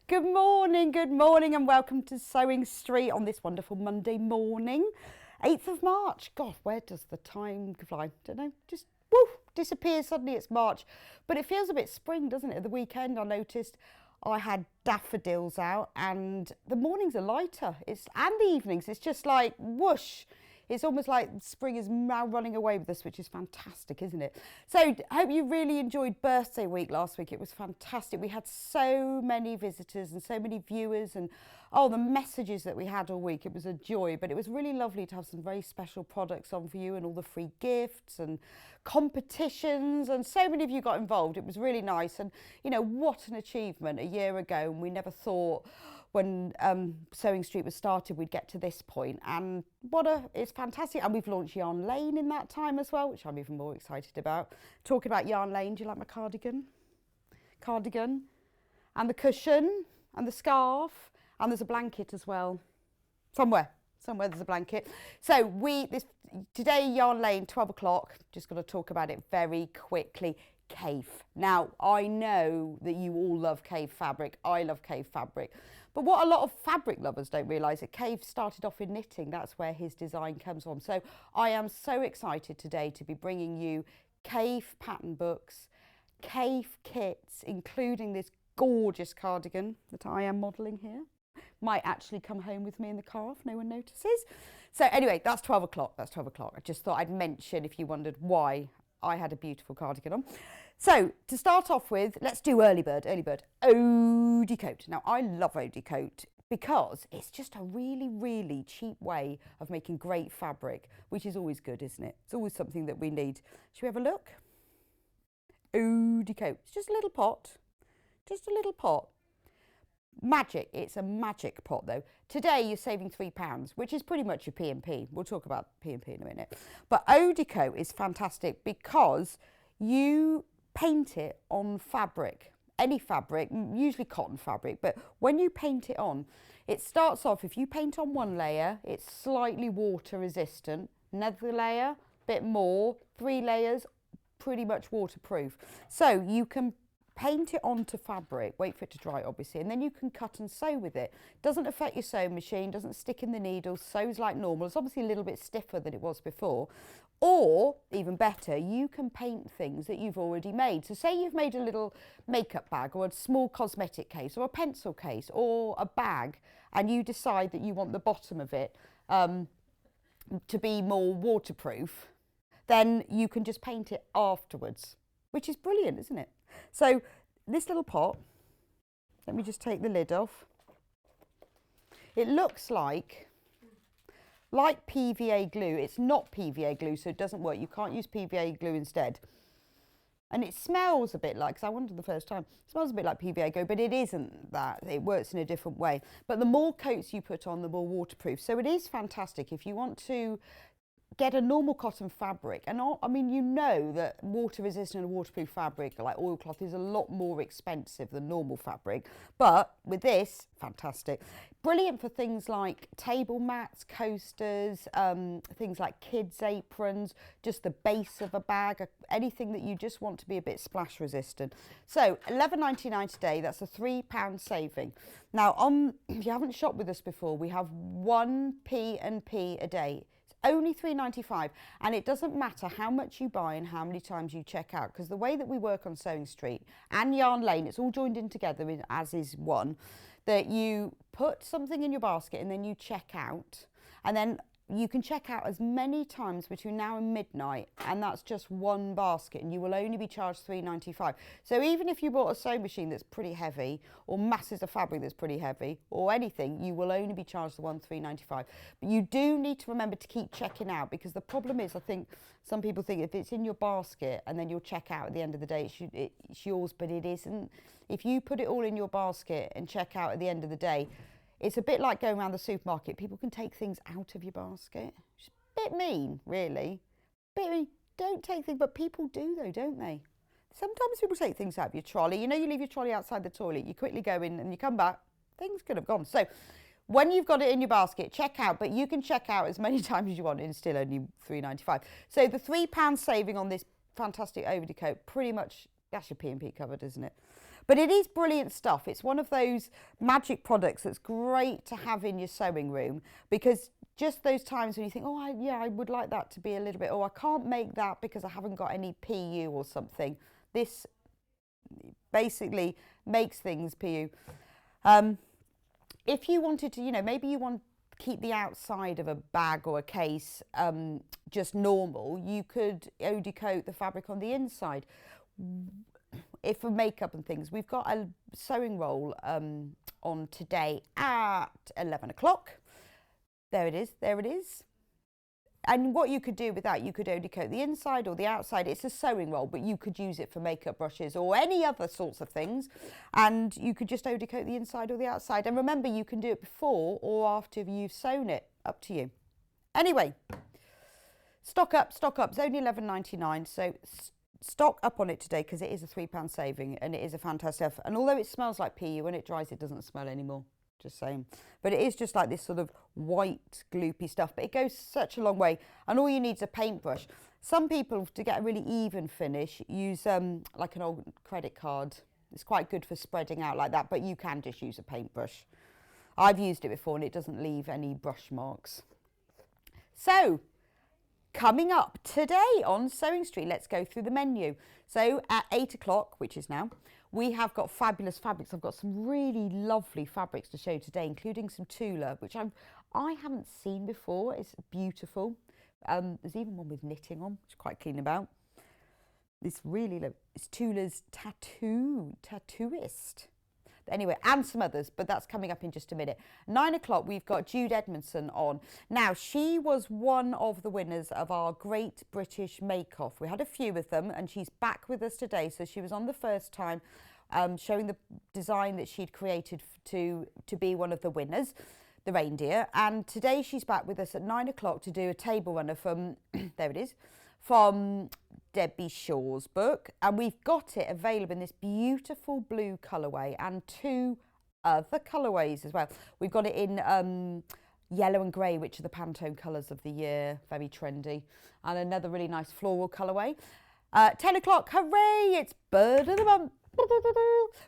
Good morning and welcome to Sewing Street on this wonderful Monday morning, 8th of March. God, where does the time fly? Don't know, just woof, disappears, suddenly it's March. But it feels a bit spring, doesn't it? At the weekend I noticed I had daffodils out and the mornings are lighter, and the evenings, it's just like whoosh. It's almost like spring is now running away with us, which is fantastic, isn't it? So I hope you really enjoyed birthday week last week. It was fantastic. We had so many visitors and so many viewers and the messages that we had all week. It was a joy, but it was really lovely to have some very special products on for you and all the free gifts and competitions, and so many of you got involved. It was really nice, and you know, what an achievement a year ago, and we never thought when Sewing Street was started we'd get to this point, and it's fantastic. And we've launched Yarn Lane in that time as well, which I'm even more excited about. Talking about Yarn Lane, do you like my cardigan and the cushion and the scarf, and there's a blanket as well somewhere there's a blanket. So today Yarn Lane, 12 o'clock, just going to talk about it very quickly. Cave. Now, I know that you all love Cave fabric. I love Cave fabric. But what a lot of fabric lovers don't realise, that Cave started off in knitting. That's where his design comes from. So I am so excited today to be bringing you Cave pattern books, Cave kits, including this gorgeous cardigan that I am modelling here. Might actually come home with me in the car if no one notices. So anyway, that's 12 o'clock. That's 12 o'clock. I just thought I'd mention, if you wondered why I had a beautiful cardigan on. So to start off with, let's do early bird, Oldie coat. Now I love Oldie coat because it's just a really, really cheap way of making great fabric, which is always good, isn't it? It's always something that we need. Should we have a look? Oldie coat. It's just a little pot. Magic. It's a magic pot though. Today you're saving £3, which is pretty much your P&P. We'll talk about P&P in a minute. But Oldie coat is fantastic because you paint it on fabric, any fabric, usually cotton fabric, but when you paint it on, it starts off, if you paint on one layer, it's slightly water resistant, another layer, bit more, 3 layers, pretty much waterproof. So you can paint it onto fabric, wait for it to dry obviously, and then you can cut and sew with it. Doesn't affect your sewing machine, doesn't stick in the needles, sews like normal. It's obviously a little bit stiffer than it was before. Or, even better, you can paint things that you've already made. So say you've made a little makeup bag or a small cosmetic case or a pencil case or a bag, and you decide that you want the bottom of it to be more waterproof, then you can just paint it afterwards, which is brilliant, isn't it? So this little pot, let me just take the lid off. It looks like PVA glue. It's not PVA glue, so it doesn't work. You can't use PVA glue instead. And it smells a bit like, because I wondered the first time, it smells a bit like PVA glue, but it isn't that. It works in a different way. But the more coats you put on, the more waterproof. So it is fantastic if you want to get a normal cotton fabric, and I mean, you know that water resistant and waterproof fabric like oilcloth is a lot more expensive than normal fabric, but with this, fantastic. Brilliant for things like table mats, coasters, things like kids aprons, just the base of a bag, anything that you just want to be a bit splash resistant. So £11.99 today, that's a £3 saving. Now if you haven't shopped with us before, we have 1 P&P a day. Only £3.95, and it doesn't matter how much you buy and how many times you check out, because the way that we work on Sewing Street and Yarn Lane, it's all joined in together as is one, that you put something in your basket and then you check out, and then you can check out as many times between now and midnight, and that's just one basket, and you will only be charged £3.95. So even if you bought a sewing machine that's pretty heavy, or masses of fabric that's pretty heavy, or anything, you will only be charged the one £3.95. But you do need to remember to keep checking out, because the problem is, I think some people think if it's in your basket and then you'll check out at the end of the day, it's yours, but it isn't. If you put it all in your basket and check out at the end of the day, it's a bit like going around the supermarket. People can take things out of your basket. It's a bit mean, really. Bit mean. Don't take things, but people do though, don't they? Sometimes people take things out of your trolley. You know, you leave your trolley outside the toilet, you quickly go in and you come back, things could have gone. So when you've got it in your basket, check out, but you can check out as many times as you want and it's still only £3.95. So the £3 saving on this fantastic Oldie coat, pretty much, that's your P&P covered, isn't it? But it is brilliant stuff. It's one of those magic products that's great to have in your sewing room, because just those times when you think, oh, I would like that to be a little bit, oh, I can't make that because I haven't got any PU or something. This basically makes things PU. If you wanted to, maybe you want to keep the outside of a bag or a case just normal, you could eau de coat the fabric on the inside. If for makeup and things, we've got a sewing roll on today at 11 o'clock. There it is. And what you could do with that, you could eau de coat the inside or the outside. It's a sewing roll, but you could use it for makeup brushes or any other sorts of things. And you could just eau de coat the inside or the outside. And remember, you can do it before or after you've sewn it. Up to you. Anyway, stock up. It's only $11.99. So stock up on it today, because it is a £3 saving and it is a fantastic stuff. And although it smells like PU, when it dries, it doesn't smell anymore. Just saying. But it is just like this sort of white gloopy stuff, but it goes such a long way. And all you need is a paintbrush. Some people, to get a really even finish, use like an old credit card. It's quite good for spreading out like that, but you can just use a paintbrush. I've used it before and it doesn't leave any brush marks. So coming up today on Sewing Street, let's go through the menu. So at 8 o'clock, which is now, we have got fabulous fabrics. I've got some really lovely fabrics to show you today, including some Tula, which I haven't seen before. It's beautiful. There's even one with knitting on, which I'm quite keen about. This really, it's Tula's Tattooist. Anyway, and some others, but that's coming up in just a minute. 9 o'clock, we've got Jude Edmondson on. Now, she was one of the winners of our Great British Make Off. We had a few of them, and she's back with us today. So she was on the first time, showing the design that she'd created to be one of the winners, the reindeer. And today she's back with us at 9 o'clock to do a table runner from, there it is, from Debbie Shaw's book, and we've got it available in this beautiful blue colourway and 2 other colourways as well. We've got it in yellow and grey, which are the Pantone colours of the year, very trendy, and another really nice floral colourway. 10 o'clock, hooray, it's Bird of the Month.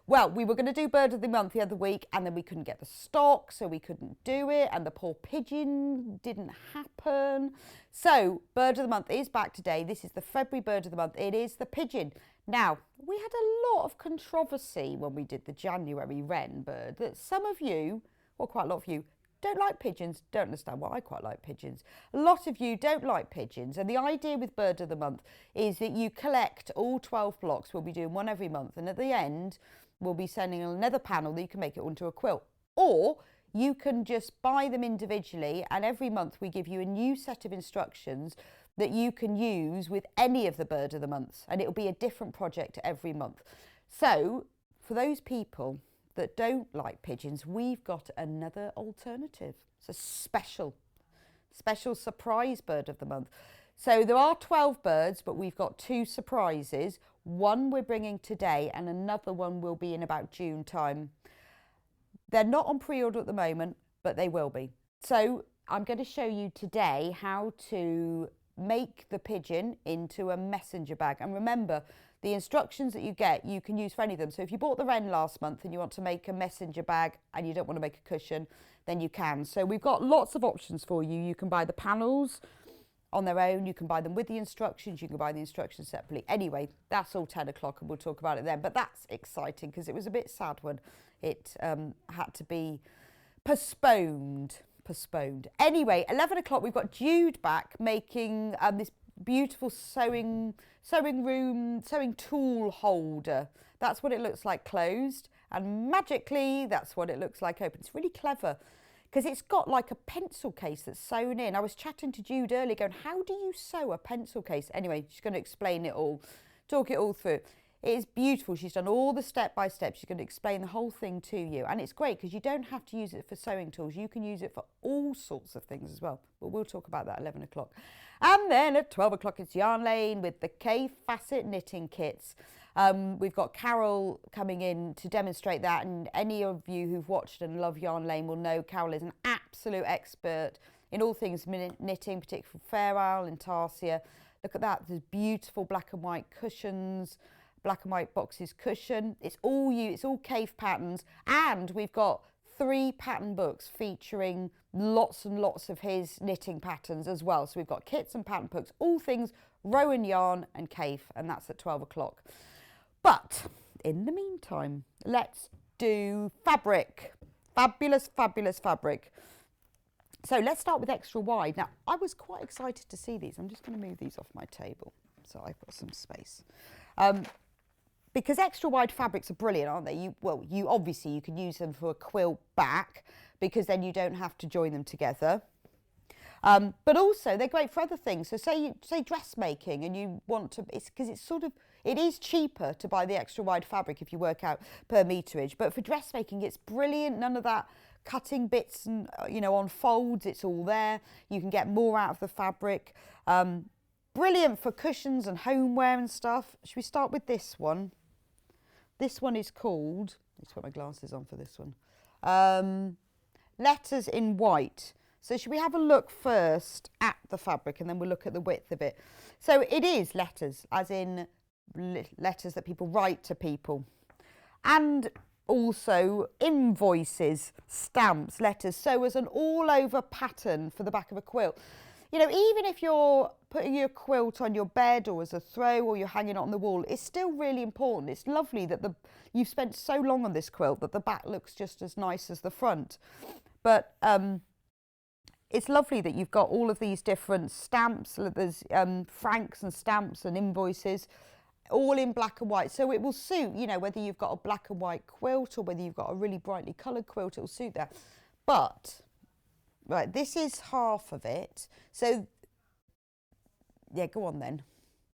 Well, we were going to do Bird of the Month the other week, and then we couldn't get the stock, so we couldn't do it, and the poor pigeon didn't happen. So Bird of the Month is back today. This is the February Bird of the Month. It is the pigeon. Now, we had a lot of controversy when we did the January wren bird, that some of you, well, quite a lot of you, don't like pigeons, don't understand why I quite like pigeons. A lot of you don't like pigeons, and the idea with Bird of the Month is that you collect all 12 blocks. We'll be doing one every month, and at the end we'll be sending another panel that you can make it onto a quilt, or you can just buy them individually, and every month we give you a new set of instructions that you can use with any of the Bird of the Months, and it'll be a different project every month. So for those people that don't like pigeons, we've got another alternative. It's a special surprise Bird of the Month. So there are 12 birds, but we've got 2 surprises. One we're bringing today, and another one will be in about June time. They're not on pre-order at the moment, but they will be. So I'm going to show you today how to make the pigeon into a messenger bag. And remember, the instructions that you get, you can use for any of them. So if you bought the wren last month and you want to make a messenger bag and you don't want to make a cushion, then you can. So we've got lots of options for you. You can buy the panels on their own. You can buy them with the instructions. You can buy the instructions separately. Anyway, that's all 10 o'clock and we'll talk about it then. But that's exciting because it was a bit sad when it had to be postponed. Anyway, 11 o'clock, we've got Jude back making this beautiful sewing tool holder. That's what it looks like closed, and magically that's what it looks like open. It's really clever because it's got like a pencil case that's sewn in. I was chatting to Jude earlier going, how do you sew a pencil case? Anyway, she's going to explain it all, talk it all through. It is beautiful. She's done all the step by step. She's going to explain the whole thing to you. And it's great because you don't have to use it for sewing tools. You can use it for all sorts of things as well. But we'll talk about that at 11 o'clock. And then at 12 o'clock, it's Yarn Lane with the K-Facet knitting kits. We've got Carol coming in to demonstrate that. And any of you who've watched and love Yarn Lane will know Carol is an absolute expert in all things knitting, particularly Fair Isle and Tarsia. Look at that. There's beautiful black and white cushions. black and white boxes cushion. It's all cave patterns, and we've got 3 pattern books featuring lots and lots of his knitting patterns as well. So we've got kits and pattern books, all things Rowan yarn and cave, and that's at 12 o'clock. But in the meantime, let's do fabric. Fabulous, fabulous fabric. So let's start with extra wide. Now, I was quite excited to see these. I'm just going to move these off my table so I've got some space. Because extra wide fabrics are brilliant, aren't they? You obviously you can use them for a quilt back because then you don't have to join them together. But also they're great for other things. So say dressmaking and you want to, it is cheaper to buy the extra wide fabric if you work out per meterage. But for dressmaking, it's brilliant. None of that cutting bits and on folds. It's all there. You can get more out of the fabric. Brilliant for cushions and homeware and stuff. Should we start with this one? This one is called, let's put my glasses on for this one, Letters in White. So should we have a look first at the fabric and then we'll look at the width of it. So it is letters, as in letters that people write to people. And also invoices, stamps, letters. So as an all-over pattern for the back of a quilt. Even if you're putting your quilt on your bed or as a throw or you're hanging it on the wall, it's still really important. It's lovely that you've spent so long on this quilt that the back looks just as nice as the front. But it's lovely that you've got all of these different stamps. There's francs and stamps and invoices, all in black and white. So it will suit, whether you've got a black and white quilt or whether you've got a really brightly coloured quilt, it will suit that. But right, this is half of it. So, yeah, go on then.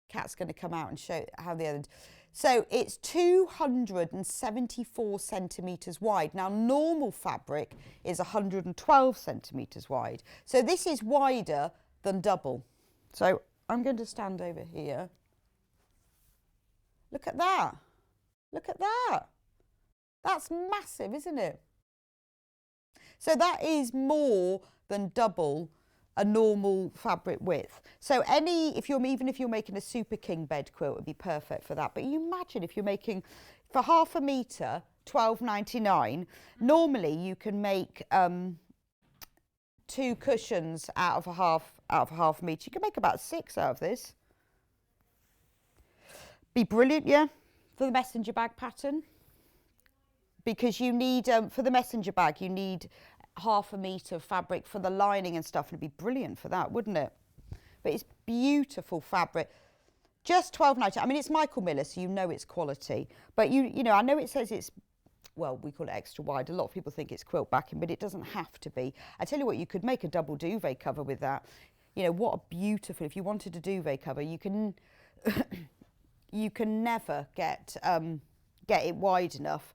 Kat's going to come out and show how the other... So it's 274 centimetres wide. Now, normal fabric is 112 centimetres wide. So this is wider than double. So I'm going to stand over here. Look at that. Look at that. That's massive, isn't it? So that is more than double a normal fabric width. So even if you're making a Super King bed quilt, it would be perfect for that. But you imagine if you're making, for half a metre, £12.99, normally you can make 2 cushions out of a half metre. You can make about 6 out of this. Be brilliant, yeah, for the messenger bag pattern. Because you need, for the messenger bag, you need half a metre of fabric for the lining and stuff. And it'd be brilliant for that, wouldn't it? But it's beautiful fabric. Just £12.90. I mean, it's Michael Miller, so you know it's quality. But, I know it says it's, well, we call it extra wide. A lot of people think it's quilt backing, but it doesn't have to be. I tell you what, you could make a double duvet cover with that. What a beautiful, if you wanted a duvet cover, you can, you can never get it wide enough.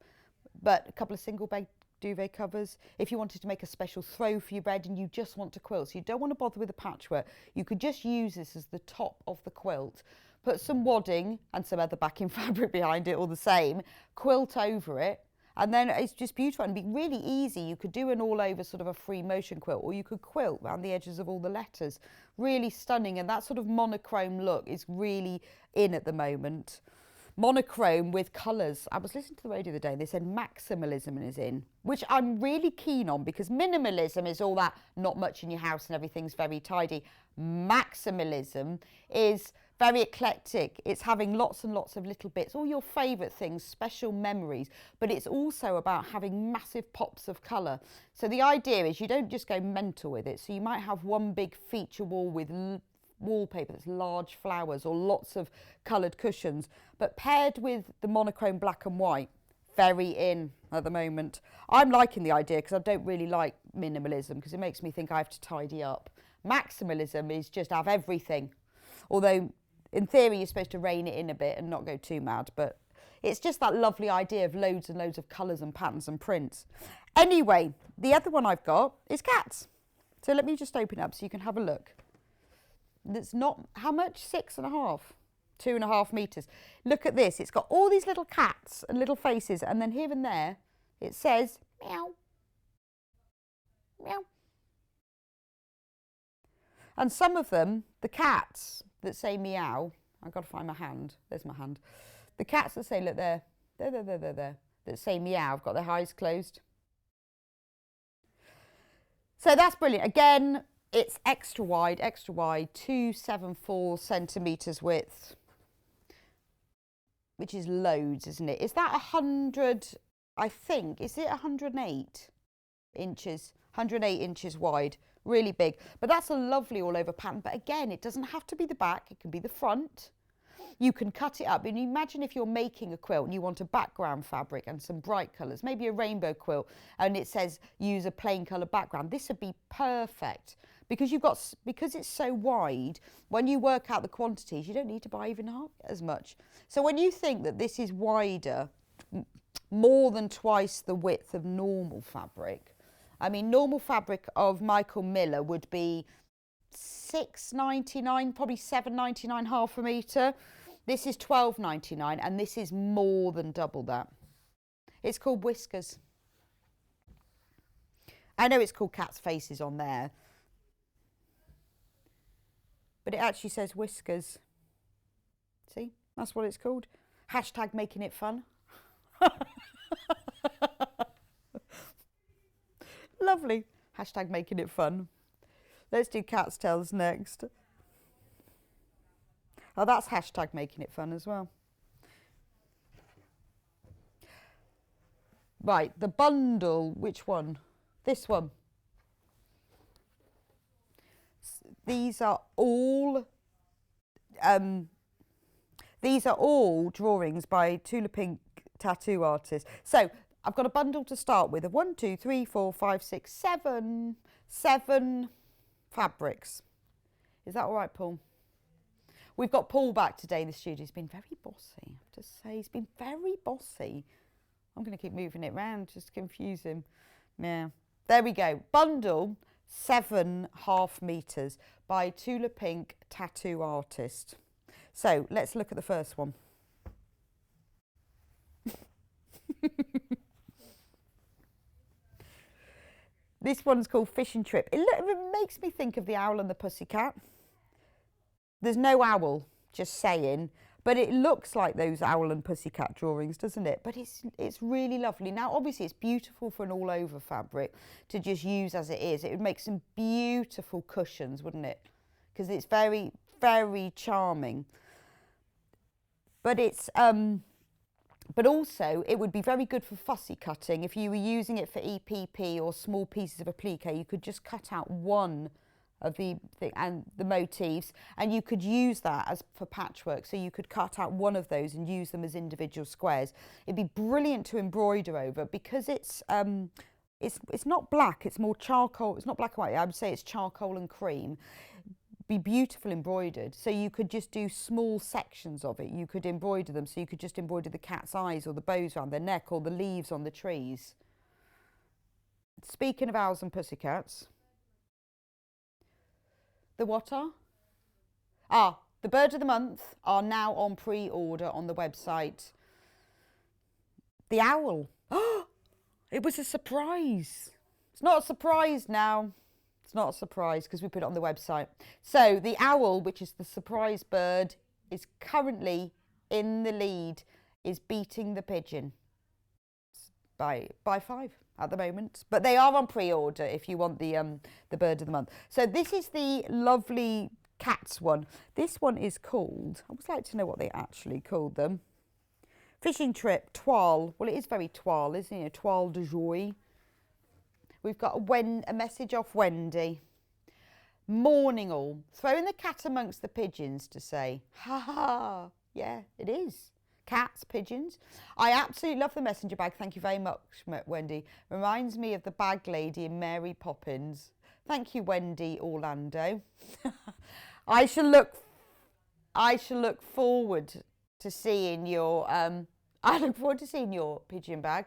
But a couple of single bed duvet covers. If you wanted to make a special throw for your bed and you just want to quilt, so you don't want to bother with the patchwork, you could just use this as the top of the quilt. Put some wadding and some other backing fabric behind it, all the same, quilt over it, and then it's just beautiful and be really easy. You could do an all over sort of a free motion quilt, or you could quilt around the edges of all the letters. Really stunning, and that sort of monochrome look is really in at the moment. Monochrome with colours. I was listening to the radio the other day and they said maximalism is in, which I'm really keen on, because minimalism is all that not much in your house and everything's very tidy. Maximalism is very eclectic. It's having lots and lots of little bits, all your favourite things, special memories, but it's also about having massive pops of colour. So the idea is you don't just go mental with it. So you might have one big feature wall with wallpaper that's large flowers or lots of coloured cushions, but paired with the monochrome black and white, very in at the moment. I'm liking the idea because I don't really like minimalism because it makes me think I have to tidy up. Maximalism is just have everything, although in theory you're supposed to rein it in a bit and not go too mad, but it's just that lovely idea of loads and loads of colours and patterns and prints. Anyway, the other one I've got is cats. So let me just open it up so you can have a look. It's not, how much? 6.5, 2.5 metres. Look at this. It's got all these little cats and little faces, and then here and there it says meow, meow. And some of them, the cats that say meow, I've got to find my hand. There's my hand. The cats that say, look, there, that say meow, have got their eyes closed. So that's brilliant. Again, it's extra wide, 274 centimetres width, which is loads, isn't it? Is that 100, I think, is it 108 inches? 108 inches wide, really big. But that's a lovely all over pattern. But again, it doesn't have to be the back, it can be the front. You can cut it up. And imagine if you're making a quilt and you want a background fabric and some bright colours, maybe a rainbow quilt, and it says use a plain colour background. This would be perfect because because it's so wide. When you work out the quantities, you don't need to buy even half as much. So when you think that this is wider, more than twice the width of normal fabric. I mean, normal fabric of Michael Miller would be £6.99, probably £7.99 half a metre. This is £12.99 and this is more than double that. It's called Whiskers. I know it's called Cat's Faces on there, but it actually says Whiskers. See, that's what it's called. Hashtag making it fun. Lovely. Hashtag making it fun. Let's do cat's tails next. Oh, that's hashtag making it fun as well. Right, the bundle, which one? This one. These are all drawings by Tula Pink tattoo artists. So I've got a bundle to start with of 1, 2, 3, 4, 5, 6, 7 fabrics. Is that all right, Paul? We've got Paul back today in the studio. He's been very bossy, I have to say. He's been very bossy. I'm going to keep moving it around just to confuse him. Yeah. There we go. Bundle, 7.5 metres by Tula Pink tattoo artist. So let's look at the first one. This one's called Fishing Trip. It makes me think of the Owl and the Pussycat. There's no owl, just saying, but it looks like those Owl and Pussycat drawings, doesn't it? But it's really lovely. Now, obviously, it's beautiful for an all-over fabric to just use as it is. It would make some beautiful cushions, wouldn't it? Because it's very, very charming. But it's but also it would be very good for fussy cutting. If you were using it for EPP or small pieces of applique, you could just cut out one of the motifs, and you could use that as for patchwork. So you could cut out one of those and use them as individual squares. It'd be brilliant to embroider over because it's not black, it's more charcoal. It's not black and white. I would say it's charcoal and cream. Be beautiful embroidered. So you could just do small sections of it. You could embroider them. So you could just embroider the cat's eyes or the bows around their neck or the leaves on the trees. Speaking of owls and pussycats, the what are? The bird of the month are now on pre-order on the website. The owl. It was a surprise. It's not a surprise now. It's not a surprise because we put it on the website. So the owl, which is the surprise bird, is currently in the lead, is beating the pigeon by 5 at the moment. But they are on pre-order if you want the bird of the month. So this is the lovely cats one. This one is called, I would like to know what they actually called them. Fishing Trip, Toile. Well, it is very toile, isn't it? Toile de joie. We've got a message off Wendy. Morning all. Throwing the cat amongst the pigeons to say, ha ha. Yeah, it is. Cats, pigeons. I absolutely love the messenger bag. Thank you very much, Wendy. Reminds me of the bag lady in Mary Poppins. Thank you, Wendy Orlando. I shall look forward to seeing your pigeon bag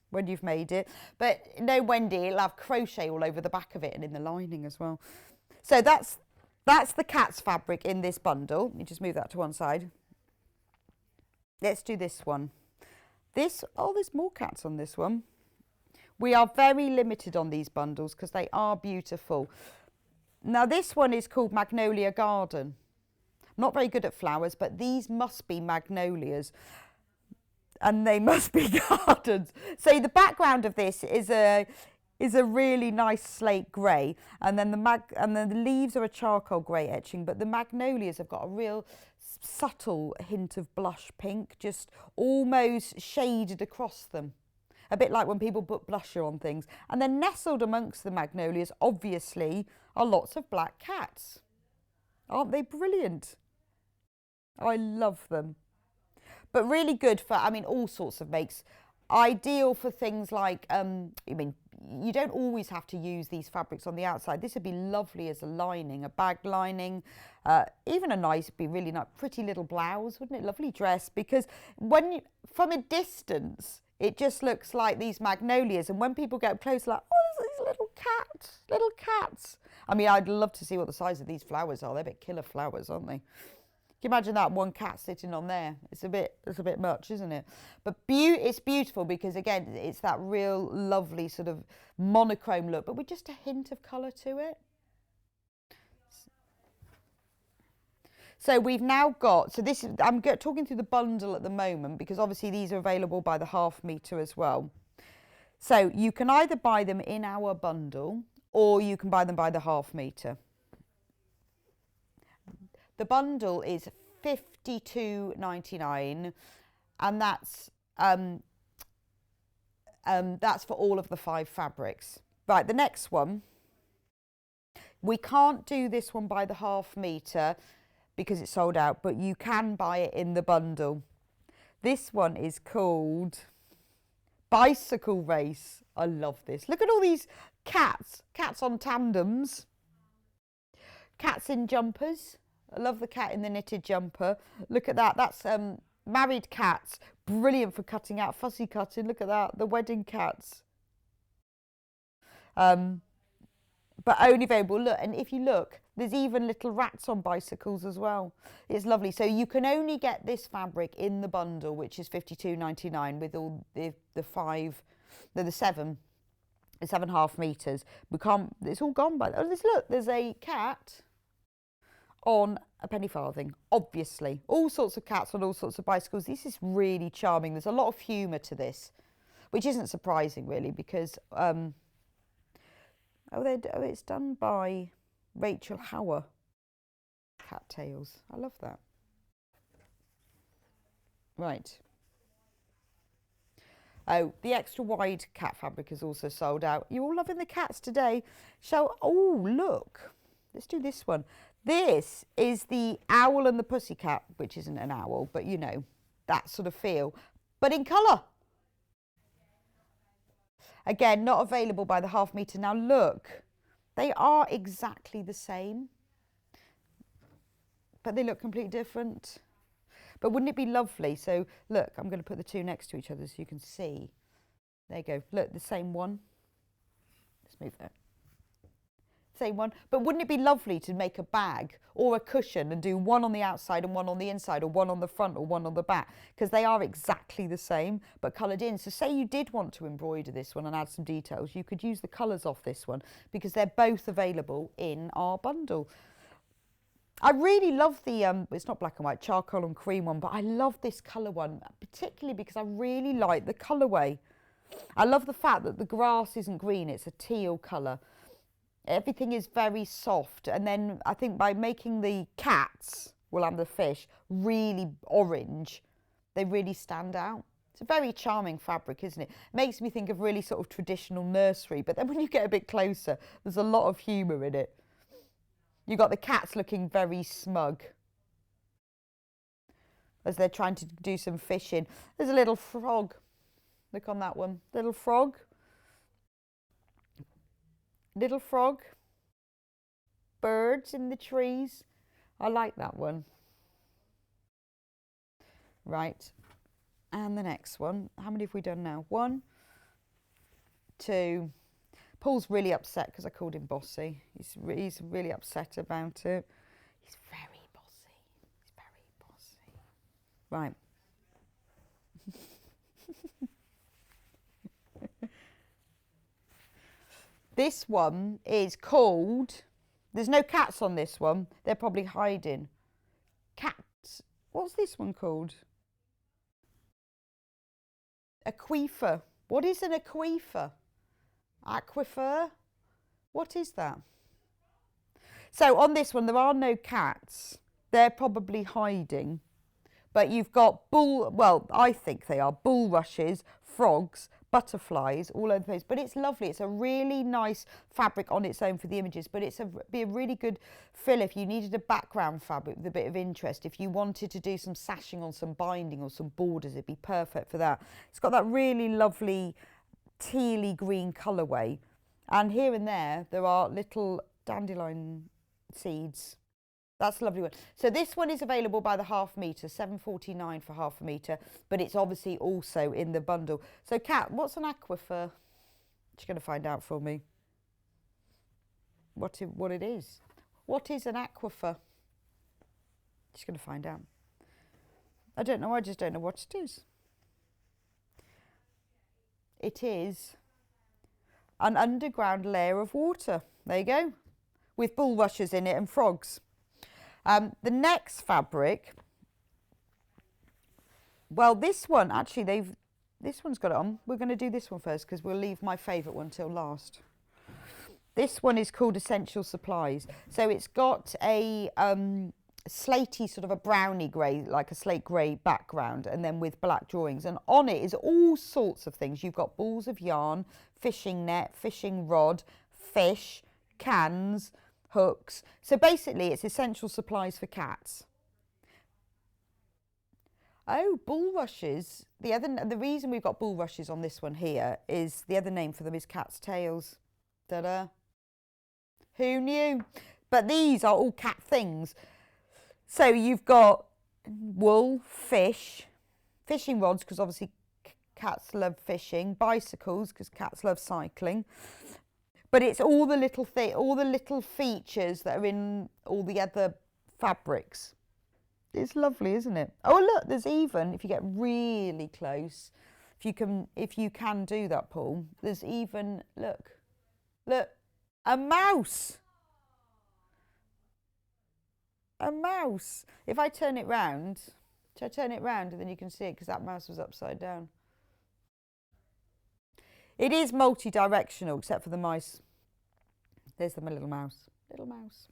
when you've made it. But no, Wendy, it'll have crochet all over the back of it and in the lining as well. So that's the cat's fabric in this bundle. Let me just move that to one side. Let's do this one. There's more cats on this one. We are very limited on these bundles because they are beautiful. Now this one is called Magnolia Garden. I'm not very good at flowers, but these must be magnolias. and they must be gardens. So the background of this is a really nice slate grey, and then the leaves are a charcoal grey etching, but the magnolias have got a real subtle hint of blush pink, just almost shaded across them. A bit like when people put blusher on things. And then nestled amongst the magnolias, obviously, are lots of black cats. Aren't they brilliant? I love them. But really good for, I mean, all sorts of makes. Ideal for things like, you don't always have to use these fabrics on the outside. This would be lovely as a lining, a bag lining, even a nice, be really nice, pretty little blouse, wouldn't it? Lovely dress, because from a distance, it just looks like these magnolias. And when people get close, like, oh, there's these little cats. I mean, I'd love to see what the size of these flowers are. They're a bit killer flowers, aren't they? Can you imagine that one cat sitting on there? It's a bit much, isn't it? But it's beautiful because, again, it's that real lovely sort of monochrome look, but with just a hint of colour to it. So we've now got, I'm talking through the bundle at the moment because obviously these are available by the ½ metre as well. So you can either buy them in our bundle or you can buy them by the ½ metre. The bundle is $52.99, and that's for all of the 5 fabrics. Right, the next one. We can't do this one by the ½ metre because it's sold out, but you can buy it in the bundle. This one is called Bicycle Race. I love this. Look at all these cats on tandems, cats in jumpers. I love the cat in the knitted jumper. Look at that. That's married cats. Brilliant for cutting out, fussy cutting. Look at that. The wedding cats. But only available. Look, and if you look, there's even little rats on bicycles as well. It's lovely. So you can only get this fabric in the bundle, which is $52.99 with all the 7 ½ metres. We can't. It's all gone by. Oh, look. There's a cat on a penny farthing, obviously. All sorts of cats on all sorts of bicycles. This is really charming. There's a lot of humour to this, which isn't surprising really because, it's done by Rachel Hauer. Cattails. I love that. Right. Oh, the extra wide cat fabric is also sold out. You're all loving the cats today. Oh, look. Let's do this one. This is the owl and the pussycat, which isn't an owl, but you know, that sort of feel, but in colour. Again, not available by the ½ metre. Now look, they are exactly the same, but they look completely different. But wouldn't it be lovely? So look, I'm going to put the two next to each other so you can see. There you go. Look, the same one. Let's move that. Same one. But wouldn't it be lovely to make a bag or a cushion and do one on the outside and one on the inside, or one on the front or one on the back? Because they are exactly the same, but coloured in. So say you did want to embroider this one and add some details, you could use the colours off this one because they're both available in our bundle. I really love the, it's not black and white, charcoal and cream one, but I love this colour one, particularly because I really like the colourway. I love the fact that the grass isn't green, it's a teal colour. Everything is very soft, and then I think by making the cats, and the fish, really orange, they really stand out. It's a very charming fabric, isn't it? Makes me think of really sort of traditional nursery, but then when you get a bit closer, there's a lot of humour in it. You've got the cats looking very smug as they're trying to do some fishing. There's a little frog. Look on that one. Little frog. Little frog. Birds in the trees. I like that one. Right. And the next one. How many have we done now? 1, 2. Paul's really upset because I called him bossy. He's really upset about it. He's very bossy. He's very bossy. Right. This one is called, there's no cats on this one. They're probably hiding. Cats. What's this one called? Aquifer. What is an aquifer? Aquifer? What is that? So on this one, there are no cats. They're probably hiding. But you've got well, I think they are bulrushes, frogs, butterflies all over the place. But it's lovely. It's a really nice fabric on its own for the images. But be a really good fill if you needed a background fabric with a bit of interest. If you wanted to do some sashing on some binding or some borders, it'd be perfect for that. It's got that really lovely tealy green colourway. And here and there are little dandelion seeds. That's a lovely one. So this one is available by the half metre, £7.49 for half a metre, but it's obviously also in the bundle. So Kat, what's an aquifer? She's going to find out for me what it is. What is an aquifer? She's going to find out. I don't know, I just don't know what it is. It is an underground layer of water. There you go. With bulrushes in it and frogs. The next fabric, well, this one, actually, this one's got it on. We're going to do this one first because we'll leave my favourite one till last. This one is called Essential Supplies. So it's got a slaty, sort of a browny grey, like a slate grey background, and then with black drawings. And on it is all sorts of things. You've got balls of yarn, fishing net, fishing rod, fish, cans, hooks. So basically it's essential supplies for cats. Oh, bulrushes. The reason we've got bulrushes on this one here is the other name for them is cat's tails. Ta-da. Who knew? But these are all cat things. So you've got wool, fish, fishing rods because obviously cats love fishing, bicycles because cats love cycling. But it's all the little features that are in all the other fabrics. It's lovely, isn't it? Oh, look, there's even, if you get really close, if you can do that, Paul, there's even, look, a mouse. A mouse. If I turn it round, shall I turn it round and then you can see it because that mouse was upside down. It is multi-directional, except for the mice. There's my little mouse. Little mouse.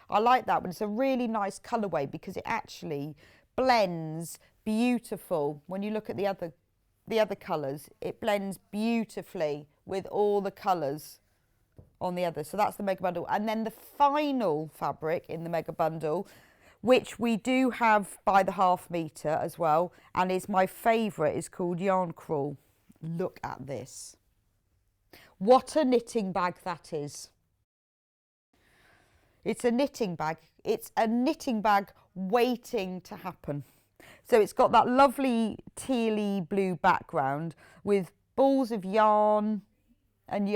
I like that one. It's a really nice colourway because it actually blends beautiful. When you look at the other colours, it blends beautifully with all the colours on the other. So that's the mega bundle. And then the final fabric in the mega bundle, which we do have by the half metre as well, and is my favourite, is called Yarn Crawl. Look at this. What a knitting bag that is. It's a knitting bag. It's a knitting bag waiting to happen. So it's got that lovely tealy blue background with balls of yarn and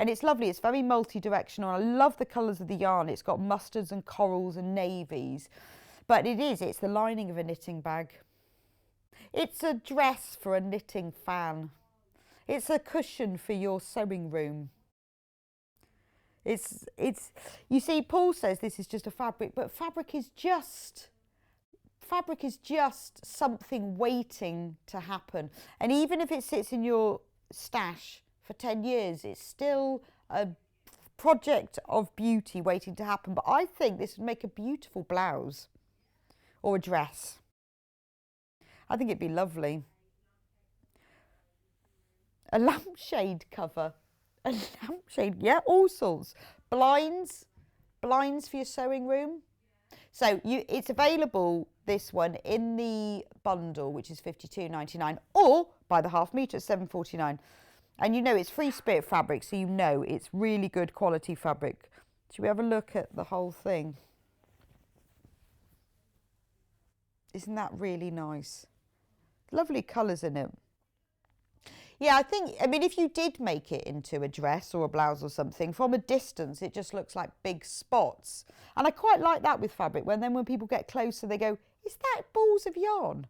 it's lovely. It's very multi-directional. I love the colours of the yarn. It's got mustards and corals and navies. But it's the lining of a knitting bag. It's a dress for a knitting fan. It's a cushion for your sewing room. You see, Paul says this is just a fabric, but fabric is just something waiting to happen. And even if it sits in your stash for 10 years, it's still a project of beauty waiting to happen. But I think this would make a beautiful blouse or a dress. I think it'd be lovely. A lampshade cover. A lampshade, yeah, all sorts. Blinds for your sewing room. So it's available, this one, in the bundle, which is £52.99, or by the half metre, £7.49. And you know it's free spirit fabric, so you know it's really good quality fabric. Should we have a look at the whole thing? Isn't that really nice? Lovely colours in it. Yeah, I mean, if you did make it into a dress or a blouse or something, from a distance, it just looks like big spots. And I quite like that with fabric, when people get closer, they go, is that balls of yarn?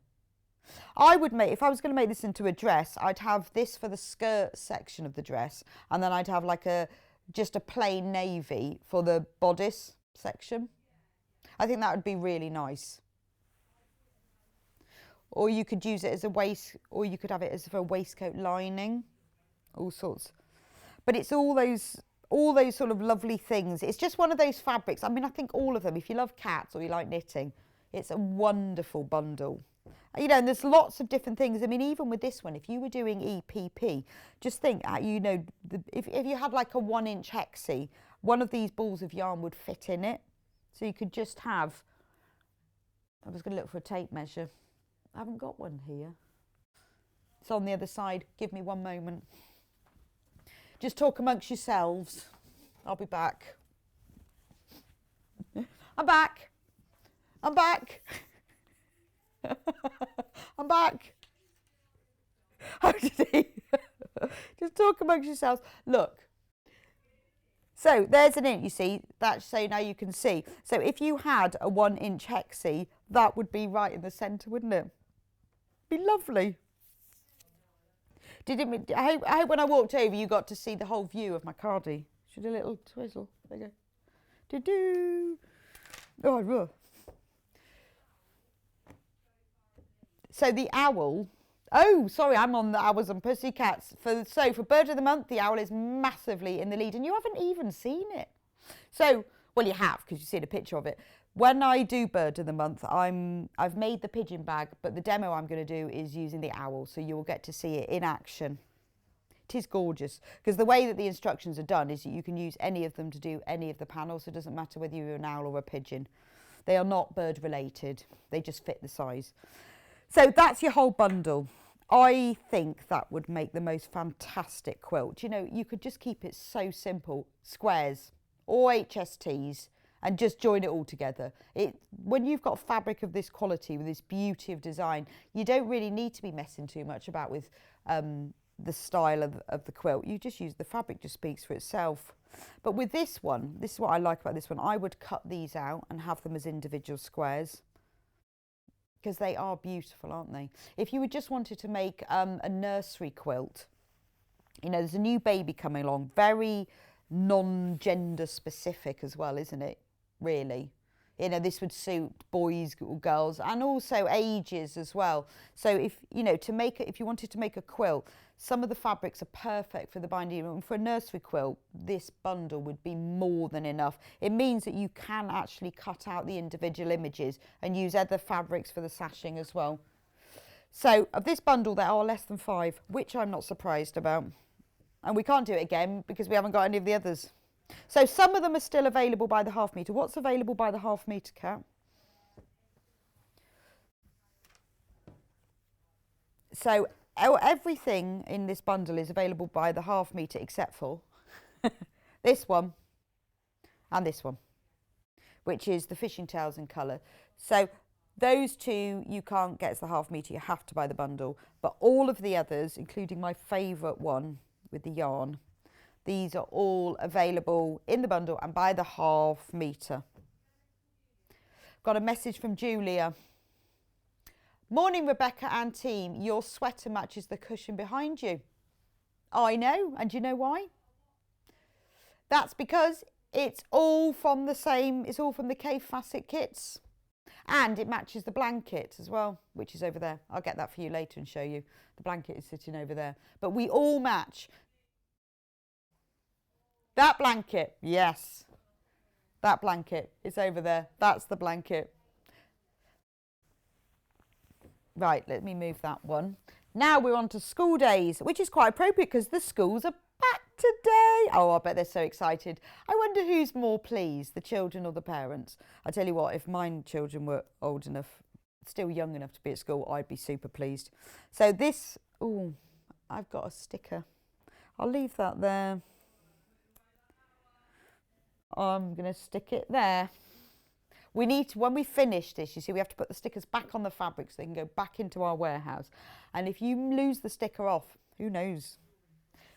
If I was going to make this into a dress, I'd have this for the skirt section of the dress, and then I'd have like just a plain navy for the bodice section. I think that would be really nice. or you could use it as a waist, or you could have it as a waistcoat lining, all sorts. But it's all those sort of lovely things. It's just one of those fabrics. I mean, I think all of them, if you love cats or you like knitting, it's a wonderful bundle. You know, and there's lots of different things. I mean, even with this one, if you were doing EPP, just think, you know, if you had like a 1-inch hexie, one of these balls of yarn would fit in it. So you could just have, I was going to look for a tape measure. I haven't got one here. It's on the other side. Give me one moment. Just talk amongst yourselves. I'll be back. I'm back. I'm back. I'm back. How did he? Just talk amongst yourselves. Look. So there's an inch, you see. That's so now you can see. So if you had a 1-inch hexie, that would be right in the centre, wouldn't it? Be lovely. I hope when I walked over you got to see the whole view of my cardie. Should a little twizzle. There you go. Do-do. Oh, rough. So the owl. Oh, sorry, I'm on the Owls and Pussycats. So for Bird of the Month, the owl is massively in the lead, and you haven't even seen it. So, well, you have because you've seen a picture of it. When I do Bird of the Month, I've made the pigeon bag, but the demo I'm going to do is using the owl, so you will get to see it in action. It is gorgeous because the way that the instructions are done is that you can use any of them to do any of the panels. So it doesn't matter whether you're an owl or a pigeon. They are not bird related. They just fit the size. So that's your whole bundle. I think that would make the most fantastic quilt. You know, you could just keep it so simple. Squares or HSTs and just join it all together. When you've got fabric of this quality with this beauty of design, you don't really need to be messing too much about with the style of the quilt. You just use the fabric, just speaks for itself. But with this one, this is what I like about this one. I would cut these out and have them as individual squares, because they are beautiful, aren't they? If you just wanted to make a nursery quilt, you know, there's a new baby coming along, very non-gender specific as well, isn't it? Really. You know, this would suit boys or girls and also ages as well. So if, you know, if you wanted to make a quilt, some of the fabrics are perfect for the binding. And for a nursery quilt, this bundle would be more than enough. It means that you can actually cut out the individual images and use other fabrics for the sashing as well. So of this bundle, there are less than 5, which I'm not surprised about. And we can't do it again because we haven't got any of the others. So some of them are still available by the ½ metre. What's available by the ½ metre, Kat? So everything in this bundle is available by the ½ metre except for this one and this one, which is the fishing tails in colour. So those two you can't get as the ½ metre, you have to buy the bundle. But all of the others, including my favourite one with the yarn, these are all available in the bundle and by the ½ metre. Got a message from Julia. Morning, Rebecca and team. Your sweater matches the cushion behind you. I know, and do you know why? That's because it's all from the same, it's all from the Cave Facet kits. And it matches the blanket as well, which is over there. I'll get that for you later and show you. The blanket is sitting over there. But we all match. That blanket, yes. That blanket is over there. That's the blanket. Right, let me move that one. Now we're on to school days, which is quite appropriate because the schools are back today. Oh, I bet they're so excited. I wonder who's more pleased, the children or the parents. I tell you what, if my children were old enough, still young enough to be at school, I'd be super pleased. So this, oh, I've got a sticker. I'll leave that there. I'm going to stick it there. We need to, when we finish this, you see, we have to put the stickers back on the fabric so they can go back into our warehouse. And if you lose the sticker off, who knows?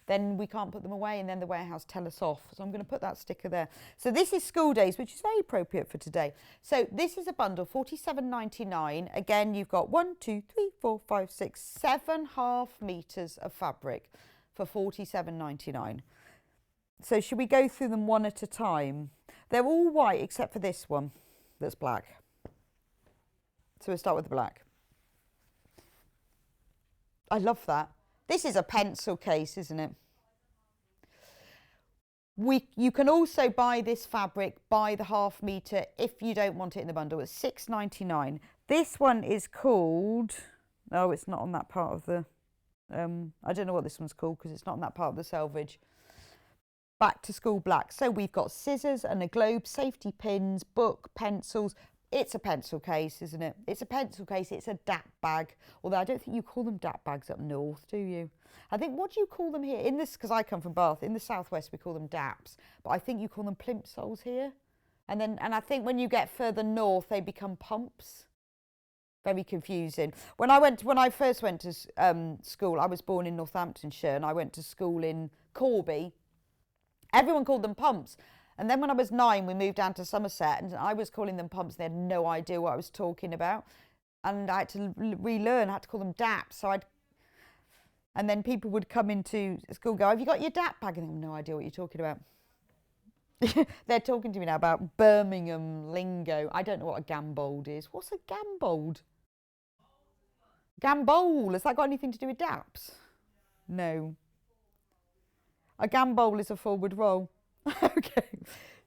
Then we can't put them away and then the warehouse tell us off. So I'm going to put that sticker there. So this is school days, which is very appropriate for today. So this is a bundle, $47.99. Again, you've got 1, 2, 3, 4, 5, 6, 7 ½ meters of fabric for $47.99. So should we go through them one at a time? They're all white except for this one that's black. So we'll start with the black. I love that. This is a pencil case, isn't it? You can also buy this fabric by the ½ metre if you don't want it in the bundle. It's £6.99. This one is called, oh, it's not on that part of the, I don't know what this one's called because it's not on that part of the selvage. Back to School Black. So we've got scissors and a globe, safety pins, book, pencils. It's a pencil case, isn't it? It's a pencil case. It's a DAP bag. Although I don't think you call them DAP bags up north, do you? I think, what do you call them here? In this, because I come from Bath, in the southwest we call them DAPs, but I think you call them plimsolls here. And I think when you get further north, they become pumps. Very confusing. When I first went to school, I was born in Northamptonshire, and I went to school in Corby. Everyone called them pumps. And then when I was 9, we moved down to Somerset, and I was calling them pumps. They had no idea what I was talking about. And I had to relearn, I had to call them DAPs. And then people would come into school and go, have you got your DAP bag? And they have no idea what you're talking about. They're talking to me now about Birmingham lingo. I don't know what a gambold is. What's a gambold? Gambol, has that got anything to do with DAPs? No. A gambol is a forward roll. Okay,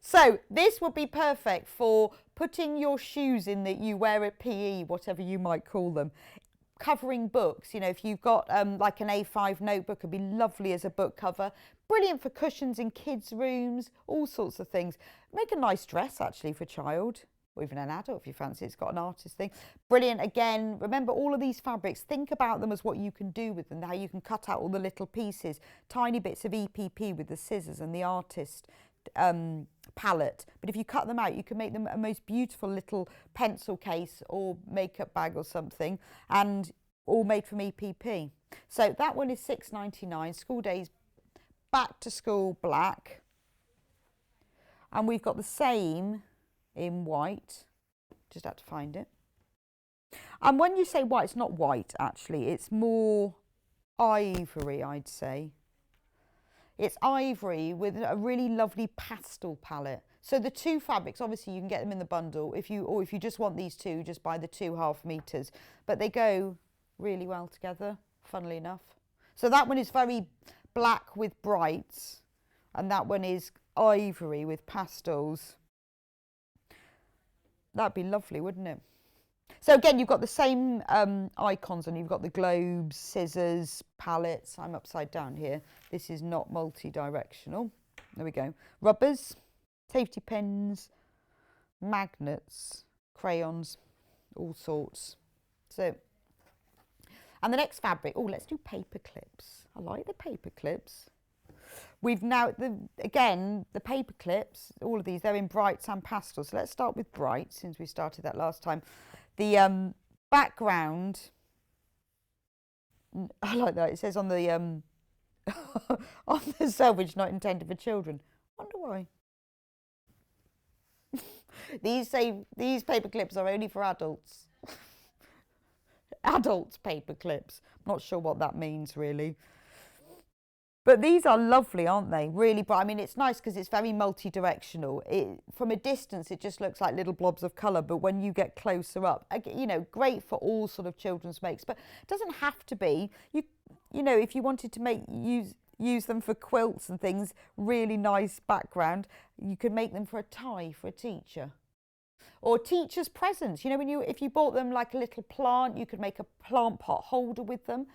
so this would be perfect for putting your shoes in that you wear at PE, whatever you might call them. Covering books, you know, if you've got like an A5 notebook, it'd be lovely as a book cover. Brilliant for cushions in kids' rooms, all sorts of things. Make a nice dress actually for a child, or even an adult if you fancy it's got an artist thing. Brilliant. Again, remember all of these fabrics, think about them as what you can do with them, how you can cut out all the little pieces, tiny bits of EPP with the scissors and the artist palette. But if you cut them out, you can make them a most beautiful little pencil case or makeup bag or something, and all made from EPP. So that one is £6.99. School Days Back to School Black. And we've got the same in white. Just had to find it. And when you say white, it's not white actually, it's more ivory, I'd say. It's ivory with a really lovely pastel palette. So the two fabrics, obviously you can get them in the bundle. If you just want these two, just buy the 2 ½ meters. But they go really well together, funnily enough. So that one is very black with brights, and that one is ivory with pastels. That'd be lovely, wouldn't it? So again, you've got the same icons, and you've got the globes, scissors, palettes. I'm upside down here. This is not multi-directional. There we go. Rubbers, safety pins, magnets, crayons, all sorts. So, and the next fabric. Oh, let's do paper clips. I like the paper clips. We've now, again, the paper clips, all of these, they're in brights and pastels. So let's start with bright, since we started that last time. The background, I like that, it says on the on the selvage, not intended for children. Wonder why. These paper clips are only for adults. Adult paper clips. I'm not sure what that means really. But these are lovely, aren't they? Really bright. I mean, it's nice because it's very multi-directional. From a distance, it just looks like little blobs of colour. But when you get closer up, you know, great for all sort of children's makes. But it doesn't have to be. You know, if you wanted to use them for quilts and things, really nice background. You could make them for a tie for a teacher. Or teachers' presents. You know, if you bought them like a little plant, you could make a plant pot holder with them.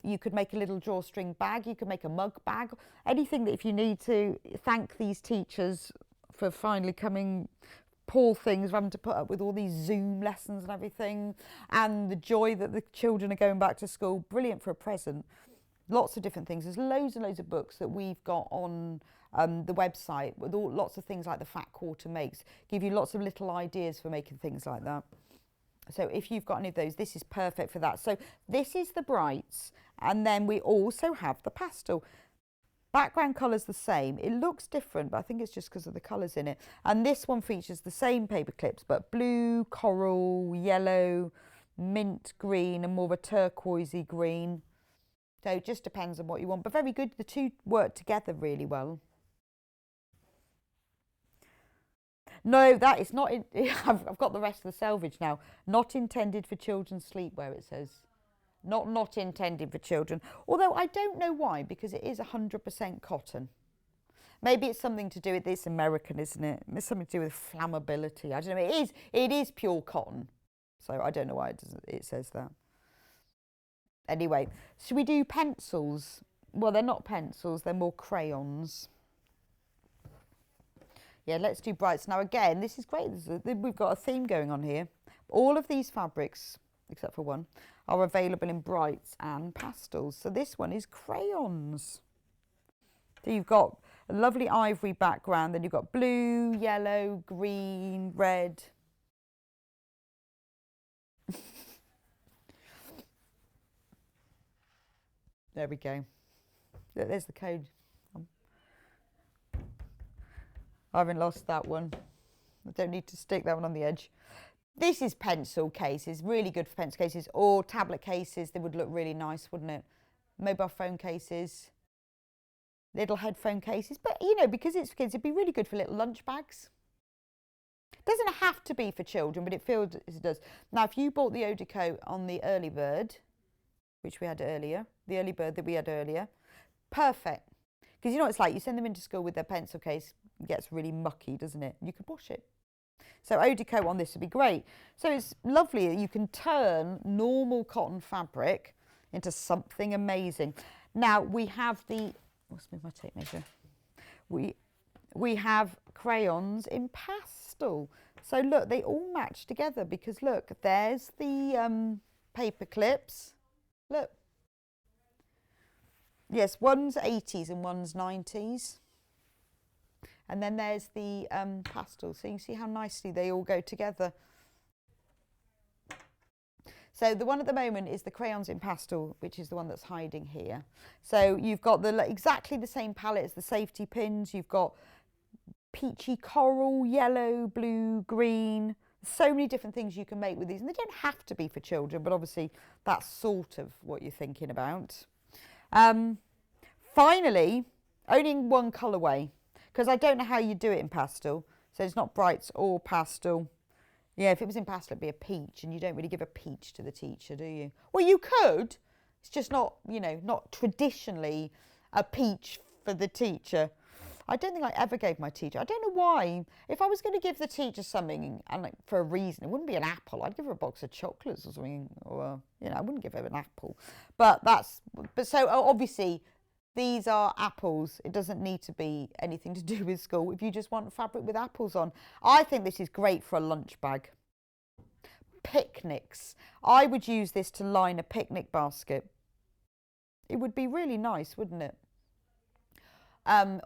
You could make a little drawstring bag, you could make a mug bag, anything that if you need to thank these teachers for finally coming, poor things, having to put up with all these Zoom lessons and everything, and the joy that the children are going back to school, brilliant for a present. Lots of different things. There's loads and loads of books that we've got on the website with lots of things like the Fat Quarter Makes, give you lots of little ideas for making things like that. So if you've got any of those, this is perfect for that. So this is the brights, and then we also have the pastel. Background colour's the same. It looks different, but I think it's just because of the colours in it. And this one features the same paper clips, but blue, coral, yellow, mint green, and more of a turquoisey green. So it just depends on what you want, but very good. The two work together really well. No, that is not, I've got the rest of the selvage now. Not intended for children's sleepwear, it says. not intended for children. Although I don't know why, because it is 100% cotton. Maybe it's something to do with this American, isn't it? It's something to do with flammability. I don't know. It is pure cotton. So I don't know why it says that. Anyway, should we do pencils? Well, they're not pencils, they're more crayons. Yeah, let's do brights. Now again, this is great. We've got a theme going on here. All of these fabrics, except for one, are available in brights and pastels. So this one is crayons. So you've got a lovely ivory background, then you've got blue, yellow, green, red. There we go. There's the code. I haven't lost that one. I don't need to stick that one on the edge. This is pencil cases, really good for pencil cases, or tablet cases. They would look really nice, wouldn't it? Mobile phone cases, little headphone cases. But, you know, because it's for kids, it'd be really good for little lunch bags. It doesn't have to be for children, but it feels as it does. Now, if you bought the eau de co on the early bird, which we had earlier, the early bird that we had earlier, perfect. Because you know what it's like, you send them into school with their pencil case, it gets really mucky, doesn't it? You could wash it. So eau de co on this would be great. So it's lovely that you can turn normal cotton fabric into something amazing. Now we have let's move my tape measure. We have crayons in pastel. So look, they all match together because look, there's the paper clips. Look. Yes, one's 80s and one's 90s. And then there's the pastel. So you can see how nicely they all go together. So the one at the moment is the crayons in pastel, which is the one that's hiding here. So you've got exactly the same palette as the safety pins. You've got peachy coral, yellow, blue, green. So many different things you can make with these. And they don't have to be for children, but obviously that's sort of what you're thinking about. Finally, only in one colourway, because I don't know how you do it in pastel. So it's not brights or pastel. Yeah, if it was in pastel, it'd be a peach, and you don't really give a peach to the teacher, do you? Well, you could. It's just not, you know, not traditionally a peach for the teacher. I don't think I ever gave my teacher. I don't know why. If I was going to give the teacher something and for a reason, it wouldn't be an apple. I'd give her a box of chocolates or something, or you know, I wouldn't give her an apple. But so obviously these are apples. It doesn't need to be anything to do with school. If you just want fabric with apples on, I think this is great for a lunch bag. Picnics. I would use this to line a picnic basket. It would be really nice, wouldn't it?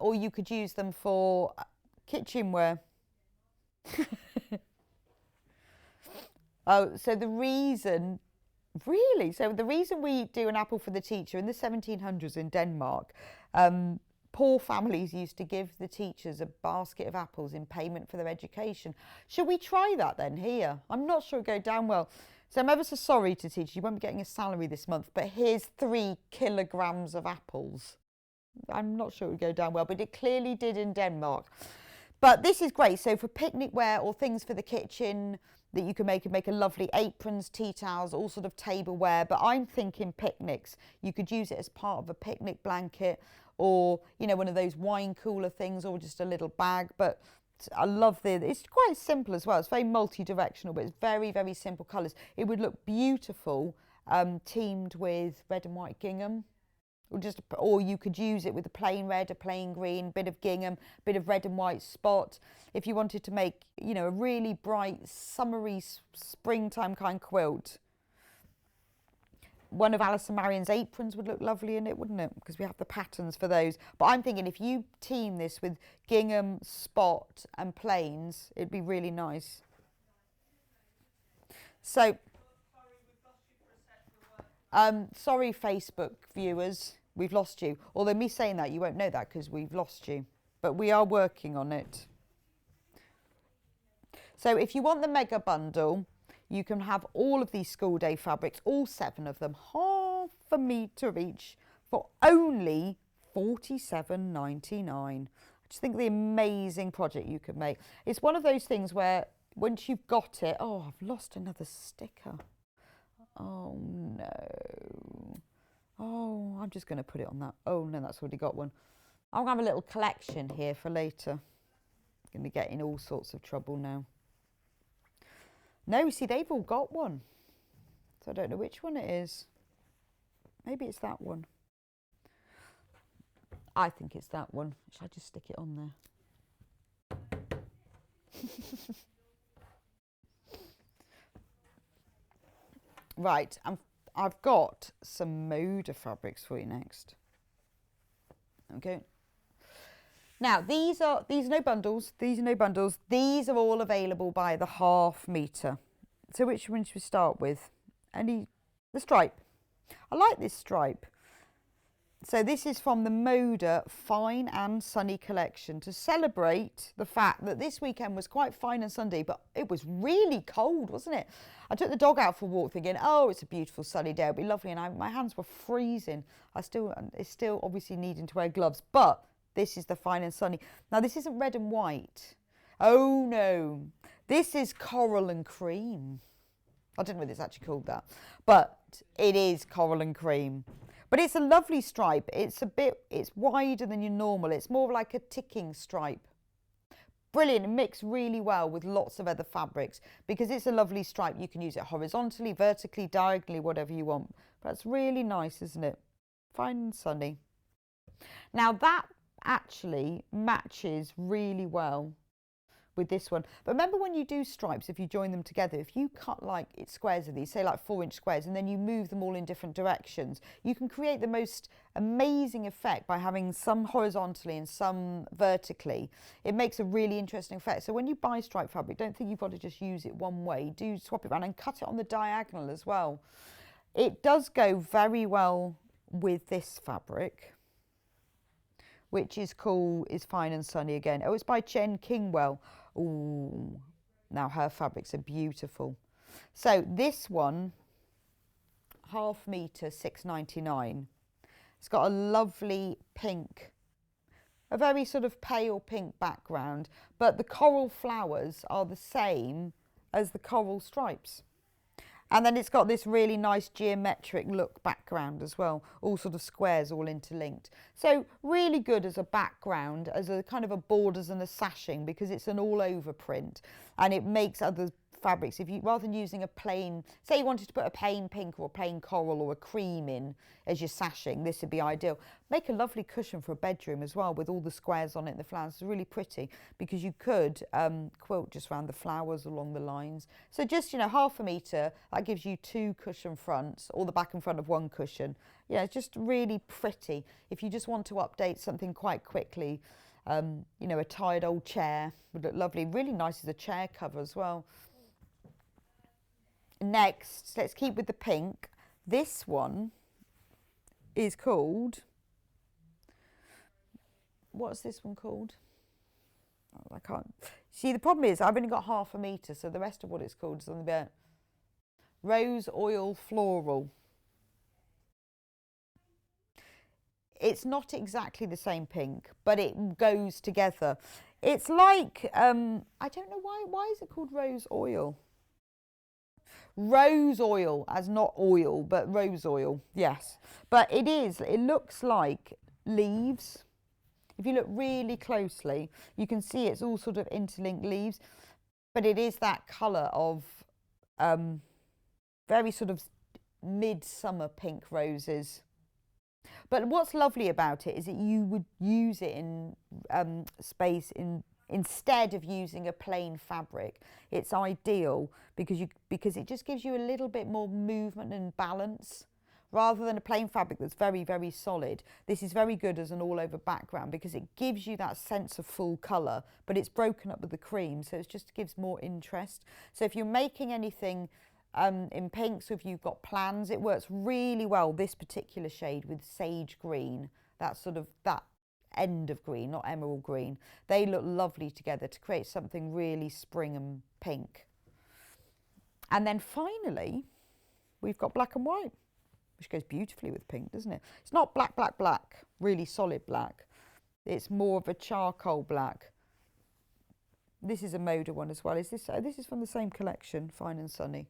Or you could use them for kitchenware. So the reason we do an apple for the teacher in the 1700s in Denmark, poor families used to give the teachers a basket of apples in payment for their education. Should we try that then here? I'm not sure it'll go down well. So I'm ever so sorry to teachers, you won't be getting a salary this month, but here's 3 kilograms of apples. I'm not sure it would go down well, but it clearly did in Denmark. But this is great. So for picnic wear or things for the kitchen that you can make a lovely aprons, tea towels, all sort of tableware. But I'm thinking picnics. You could use it as part of a picnic blanket or, you know, one of those wine cooler things or just a little bag. But I love it's quite simple as well. It's very multi-directional, but it's very, very simple colours. It would look beautiful teamed with red and white gingham. Or you could use it with a plain red, a plain green, bit of gingham, bit of red and white spot. If you wanted to make, you know, a really bright, summery, springtime kind quilt. One of Alice and Marion's aprons would look lovely in it, wouldn't it? Because we have the patterns for those. But I'm thinking if you team this with gingham, spot and plains, it'd be really nice. So, sorry, Facebook viewers, we've lost you. Although me saying that, you won't know that because we've lost you. But we are working on it. So if you want the mega bundle, you can have all of these school day fabrics, all 7 of them, half a metre each, for only $47.99. I just think the amazing project you could make. It's one of those things where once you've got it, oh, I've lost another sticker. Oh no. Oh, I'm just going to put it on that. Oh no, that's already got one. I'll have a little collection here for later. I'm going to get in all sorts of trouble now. No, see, they've all got one. So I don't know which one it is. Maybe it's that one. I think it's that one. Should I just stick it on there? Right, I've got some Moda fabrics for you next. Okay. Now, these are no bundles. These are no bundles. These are all available by the half metre. So which one should we start with? The stripe. I like this stripe. So this is from the Moda Fine and Sunny collection to celebrate the fact that this weekend was quite fine and sunny, but it was really cold, wasn't it? I took the dog out for a walk thinking, oh, it's a beautiful sunny day, it'll be lovely, and my hands were freezing. It's still obviously needing to wear gloves, but this is the Fine and Sunny. Now, this isn't red and white. Oh, no. This is coral and cream. I don't know whether it's actually called that, but it is coral and cream. But it's a lovely stripe. It's wider than your normal. It's more like a ticking stripe. Brilliant. It mixed really well with lots of other fabrics because it's a lovely stripe. You can use it horizontally, vertically, diagonally, whatever you want. That's really nice, isn't it? Fine and sunny. Now that actually matches really well with this one. But remember when you do stripes, if you join them together, if you cut like squares of these, say like 4-inch squares, and then you move them all in different directions, you can create the most amazing effect by having some horizontally and some vertically. It makes a really interesting effect. So when you buy stripe fabric, don't think you've got to just use it one way. Do swap it around and cut it on the diagonal as well. It does go very well with this fabric, which is Fine and Sunny again. Oh, it's by Jen Kingwell. Ooh, now her fabrics are beautiful. So this one, half metre, $6.99. It's got a lovely pink, a very sort of pale pink background, but the coral flowers are the same as the coral stripes. And then it's got this really nice geometric look background as well, all sort of squares all interlinked. So really good as a background, as a kind of a borders and a sashing, because it's an all over print and it makes other fabrics, if you rather than using a plain, say you wanted to put a plain pink or a plain coral or a cream in as your sashing, this would be ideal. Make a lovely cushion for a bedroom as well with all the squares on it and the flowers. It's really pretty because you could quilt just around the flowers along the lines. So just, half a metre, that gives you 2 cushion fronts, or the back and front of 1 cushion. Yeah, it's just really pretty. If you just want to update something quite quickly, a tired old chair would look lovely. Really nice as a chair cover as well. Next, let's keep with the pink. This one is called, what's this one called? Oh, I can't. See, the problem is I've only got half a metre, so the rest of what it's called is on the bit. Rose Oil Floral. It's not exactly the same pink, but it goes together. It's like, I don't know why is it called Rose Oil? Rose oil, as not oil, but rose oil, yes. But it looks like leaves. If you look really closely, you can see it's all sort of interlinked leaves, but it is that colour of very sort of midsummer pink roses. But what's lovely about it is that you would use it in instead of using a plain fabric. It's ideal because it just gives you a little bit more movement and balance rather than a plain fabric that's very, very solid. This is very good as an all over background because it gives you that sense of full colour, but it's broken up with the cream, so it just gives more interest. So if you're making anything in pinks, or if you've got plans, it works really well, this particular shade, with sage green, that end of green, not emerald green. They look lovely together to create something really spring and pink. And then finally, we've got black and white, which goes beautifully with pink, doesn't it? It's not black, black, black, really solid black. It's more of a charcoal black. This is a Moda one as well. This is from the same collection, Fine and Sunny.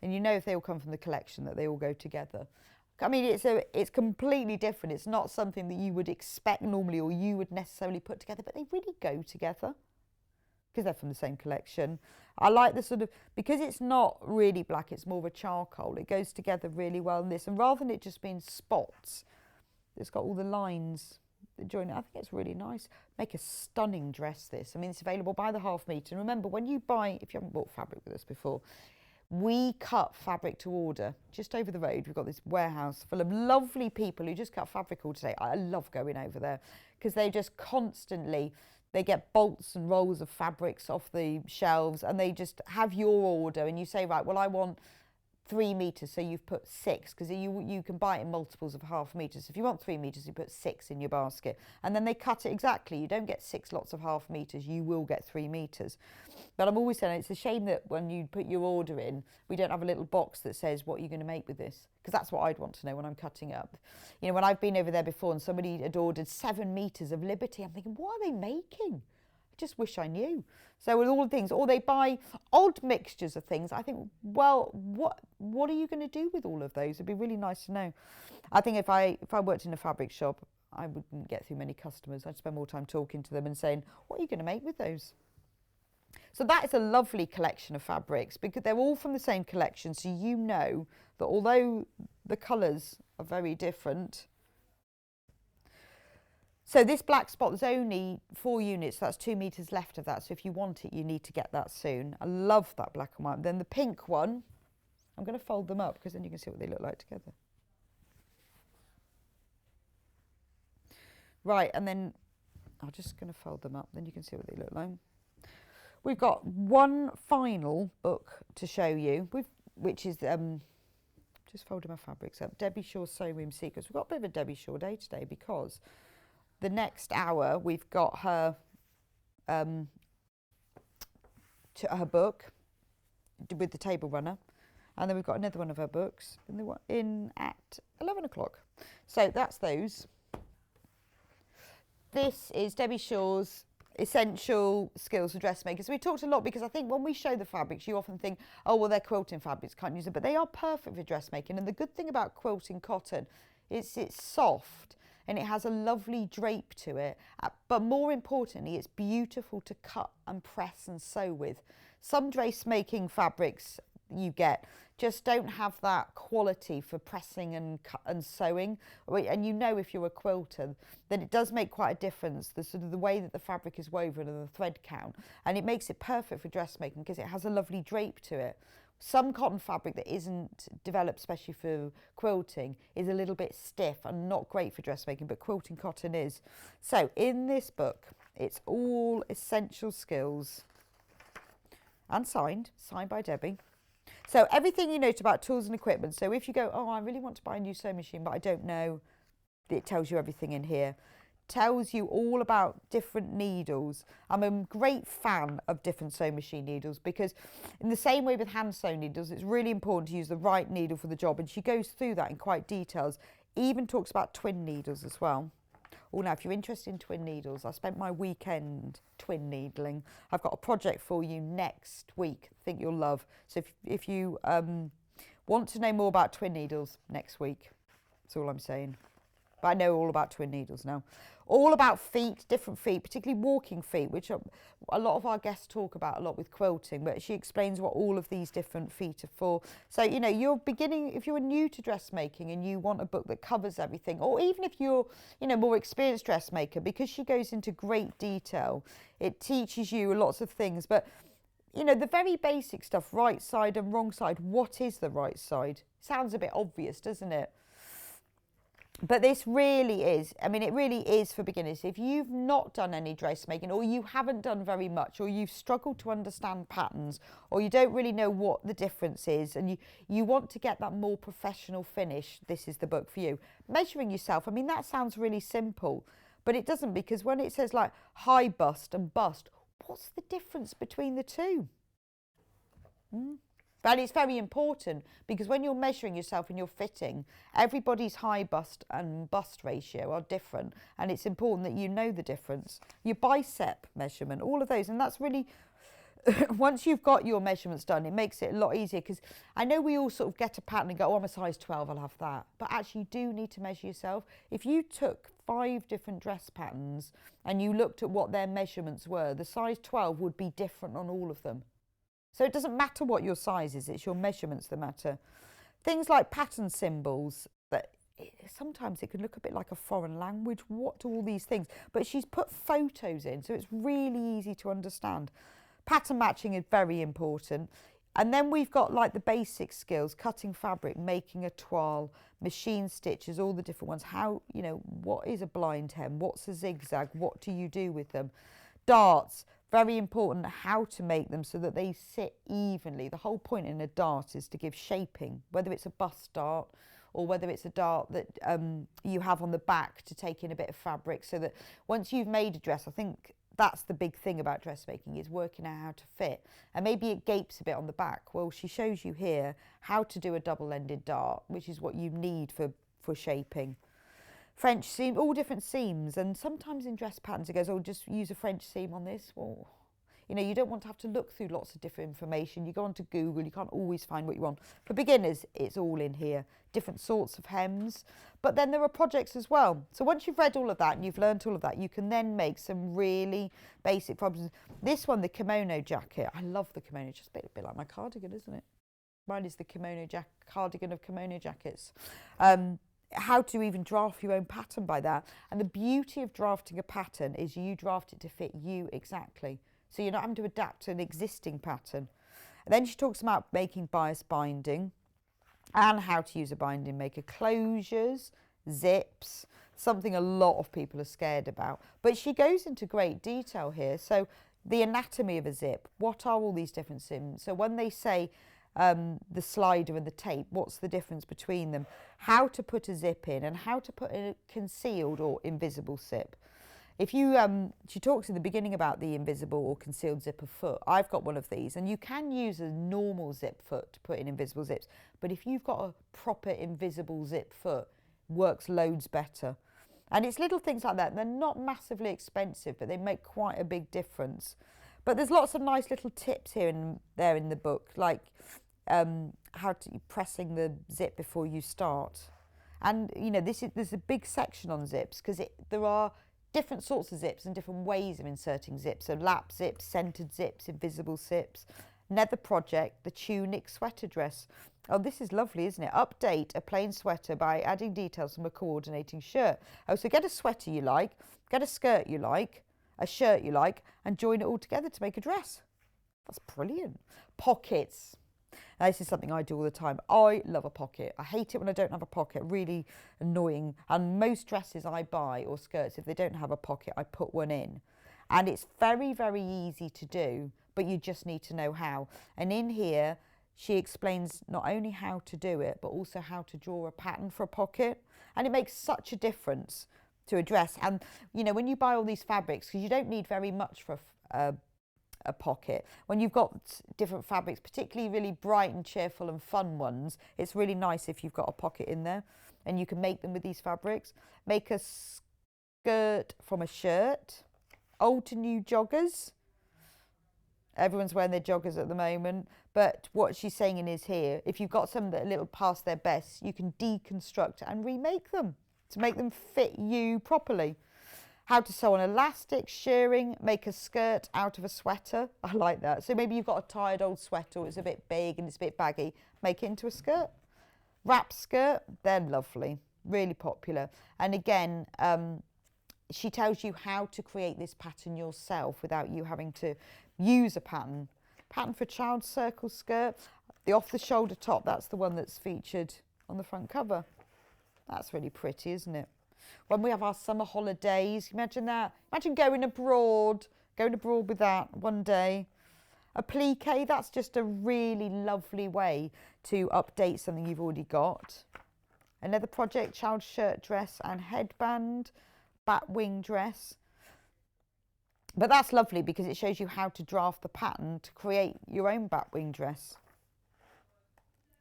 And you know if they all come from the collection that they all go together. I mean, it's completely different. It's not something that you would expect normally or you would necessarily put together, but they really go together because they're from the same collection. I like the sort of, because it's not really black, it's more of a charcoal. It goes together really well in this. And rather than it just being spots, it's got all the lines that join it. I think it's really nice. Make a stunning dress, this. I mean, it's available by the half metre. And remember, when you buy, if you haven't bought fabric with us before, we cut fabric to order. Just over the road, we've got this warehouse full of lovely people who just cut fabric all day. I love going over there because they just constantly, they get bolts and rolls of fabrics off the shelves and they just have your order and you say, right, well, I want 3 metres, so you've put 6 because you can buy it in multiples of half metres. If you want 3 metres, you put 6 in your basket and then they cut it exactly. You don't get 6 lots of half metres, you will get 3 metres. But I'm always saying it's a shame that when you put your order in, we don't have a little box that says what you're going to make with this, because that's what I'd want to know when I'm cutting up. You know, when I've been over there before and somebody had ordered 7 metres of Liberty, I'm thinking, what are they making? Just wish I knew. So with all the things, or they buy odd mixtures of things. I think, well, what are you going to do with all of those? It'd be really nice to know. I think if I worked in a fabric shop, I wouldn't get through many customers. I'd spend more time talking to them and saying, what are you going to make with those? So that is a lovely collection of fabrics because they're all from the same collection. So you know that although the colours are very different. So this black spot, there's only 4 units, so that's 2 metres left of that. So if you want it, you need to get that soon. I love that black and white. Then the pink one, I'm going to fold them up because then you can see what they look like together. Right, and then I'm just going to fold them up, then you can see what they look like. We've got one final book to show you, which is, just folding my fabrics up, Debbie Shaw's Sewing Room Secrets. We've got a bit of a Debbie Shaw day today because the next hour we've got her her book with the table runner, and then we've got another one of her books in at 11 o'clock. So that's those. This is Debbie Shaw's Essential Skills for Dressmakers. So we talked a lot because I think when we show the fabrics, you often think, oh, well, they're quilting fabrics, can't use them. But they are perfect for dressmaking. And the good thing about quilting cotton is it's soft and it has a lovely drape to it. But more importantly, it's beautiful to cut and press and sew with. Some dressmaking fabrics you get just don't have that quality for pressing and sewing, and you know if you're a quilter then it does make quite a difference, the sort of the way that the fabric is woven and the thread count, and it makes it perfect for dressmaking because it has a lovely drape to it. Some cotton fabric that isn't developed especially for quilting is a little bit stiff and not great for dressmaking, but quilting cotton is. So in this book it's all essential skills and signed by Debbie. So everything you note about tools and equipment. So if you go, oh, I really want to buy a new sewing machine, but I don't know, it tells you everything in here. Tells you all about different needles. I'm a great fan of different sewing machine needles because in the same way with hand sewn needles, it's really important to use the right needle for the job. And she goes through that in quite details. Even talks about twin needles as well. Oh, now, if you're interested in twin needles, I spent my weekend twin needling. I've got a project for you next week, I think you'll love. So if you want to know more about twin needles next week, that's all I'm saying. But I know all about twin needles now. All about feet, different feet, particularly walking feet, which a lot of our guests talk about a lot with quilting, but she explains what all of these different feet are for. So, you know, you're beginning, if you're new to dressmaking and you want a book that covers everything, or even if you're, you know, more experienced dressmaker, because she goes into great detail, it teaches you lots of things. But, you know, the very basic stuff, right side and wrong side, what is the right side? Sounds a bit obvious, doesn't it? But this really is, I mean, it really is for beginners. If you've not done any dressmaking, or you haven't done very much, or you've struggled to understand patterns, or you don't really know what the difference is, and you want to get that more professional finish, this is the book for you. Measuring yourself, I mean, that sounds really simple, but it doesn't, because when it says like high bust and bust, what's the difference between the two? But it's very important because when you're measuring yourself and you're fitting, everybody's high bust and bust ratio are different, and it's important that you know the difference. Your bicep measurement, all of those, and that's really once you've got your measurements done, it makes it a lot easier, because I know we all sort of get a pattern and go, oh, I'm a size 12, I'll have that. But actually you do need to measure yourself. If you took 5 different dress patterns and you looked at what their measurements were, the size 12 would be different on all of them. So it doesn't matter what your size is, it's your measurements that matter. Things like pattern symbols, that sometimes it can look a bit like a foreign language. What do all these things? But she's put photos in, so it's really easy to understand. Pattern matching is very important. And then we've got like the basic skills: cutting fabric, making a toile, machine stitches, all the different ones. How, you know, what is a blind hem? What's a zigzag? What do you do with them? Darts, very important, how to make them so that they sit evenly. The whole point in a dart is to give shaping, whether it's a bust dart or whether it's a dart that you have on the back to take in a bit of fabric, so that once you've made a dress, I think that's the big thing about dressmaking, is working out how to fit. And maybe it gapes a bit on the back. Well, she shows you here how to do a double-ended dart, which is what you need for shaping. French seam, all different seams, and sometimes in dress patterns it goes, oh, just use a French seam on this. Well, you know, you don't want to have to look through lots of different information. You go onto Google, you can't always find what you want. For beginners, it's all in here, different sorts of hems. But then there are projects as well. So once you've read all of that and you've learned all of that, you can then make some really basic problems. This one, the kimono jacket, I love the kimono, just a bit like my cardigan, isn't it? Mine is the kimono cardigan of kimono jackets. How to even draft your own pattern by that. And the beauty of drafting a pattern is you draft it to fit you exactly. So you're not having to adapt to an existing pattern. And then she talks about making bias binding and how to use a binding maker. Closures, zips, something a lot of people are scared about. But she goes into great detail here. So the anatomy of a zip, what are all these different sims? So when they say the slider and the tape, what's the difference between them? How to put a zip in and how to put a concealed or invisible zip. If you, she talks in the beginning about the invisible or concealed zipper foot. I've got one of these, and you can use a normal zip foot to put in invisible zips. But if you've got a proper invisible zip foot, it works loads better. And it's little things like that. They're not massively expensive, but they make quite a big difference. But there's lots of nice little tips here and there in the book, like how to pressing the zip before you start. And you know, there's a big section on zips, because there are different sorts of zips and different ways of inserting zips. So lap zips, centered zips, invisible zips. Nether project, the tunic sweater dress. Oh, this is lovely, isn't it? Update a plain sweater by adding details from a coordinating shirt. Oh, so get a sweater you like, get a skirt you like, a shirt you like, and join it all together to make a dress. That's brilliant. Pockets. Now, this is something I do all the time. I love a pocket. I hate it when I don't have a pocket. Really annoying. And most dresses I buy, or skirts, if they don't have a pocket, I put one in. And it's very, very easy to do, but you just need to know how. And in here, she explains not only how to do it, but also how to draw a pattern for a pocket. And it makes such a difference to a dress. And, you know, when you buy all these fabrics, because you don't need very much for a pocket. When you've got different fabrics, particularly really bright and cheerful and fun ones, it's really nice if you've got a pocket in there, and you can make them with these fabrics. Make a skirt from a shirt. Old to new joggers. Everyone's wearing their joggers at the moment, but what she's saying in is here, if you've got some that are a little past their best, you can deconstruct and remake them to make them fit you properly. How to sew on elastic, shirring, make a skirt out of a sweater. I like that. So maybe you've got a tired old sweater, it's a bit big and it's a bit baggy. Make it into a skirt. Wrap skirt, they're lovely, really popular. And again, she tells you how to create this pattern yourself without you having to use a pattern. Pattern for child circle skirt. The off-the-shoulder top, that's the one that's featured on the front cover. That's really pretty, isn't it? When we have our summer holidays, imagine that. Imagine going abroad with that one day. A plique, that's just a really lovely way to update something you've already got. Another project, child shirt dress and headband, bat wing dress. But that's lovely because it shows you how to draft the pattern to create your own bat wing dress.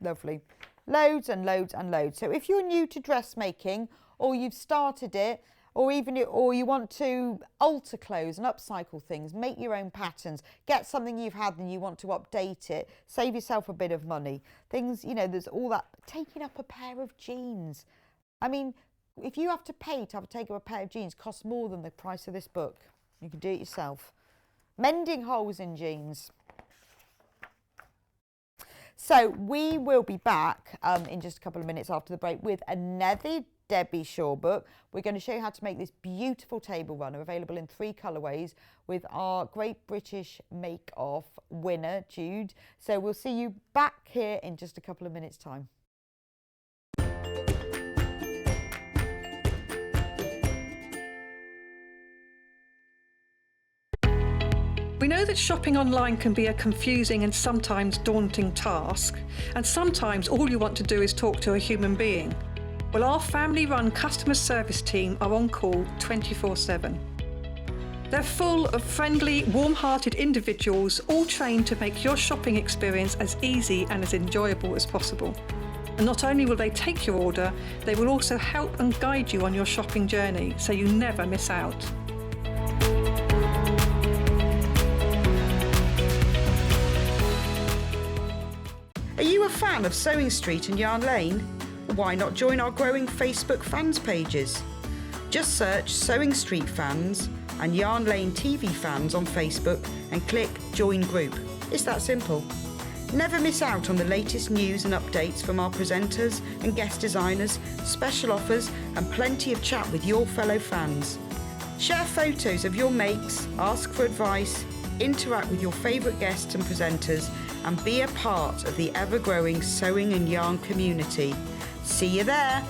Lovely. Loads and loads and loads. So if you're new to dressmaking, or you've started it, or or you want to alter clothes and upcycle things, make your own patterns, get something you've had and you want to update it, save yourself a bit of money. Things, you know, there's all that. Taking up a pair of jeans. I mean, if you have to pay to take up a pair of jeans, costs more than the price of this book. You can do it yourself. Mending holes in jeans. So we will be back in just a couple of minutes after the break with another Debbie Shaw book. We're going to show you how to make this beautiful table runner, available in 3 colourways, with our Great British Make Off winner, Jude. So we'll see you back here in just a couple of minutes' time. We know that shopping online can be a confusing and sometimes daunting task, and sometimes all you want to do is talk to a human being. Well, our family-run customer service team are on call 24/7. They're full of friendly, warm-hearted individuals, all trained to make your shopping experience as easy and as enjoyable as possible. And not only will they take your order, they will also help and guide you on your shopping journey, so you never miss out. Are you a fan of Sewing Street and Yarn Lane? Why not join our growing Facebook fans pages? Just search Sewing Street Fans and Yarn Lane TV Fans on Facebook and click Join Group. It's that simple. Never miss out on the latest news and updates from our presenters and guest designers, special offers and plenty of chat with your fellow fans. Share photos of your makes, ask for advice, interact with your favourite guests and presenters, and be a part of the ever-growing sewing and yarn community. See you there!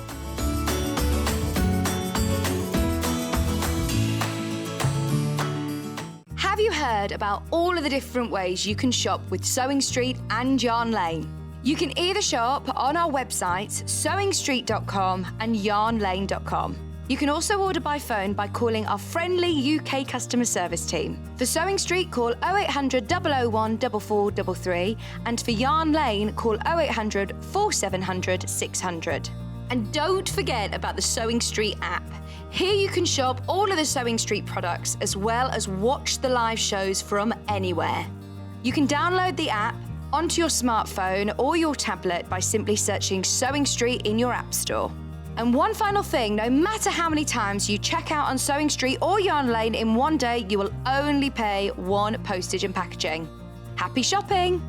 Have you heard about all of the different ways you can shop with Sewing Street and Yarn Lane? You can either shop on our websites, sewingstreet.com and yarnlane.com. You can also order by phone by calling our friendly UK customer service team. For Sewing Street, call 0800 001 4433, and for Yarn Lane, call 0800 4700 600. And don't forget about the Sewing Street app. Here you can shop all of the Sewing Street products as well as watch the live shows from anywhere. You can download the app onto your smartphone or your tablet by simply searching Sewing Street in your app store. And one final thing, no matter how many times you check out on Sewing Street or Yarn Lane in one day, you will only pay 1 postage and packaging. Happy shopping!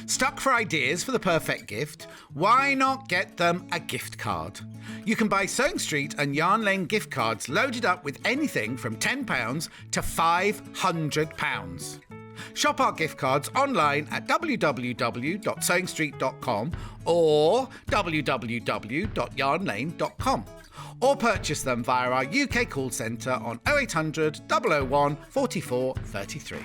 Stuck for ideas for the perfect gift? Why not get them a gift card? You can buy Sewing Street and Yarn Lane gift cards loaded up with anything from £10 to £500. Shop our gift cards online at www.sewingstreet.com or www.yarnlane.com, or purchase them via our UK call centre on 0800 001 44 33.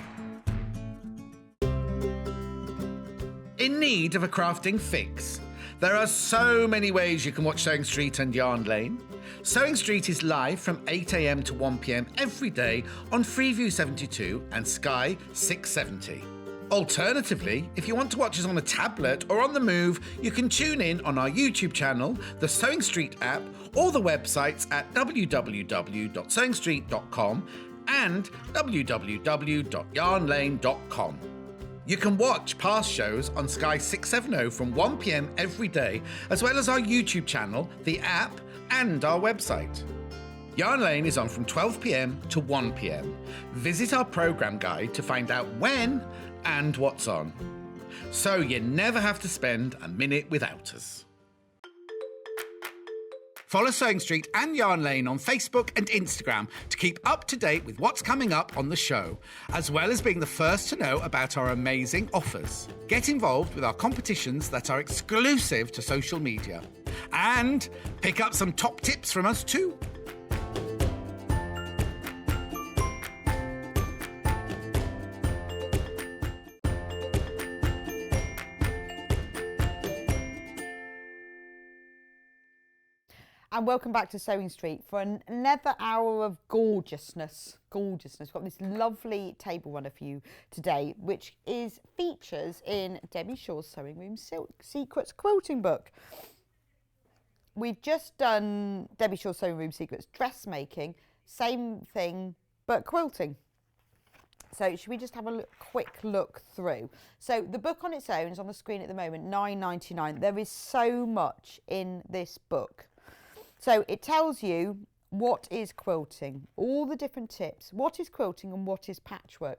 In need of a crafting fix? There are so many ways you can watch Sewing Street and Yarn Lane. Sewing Street is live from 8 a.m. to 1 p.m. every day on Freeview 72 and Sky 670. Alternatively, if you want to watch us on a tablet or on the move, you can tune in on our YouTube channel, the Sewing Street app, or the websites at www.sewingstreet.com and www.yarnlane.com. You can watch past shows on Sky 670 from 1 p.m. every day, as well as our YouTube channel, the app, and our website. Yarn Lane is on from 12 p.m. to 1 p.m. Visit our programme guide to find out when and what's on, so you never have to spend a minute without us. Follow Sewing Street and Yarn Lane on Facebook and Instagram to keep up to date with what's coming up on the show, as well as being the first to know about our amazing offers. Get involved with our competitions that are exclusive to social media. And pick up some top tips from us too. And welcome back to Sewing Street for another hour of gorgeousness. We've got this lovely table runner for you today, which features in Debbie Shaw's Sewing Room Silk Secrets quilting book. we've just done Debbie Shaw's Sewing Room Secrets dressmaking, same thing, but quilting. So should we just have a quick look through? So the book on its own is on the screen at the moment, £9.99. There is so much in this book. So it tells you what is quilting, all the different tips, what is quilting and what is patchwork.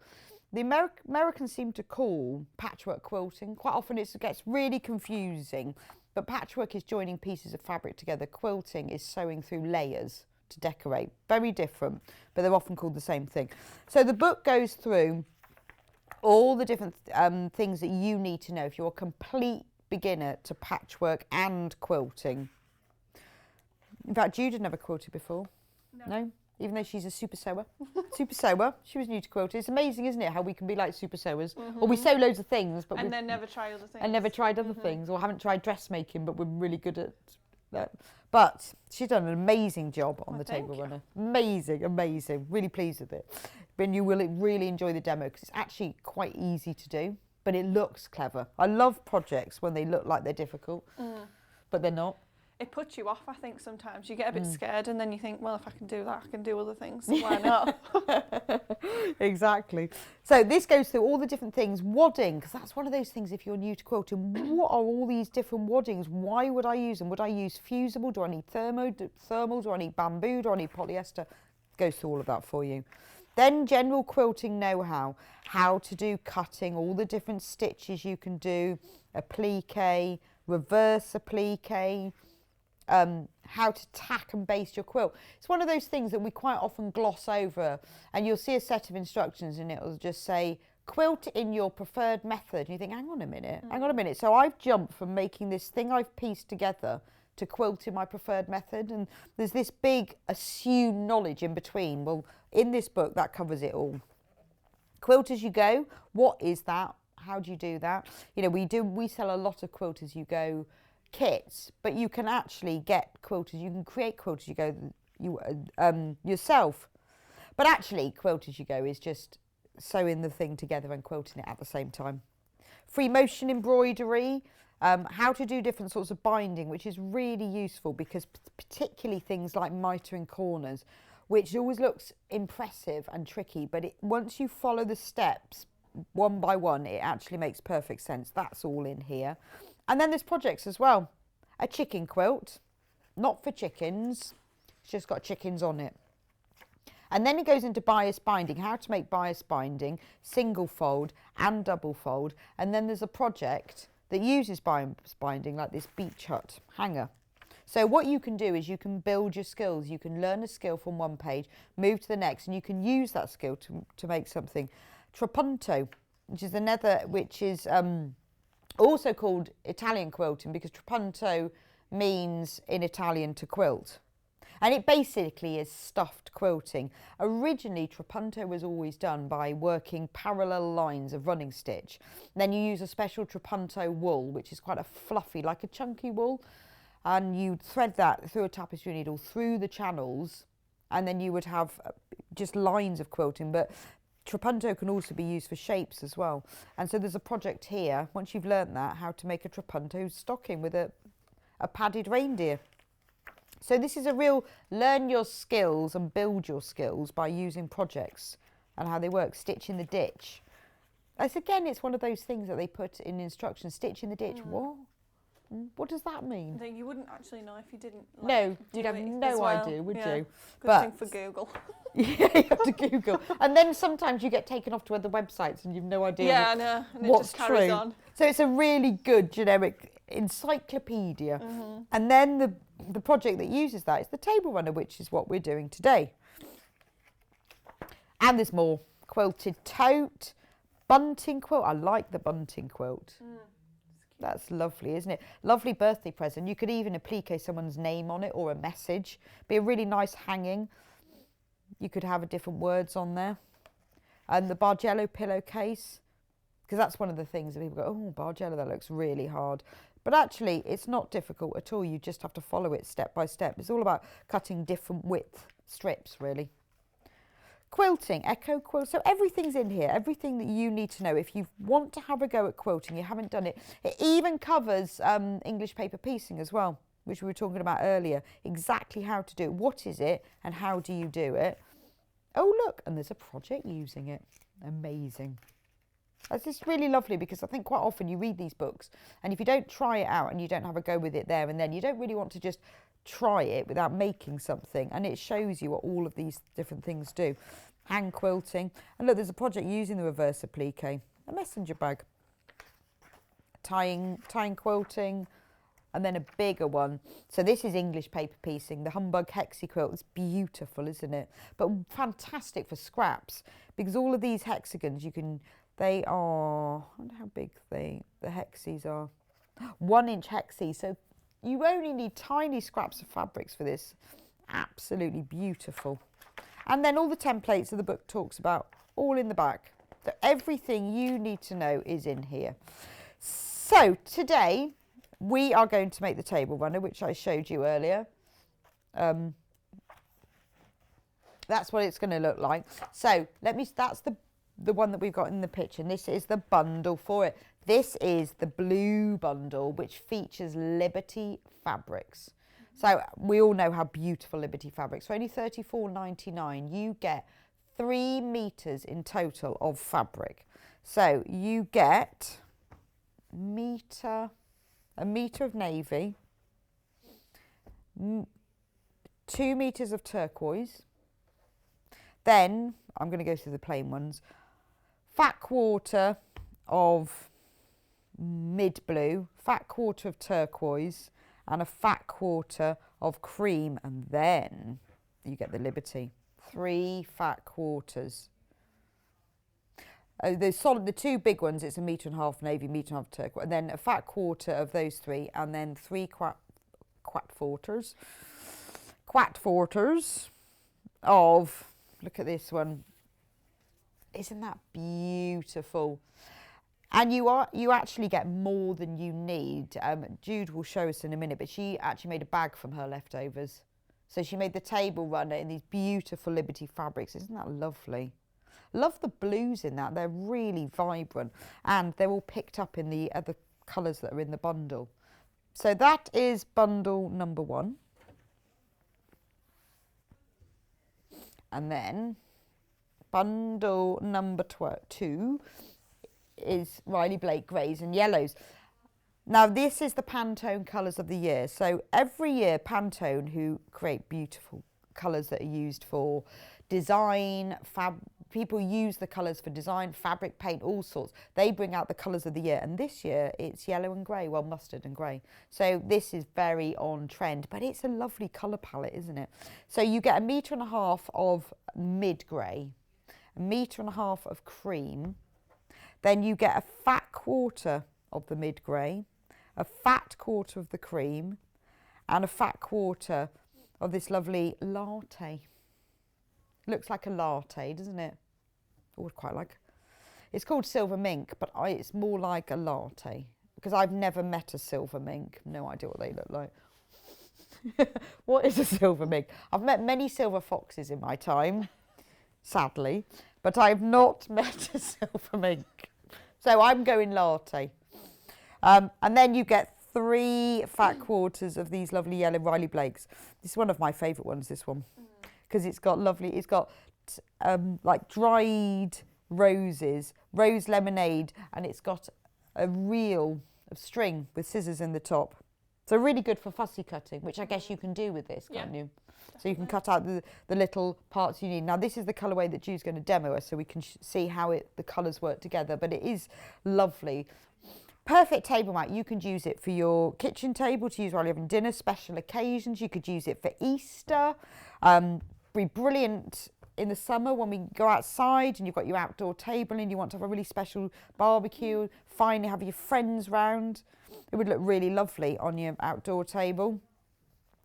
The Americans seem to call patchwork quilting. Quite often it gets really confusing, but patchwork is joining pieces of fabric together. Quilting is sewing through layers to decorate. Very different, but they're often called the same thing. So the book goes through all the different things that you need to know if you're a complete beginner to patchwork and quilting. In fact, Jude had never quilted before. No? Even though she's a super sewer. Super sewer. She was new to quilting. It's amazing, isn't it, how we can be like super sewers. Or we sew loads of things, but then never try other things. And never tried other things, or haven't tried dressmaking, but we're really good at that. But she's done an amazing job on the table runner. Amazing, amazing. Really pleased with it. And you will really enjoy the demo because it's actually quite easy to do, but it looks clever. I love projects when they look like they're difficult, but they're not. It puts you off, I think, sometimes. You get a bit scared and then you think, well, if I can do that, I can do other things, so why not? Exactly. So this goes through all the different things. Wadding, because that's one of those things if you're new to quilting. What are all these different waddings? Why would I use them? Would I use fusible? Do I need thermal? Do I need bamboo? Do I need polyester? Goes through all of that for you. Then general quilting know-how, how to do cutting, all the different stitches you can do, applique, reverse applique, how to tack and baste your quilt. It's one of those things that we quite often gloss over, and you'll see a set of instructions and it'll just say quilt in your preferred method, and you think, hang on a minute, so I've jumped from making this thing I've pieced together to quilt in my preferred method, and there's this big assumed knowledge in between. Well, in this book that covers it all. Quilt as you go, what is that? How do you do that? You know, we sell a lot of quilt as you go kits, but you can actually get quilters, you can create quilt as you go yourself. But actually, quilt as you go is just sewing the thing together and quilting it at the same time. Free motion embroidery, how to do different sorts of binding, which is really useful because particularly things like mitre and corners, which always looks impressive and tricky, but once you follow the steps one by one, it actually makes perfect sense. That's all in here. And then there's projects as well. A chicken quilt, not for chickens, it's just got chickens on it. And then it goes into bias binding, how to make bias binding, single fold and double fold. And then there's a project that uses bias binding, like this beach hut hanger. So what you can do is you can build your skills. You can learn a skill from one page, move to the next, and you can use that skill to make something. Trapunto, which is another, which is also called Italian quilting, because trapunto means in Italian to quilt. And it basically is stuffed quilting. Originally, trapunto was always done by working parallel lines of running stitch. Then you use a special trapunto wool, which is quite a fluffy, like a chunky wool, and you thread that through a tapestry needle through the channels, and then you would have just lines of quilting. But trapunto can also be used for shapes as well. And so there's a project here, once you've learnt that, how to make a trapunto stocking with a padded reindeer. So this is a real learn your skills and build your skills by using projects and how they work. Stitch in the ditch. It's one of those things that they put in instructions. Stitch in the ditch. What? What does that mean? You wouldn't actually know if you didn't. No, you'd have no idea, would you? Good thing for Google. Yeah, you have to Google. And then sometimes you get taken off to other websites and you've no idea and what's it just carries true. on. So it's a really good generic encyclopedia. And then the project that uses that is the table runner, which is what we're doing today. And there's more. Quilted tote, bunting quilt. I like the bunting quilt. That's lovely, isn't it? Lovely birthday present. You could even applique someone's name on it or a message. Be a really nice hanging. You could have different words on there. And the Bargello pillowcase, because that's one of the things that people go, oh, Bargello, that looks really hard. But actually, it's not difficult at all. You just have to follow it step by step. It's all about cutting different width strips, really. Quilting, echo quilt. So everything's in here, everything that you need to know. If you want to have a go at quilting, you haven't done it. It even covers English paper piecing as well. which we were talking about earlier, exactly how to do it. What is it and how do you do it? Oh, look, and there's a project using it. Amazing. That's just really lovely, because I think quite often you read these books and if you don't try it out and you don't have a go with it there and then, you don't really want to just try it without making something, and it shows you what all of these different things do. Hand quilting, and look, there's a project using the reverse applique, a messenger bag, tying quilting, and then a bigger one. So this is English paper piecing, the Humbug Hexi quilt. It's beautiful, isn't it? But fantastic for scraps, because all of these hexagons they are, I wonder how big the hexes are. 1 inch hexi, so you only need tiny scraps of fabrics for this. Absolutely beautiful. And then all the templates of the book talks about, all in the back. So everything you need to know is in here. So today we are going to make the table runner, which I showed you earlier. That's what it's going to look like. So that's the one that we've got in the picture, and this is the bundle for it. This is the blue bundle, which features Liberty fabrics. So we all know how beautiful Liberty fabrics. For only $34.99, you get 3 meters in total of fabric. So you get a meter of navy, 2 meters of turquoise. Then I'm going to go through the plain ones. Fat quarter of mid blue, fat quarter of turquoise, and a fat quarter of cream, and then you get the Liberty. 3 fat quarters. The 2 big ones, it's 1.5 meters navy, 1.5 meters turquoise, and then a fat quarter of those 3, and then 3 quat-quarters of, look at this one. Isn't that beautiful? And you actually get more than you need. Jude will show us in a minute, but she actually made a bag from her leftovers. So she made the table runner in these beautiful Liberty fabrics. Isn't that lovely? Love the blues in that. They're really vibrant, and they're all picked up in the other colours that are in the bundle. So that is bundle number 1. And then bundle number 2 is Riley Blake greys and yellows. Now this is the Pantone colours of the year. So every year Pantone, who create beautiful colours that are used for design, people use the colours for design, fabric, paint, all sorts. They bring out the colours of the year, and this year it's yellow and grey, well, mustard and grey. So this is very on trend, but it's a lovely colour palette, isn't it? So you get 1.5 meters of mid grey, 1.5 meters of cream, then you get a fat quarter of the mid grey, a fat quarter of the cream, and a fat quarter of this lovely latte. Looks like a latte, doesn't it? I would quite like. It's called silver mink, but it's more like a latte, because I've never met a silver mink. No idea what they look like. What is a silver mink? I've met many silver foxes in my time, sadly, but I've not met a silver mink. So I'm going latte. And then you get 3 fat quarters of these lovely yellow Riley Blakes. This is one of my favourite ones, this one, because it's got like dried roses, rose lemonade, and it's got a reel of string with scissors in the top. So really good for fussy cutting, which I guess you can do with this, can't you? So you can cut out the little parts you need. Now this is the colourway that Jude's going to demo us, so we can see how the colours work together, but it is lovely. Perfect table mat. You can use it for your kitchen table, to use while you're having dinner, special occasions. You could use it for Easter. Be brilliant in the summer when we go outside and you've got your outdoor table and you want to have a really special barbecue, finally have your friends round. It would look really lovely on your outdoor table,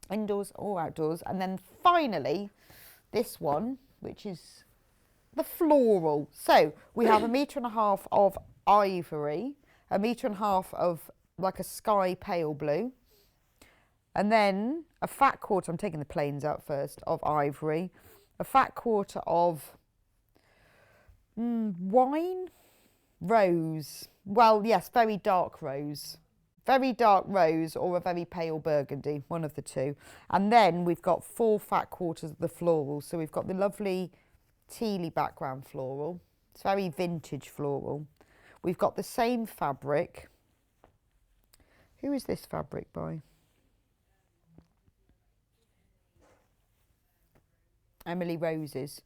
indoors or outdoors. And then finally, this one, which is the floral. So we have 1.5 meters of ivory, 1.5 meters of like a sky pale blue, and then a fat quarter, I'm taking the plains out first, of ivory, a fat quarter of wine rose. Well, yes, very dark rose. very dark rose or a very pale burgundy, one of the two. And then we've got 4 fat quarters of the floral. So we've got the lovely tealy background floral. It's very vintage floral. We've got the same fabric. Who is this fabric by? Emily Roses.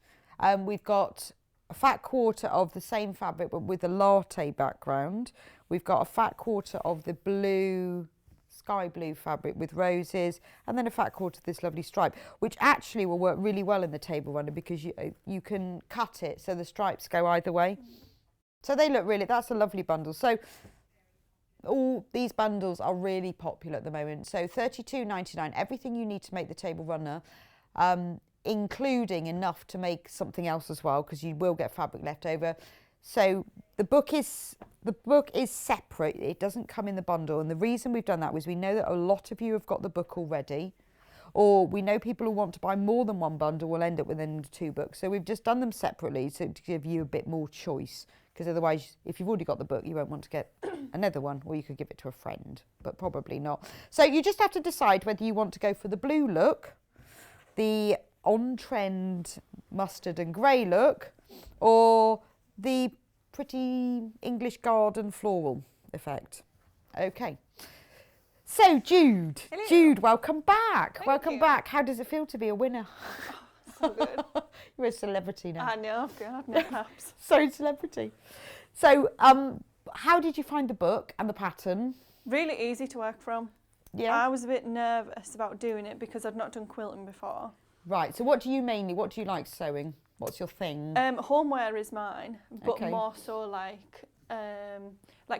We've got a fat quarter of the same fabric but with a latte background. We've got a fat quarter of the blue, sky blue fabric with roses, and then a fat quarter of this lovely stripe, which actually will work really well in the table runner because you can cut it so the stripes go either way. So they look really, that's a lovely bundle. So all these bundles are really popular at the moment. So $32.99, everything you need to make the table runner, including enough to make something else as well, because you will get fabric left over. So the book is separate. It doesn't come in the bundle. And the reason we've done that was we know that a lot of you have got the book already, or we know people who want to buy more than one bundle will end up with 2 books. So we've just done them separately to give you a bit more choice, because otherwise, if you've already got the book, you won't want to get another one, or you could give it to a friend, but probably not. So you just have to decide whether you want to go for the blue look, the on-trend mustard and grey look, or the pretty English garden floral effect. Okay. So Jude, Hello. Jude, welcome back. Thank welcome you. back. How does it feel to be a winner? So good. You're a celebrity now. I know, God, no perhaps. So celebrity. So how did you find the book and the pattern? Really easy to work from. Yeah. I was a bit nervous about doing it because I'd not done quilting before. Right. So what do you like sewing? What's your thing? Homeware is mine, but Okay. more so like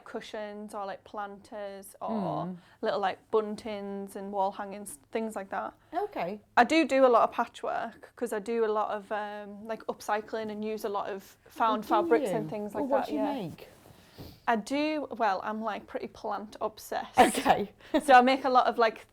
cushions or like planters or little like buntings and wall hangings, things like that. Okay. I do a lot of patchwork because I do a lot of like upcycling and use a lot of found fabrics and things like What that. do you make? I do, well, I'm like pretty plant obsessed. Okay. So I make a lot of like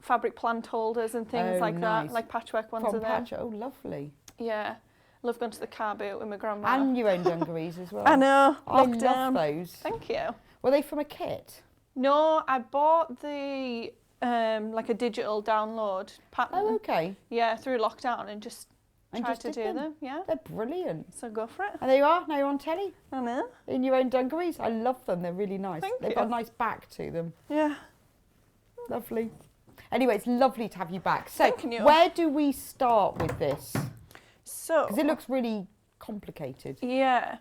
fabric plant holders and things Oh, like nice. that, like patchwork ones From are there. patch. Oh, lovely. Yeah. Love going to the car boot with my grandma. And your own dungarees as well. I know, I lockdown. love those. Thank you. Were they from a kit? No, I bought the like a digital download pattern. Oh, okay. Yeah, through lockdown and just And tried just to did do them. them. Yeah. They're brilliant. So go for it. And there you are, now you're on telly I know. in your own dungarees. I love them, they're really nice. Thank They've you. got a nice back to them. Yeah. Lovely. Anyway, it's lovely to have you back. So, Thank you. where do we start with this? So. Because it looks really complicated. Yeah.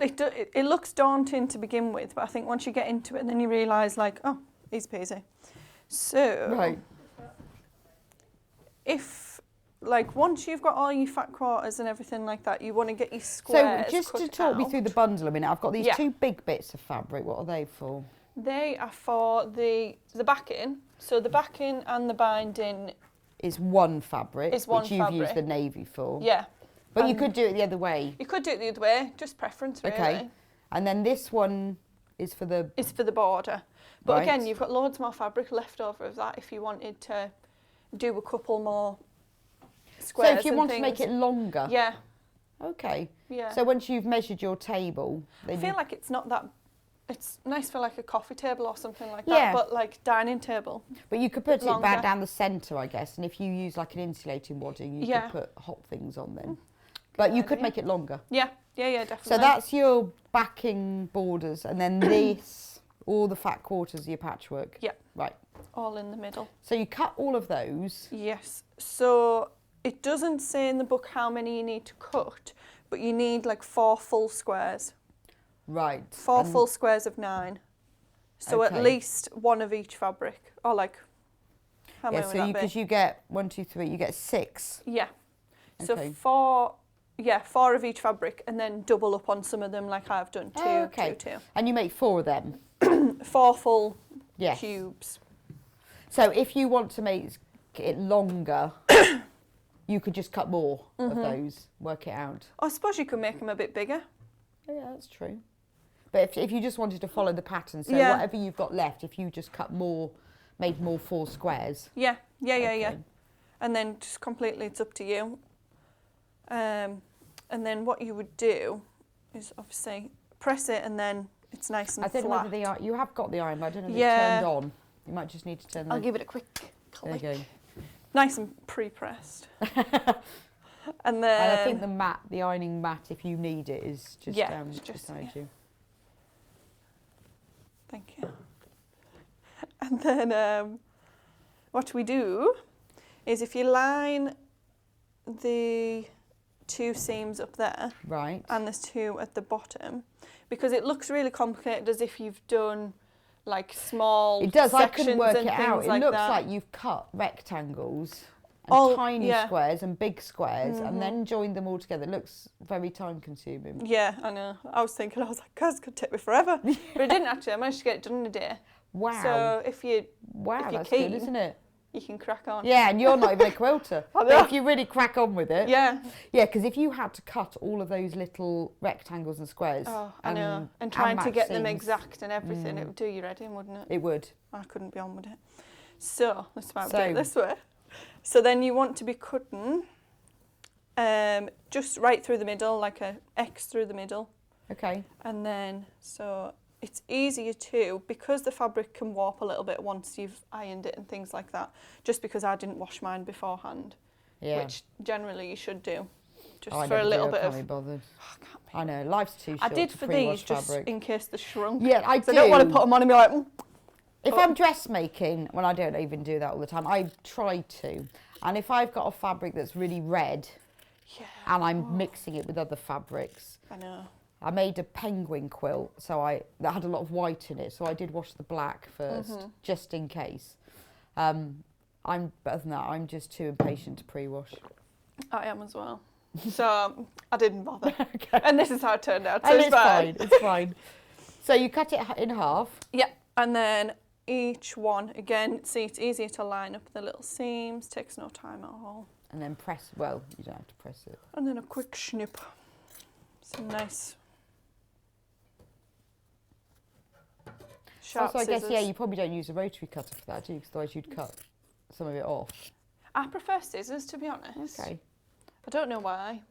It looks daunting to begin with, but I think once you get into it, then you realise like, oh, easy peasy. So. Right. If, like, once you've got all your fat quarters and everything like that, you want to get your squares So, just to cut talk me out. through the bundle a minute, I've got these Yeah. 2 big bits of fabric. What are they for? They are for the backing. So the backing and the binding, Is one fabric, It's one which you've used fabric. the navy for. yeah. But you And could do it the other way. You could do it the other way, just preference really. Okay. And then this one is for the... It's for the border. But again, Right. you've got loads more fabric left over of that if you wanted to do a couple more squares. So if you and want to things. make it longer. Yeah, Okay. yeah. So once you've measured your table, I then feel like it's not that. It's nice for like a coffee table or something like that, Yeah. but like dining table. but you could put it longer. back down the centre, I guess. And if you use like an insulating wadding, you Yeah. could put hot things on them. But you could idea. make it longer. Yeah, definitely. So that's your backing borders, and then this, all the fat quarters of your patchwork. Yeah. Right. all in the middle. So you cut all of those. Yes. So it doesn't say in the book how many you need to cut, but you need like 4 full squares. Right. 4 and- full squares of 9. So Okay. at least one of each fabric, or like how Yeah, many so would that because be? you get 1, 2, 3, you get 6. Yeah. So Okay. 4 of each fabric, and then double up on some of them like I've done. 2, Oh, okay. 2, And you make 4 of them. 2. 4 full Yes. cubes. So if you want to make it longer, you could just cut more of those, work it out. I suppose you could make them a bit bigger. Oh, yeah, that's true. But if you just wanted to follow the pattern, so Yeah. whatever you've got left, if you just cut more, made more 4 squares. Yeah. Okay. And then just completely, it's up to you. And then what you would do is obviously press it and then it's nice and I don't know flat. whether you have got the iron, but I don't know if Yeah. it's turned on. You might just need to turn I'll give it a quick There you click. go. Nice and pre-pressed. And then... And I think the ironing mat, if you need it, is just down it's just beside you. Thank you. And then what we do is if you line the 2 seams up there, Right. and there's 2 at the bottom, because it looks really complicated as if you've done like small It does. I couldn't sections work and it out. things It like looks that. like you've cut rectangles and tiny squares and big squares and then joined them all together. It looks very time consuming. Yeah, I know. I was thinking, I was like, God, it's going to take me forever. But it didn't actually. I managed to get it done in a day. Wow. So if you're That's keen, good, isn't it? you can crack on. Yeah, and you're not even a quilter. I know. But if you really crack on with it. Yeah. Yeah, because if you had to cut all of those little rectangles and squares. Oh, I know. And trying to match get them seams, exact and everything, it would do your head in, wouldn't it? It would. I couldn't be on with it. So, let's do it this way. So then you want to be cutting just right through the middle, like a X through the middle. Okay. And then, so it's easier too, because the fabric can warp a little bit once you've ironed it and things like that, just because I didn't wash mine beforehand, which generally you should do, just for a little bit of... I can't be bothered. Oh, I can't be. I know, life's too short I did to for pre-wash these just fabric. in case they shrunk. Yeah, I do. I don't want to put them on and be like... If I'm dressmaking, well, I don't even do that all the time. I try to. And if I've got a fabric that's really red and I'm mixing it with other fabrics. I know. I made a penguin quilt, that had a lot of white in it, so I did wash the black first, just in case. Other than that, I'm just too impatient to pre-wash. I am as well. So I didn't bother. Okay. And this is how it turned out. So And it's fine. It's fine. So you cut it in half. Yeah, and then each one, again, see, it's easier to line up the little seams, takes no time at all. And then press, well, you don't have to press it. And then a quick snip. Some nice sharp Also, I guess, scissors. you probably don't use a rotary cutter for that, do you? Because otherwise you'd cut some of it off. I prefer scissors, to be honest. Okay. I don't know why.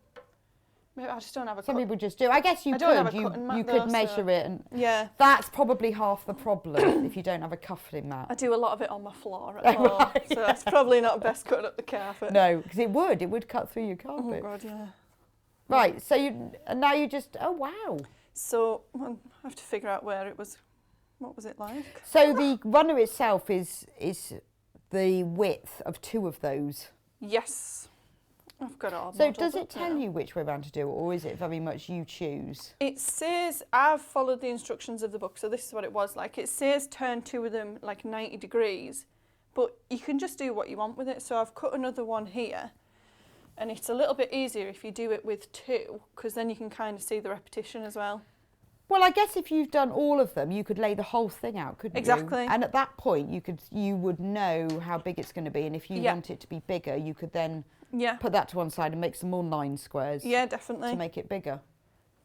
Maybe I just don't have a Some cut. people just do. I guess you I don't have could. a cutting mat You though, could measure so- it, and Yeah. that's probably half the problem if you don't have a cutting mat. I do a lot of it on my floor at home, so it's probably not best cutting up the carpet. No, because it would cut through your Oh carpet. God, yeah. Right. So now you just. Oh wow. So I have to figure out where it was. What was it like? So the runner itself is the width of 2 of those. Yes, I've got it all. So modelled does up it tell now. you which way round to do it, or is it very much you choose? It says, I've followed the instructions of the book, so this is what it was like. It says turn 2 of them like 90 degrees, but you can just do what you want with it. So I've cut another one here, and it's a little bit easier if you do it with 2, because then you can kind of see the repetition as well. Well, I guess if you've done all of them, you could lay the whole thing out, couldn't you? Exactly. And at that point, you would know how big it's going to be, and if you Yeah. want it to be bigger, you could then Yeah, put that to one side and make some more 9 squares yeah, definitely. to make it bigger.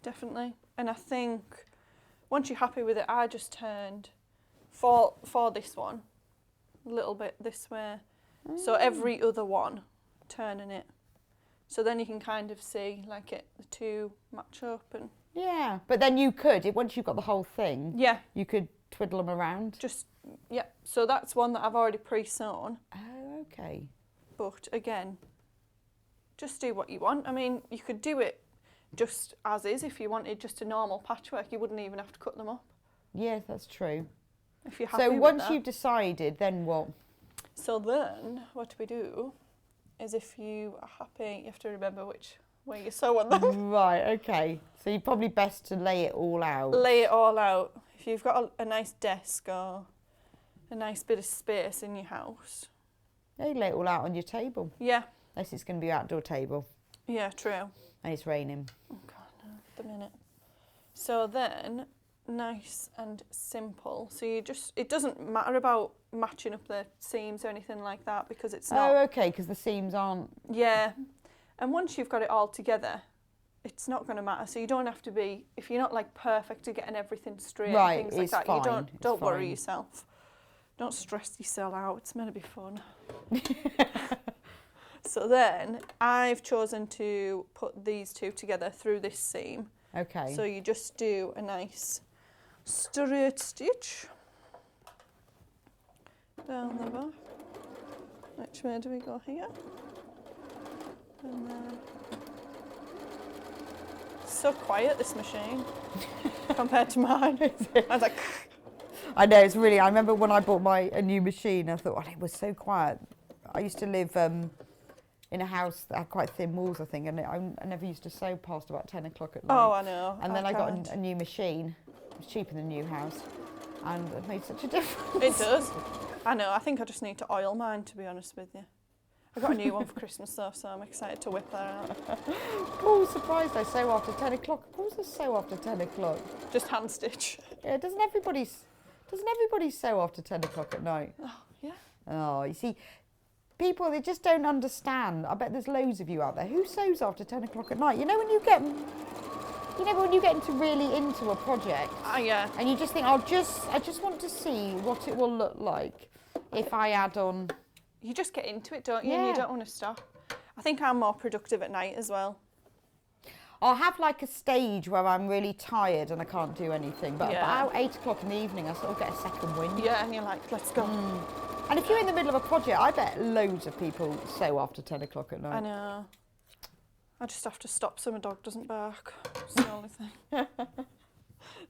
Definitely. And I think once you're happy with it, I just turned for this one a little bit this way. So every other one, turning it. So then you can kind of see like the 2 match up and Yeah, but then you could, once you've got the whole thing, yeah, you could twiddle them around. just yeah. So that's one that I've already pre-sewn. Oh, okay. But again, just do what you want. I mean, you could do it just as is if you wanted just a normal patchwork. You wouldn't even have to cut them up Yes, that's true. if you're happy So with once that. you've decided, then what? So then, what we do is if you are happy, you have to remember which way you sew on them. Right, okay. So you're probably best to lay it all out. Lay it all out. If you've got a nice desk or a nice bit of space in your house. Yeah, you lay it all out on your table. Yeah, Unless it's going to be an outdoor table yeah, true. and it's raining. Oh God, no, the minute. So then, nice and simple. So you just, it doesn't matter about matching up the seams or anything like that because it's not. Oh, okay, because the seams aren't... Yeah, and once you've got it all together, it's not going to matter. So you don't have to be, if you're not like perfect at getting everything straight Right, and things like it's that, fine, you don't it's worry fine. yourself. Don't stress yourself out. It's meant to be fun. So then I've chosen to put these 2 together through this seam. Okay. So you just do a nice straight stitch down the back. Which way do we go here? And then so quiet, this machine compared to mine. I was like, I know, it's really, I remember when I bought a new machine, I thought, oh, it was so quiet. I used to live in a house that had quite thin walls, I think, and I never used to sew past about 10 o'clock at night. oh, I know. And then I got can't. a new machine. It was cheaper than a new house, and it made such a difference. It does. I know. I think I just need to oil mine, to be honest with you. I got a new one for Christmas though, so I'm excited to whip that out. Oh, surprised I sew after 10 o'clock. Of course I sew after 10 o'clock. Just hand stitch. Yeah, doesn't everybody sew after 10 o'clock at night? Oh, yeah. Oh, you see, people, they just don't understand. I bet there's loads of you out there. Who sews after 10 o'clock at night? You know when you get into really into a project, Yeah. and you just think, I just want to see what it will look like if I add on. You just get into it, don't you? And you Yeah. don't want to stop. I think I'm more productive at night as well. I'll have like a stage where I'm really tired and I can't do anything, but Yeah. about 8 o'clock in the evening I sort of get a second wind. Yeah, and you're like, let's go. And if you're in the middle of a project, I bet loads of people sew after 10 o'clock at night. I know. I just have to stop so my dog doesn't bark. It's the only thing.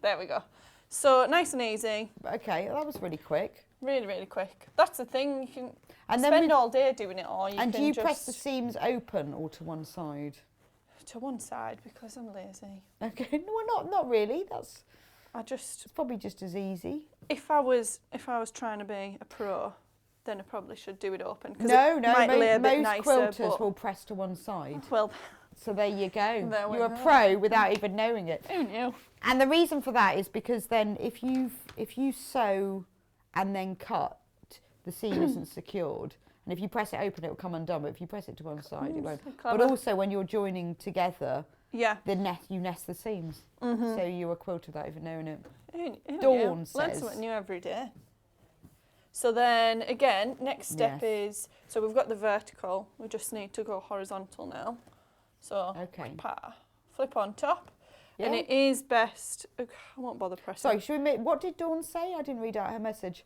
There we go. So nice and easy. Okay, that was really quick. Really, really quick. That's the thing. You can And then spend all day doing it, or you And can do you just press the seams open or to one side? to one side because I'm lazy. Okay, no, well, not really. It's I just, probably just as easy. if I was trying to be a pro, then I probably should do it open. 'Cause No, it might lay a bit most nicer, quilters but- will press to one side. Well, So there you go. There we You're go. a pro without even knowing it. who knew? And the reason for that is because then if you sew and then cut, the seam isn't secured. And if you press it open, it will come undone. But if you press it to one side, it won't. so But clever. also, when you're joining together, Yeah. you nest the seams. So you're a quilter without even knowing it. Who Dawn knew? Learn says- something new every day. So then again, next step Yes. is, so we've got the vertical, we just need to go horizontal now. So Okay. flip on top. And Yeah. it is best, I won't bother pressing. Sorry, should we make, what did Dawn say? I didn't read out her message.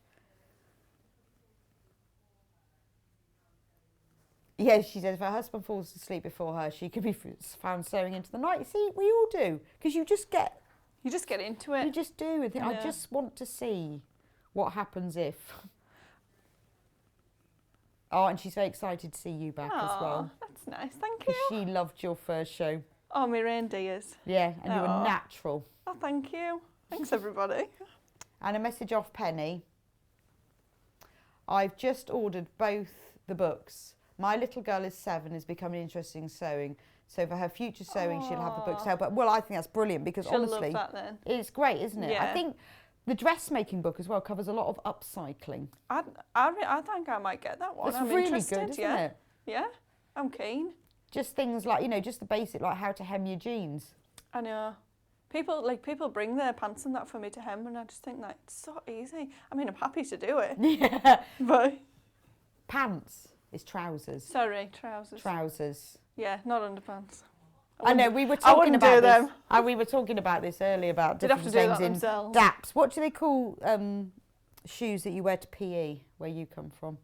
Yeah, she said if her husband falls asleep before her, she could be found sewing into the night. See, we all do, because you just get into it. you just do and think, I Yeah. just want to see what happens if. Oh, and she's very excited to see you back as well. That's nice, thank 'Cause you. she loved your first show. Oh, my reindeers. Yeah, and you were Aw. natural. Oh, thank you. Thanks, everybody. And a message off Penny. I've just ordered both the books. My little girl is 7, is becoming interested in sewing. So for her future sewing, she'll have the books Aw. out. But well, I think that's brilliant because She'll honestly, love that then. it's great, isn't it? I Yeah. think the dressmaking book as well covers a lot of upcycling. I think I might get that one. It's I'm really interested, good, isn't yeah. it? Yeah, I'm keen. Just things like, just the basic, like how to hem your jeans. I know. People bring their pants and that for me to hem, and I just think that it's so easy. I mean, I'm happy to do it, Yeah. but Pants is trousers. sorry, trousers. Trousers. Yeah, not underpants. I know, we were I talking wouldn't about do this. them. We were talking about this earlier about They'd have different to do things that in themselves. DAPs. What do they call shoes that you wear to PE, where you come from?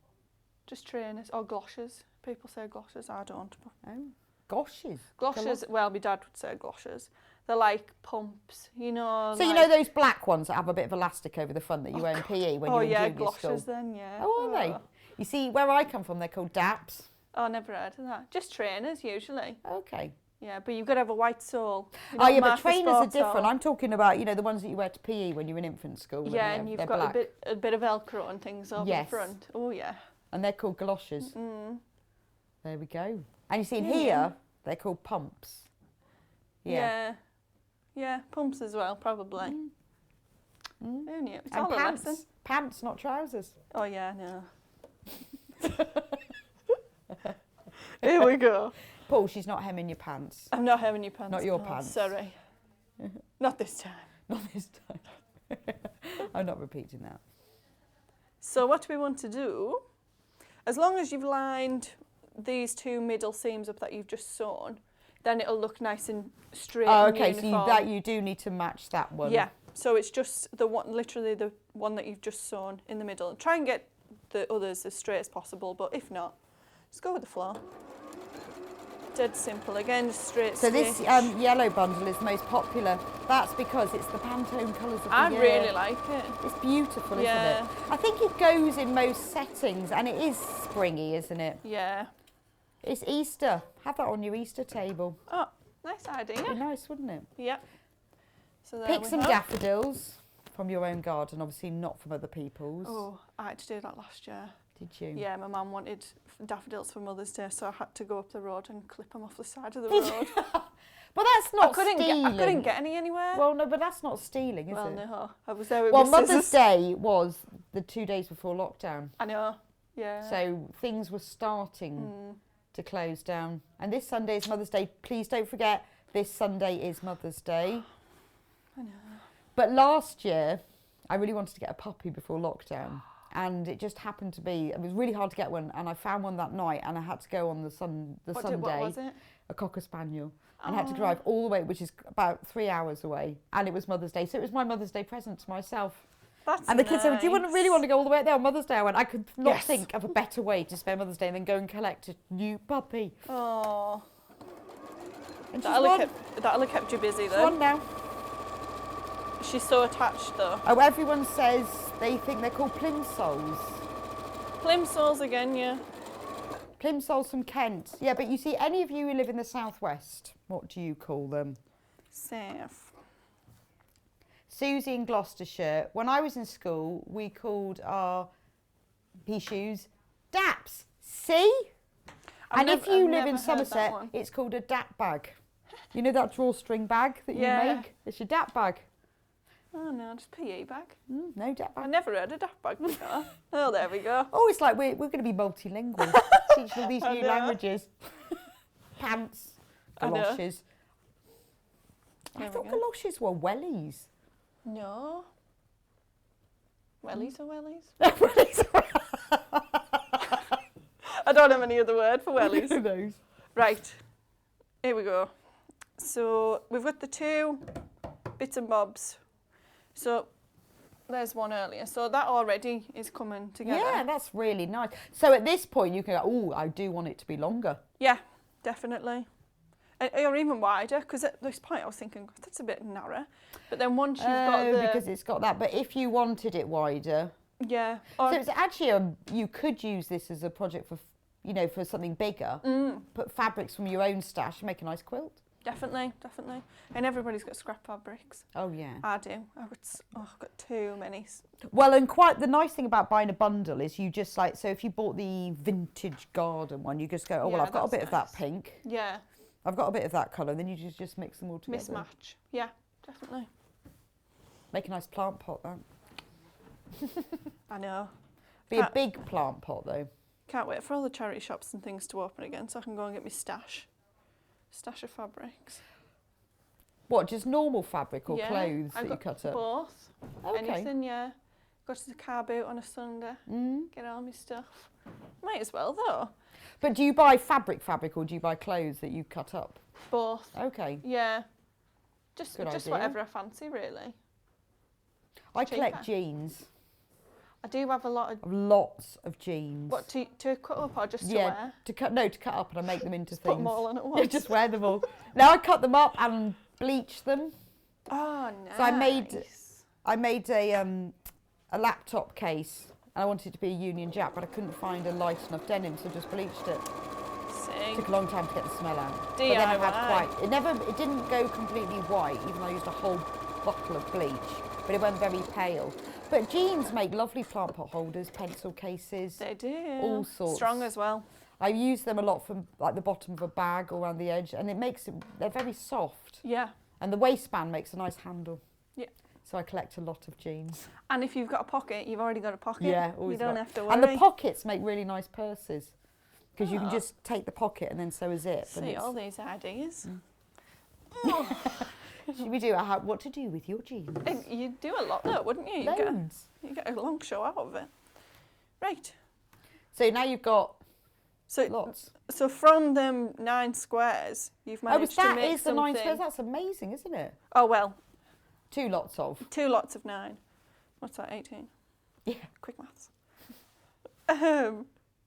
Just trainers or gloshes. People say gloshes. I don't. Oh, goshes. Gloshes. Well, my dad would say gloshes. They're like pumps, you know. So you know those black ones that have a bit of elastic over the front that you wear in PE when you're in junior gloshes school? then, yeah. Oh, are they? You see, where I come from, they're called DAPs. Oh, never heard of that. Just trainers usually. Okay. Yeah, but you've got to have a white sole. You Oh don't yeah, but mark the trainers are sports different. sole. I'm talking about the ones that you wear to PE when you're in infant school. Yeah, and you've they're got black. a bit of Velcro and things over Yes. the front. Oh yeah. And they're called galoshes. Mm. There we go. And you see in Yeah. here, they're called pumps. Yeah. Yeah, pumps as well, probably. Mm. Who knew? It's And all a pants. lesson. Pants, not trousers. Oh yeah, no. Here we go. Paul, she's not hemming your pants. I'm not having your pants. Not your Paul, pants. Sorry. Not this time. Not this time. I'm not repeating that. So what we want to do, as long as you've lined these two middle seams up that you've just sewn, then it'll look nice and straight Oh, and okay. So uniform. you do need to match that one. Yeah, So it's just the one, literally the one that you've just sewn in the middle. Try and get the others as straight as possible, but if not, just go with the flow. Dead simple. Again, just straight So stitch. this yellow bundle is the most popular. That's because it's the Pantone colours of the I year. really like it. It's beautiful, isn't Yeah. it? I think it goes in most settings, and it is springy, isn't it? Yeah. It's Easter. Have that on your Easter table. Oh, nice idea. It'd be nice, wouldn't it? Yep. So there Pick we some have. daffodils from your own garden, obviously not from other people's. Oh, I had to do that last year. Did you? Yeah, my mum wanted daffodils for Mother's Day, so I had to go up the road and clip them off the side of the road. But that's not stealing. I couldn't get any anywhere. Well, no, but that's not stealing, is Well, it? no, I was there with Well, my Mother's scissors. Day was the 2 days before lockdown. I know. Yeah. So things were starting to close down. And this Sunday is Mother's Day. Please don't forget, this Sunday is Mother's Day. I know. But last year, I really wanted to get a puppy before lockdown. And it just happened to be, it was really hard to get one. And I found one that night and I had to go on the Sunday. What was it? A Cocker Spaniel. And I had to drive all the way, which is about 3 hours away. And it was Mother's Day. So it was my Mother's Day present to myself. That's And the kids said, do you really want to go all the way up there on Mother's Day? I went, I could not Yes. think of a better way to spend Mother's Day than go and collect a new puppy. Oh, And she's that'll have kept you busy she's though. one now. She's so attached though. Oh, everyone says they think they're called plimsolls. Plimsolls again, yeah. Plimsolls from Kent. Yeah, but you see, any of you who live in the southwest, what do you call them? Safe. Susie in Gloucestershire. When I was in school, we called our pea shoes daps. See? And if you live in Somerset, it's called a dap bag. You know that drawstring bag that you Yeah. make? It's your dap bag. Oh no, just PE bag. No dap I bag. never heard a daft bag before. Oh, there we go. Oh, it's like we're going to be multilingual. Teaching all these I new know. languages. Pants, I know. galoshes. I There we thought go. galoshes were wellies. No. Wellies or wellies? I don't have any other word for wellies. Who knows? Right, here we go. So we've got the 2 bits and bobs. So there's one earlier. So that already is coming together. Yeah, that's really nice. So at this point, you can go, oh, I do want it to be longer. Yeah, definitely. Or even wider, because at this point I was thinking, that's a bit narrow. But then once you've got the... because it's got that. But if you wanted it wider... Yeah. So Or, it's actually, you could use this as a project for, you know, for something bigger. Put fabrics from your own stash and make a nice quilt. definitely, definitely. And everybody's got scrap fabrics. Oh, yeah. I do. I've got too many. Well, and quite the nice thing about buying a bundle is you just like, so if you bought the vintage garden one, you just go, oh, well, Yeah, I've got a that's bit of that nice. pink. Yeah. I've got a bit of that colour, and then you just mix them all together. Mismatch. Yeah, definitely. Make a nice plant pot, that. I know. Be a Can't- big plant pot, though. Can't wait for all the charity shops and things to open again so I can go and get my stash. Stash of fabrics. What, just normal fabric or Yeah, clothes I've that you got cut up? both. Okay. Anything, yeah. Go to the car boot on a Sunday. Get all my stuff. Might as well, though. But do you buy fabric or do you buy clothes that you cut up? Both. Okay. Yeah. Just Good idea. whatever I fancy, really. I Cheaper. collect jeans. I do have a lot of... Lots of jeans. What, to cut up or just to Yeah, wear? to cut up and I make them into Just things. put them all on at Yeah, once. just wear them all. Now I cut them up and bleach them. Oh, nice. So I made a laptop case and I wanted it to be a Union Jack, but I couldn't find a light enough denim, so I just bleached it. See? Took a long time to get the smell out. But then DIY. it had it didn't go completely white, even though I used a whole bottle of bleach, but it went very pale. But jeans make lovely plant pot holders, pencil cases. They do. All sorts. Strong as well. I use them a lot from like the bottom of a bag or around the edge, and it makes it, they're very soft. Yeah. And the waistband makes a nice handle. Yeah. So I collect a lot of jeans. And if you've got a pocket, you've already got a pocket. Yeah, You always don't got- have to worry. And the pockets make really nice purses because you can Oh. just take the pocket and then sew a zip. and See it's- all these ideas. Should we do what to do with your jeans? You'd do a lot though, wouldn't you? Loads. You get a long show out of it. Right. So now you've got So lots. So from them 9 squares, you've managed to that make is the 9 something. squares. That's amazing, isn't it? Oh well, 2 lots of. 2 lots of 9. What's that, 18? Yeah. Quick maths.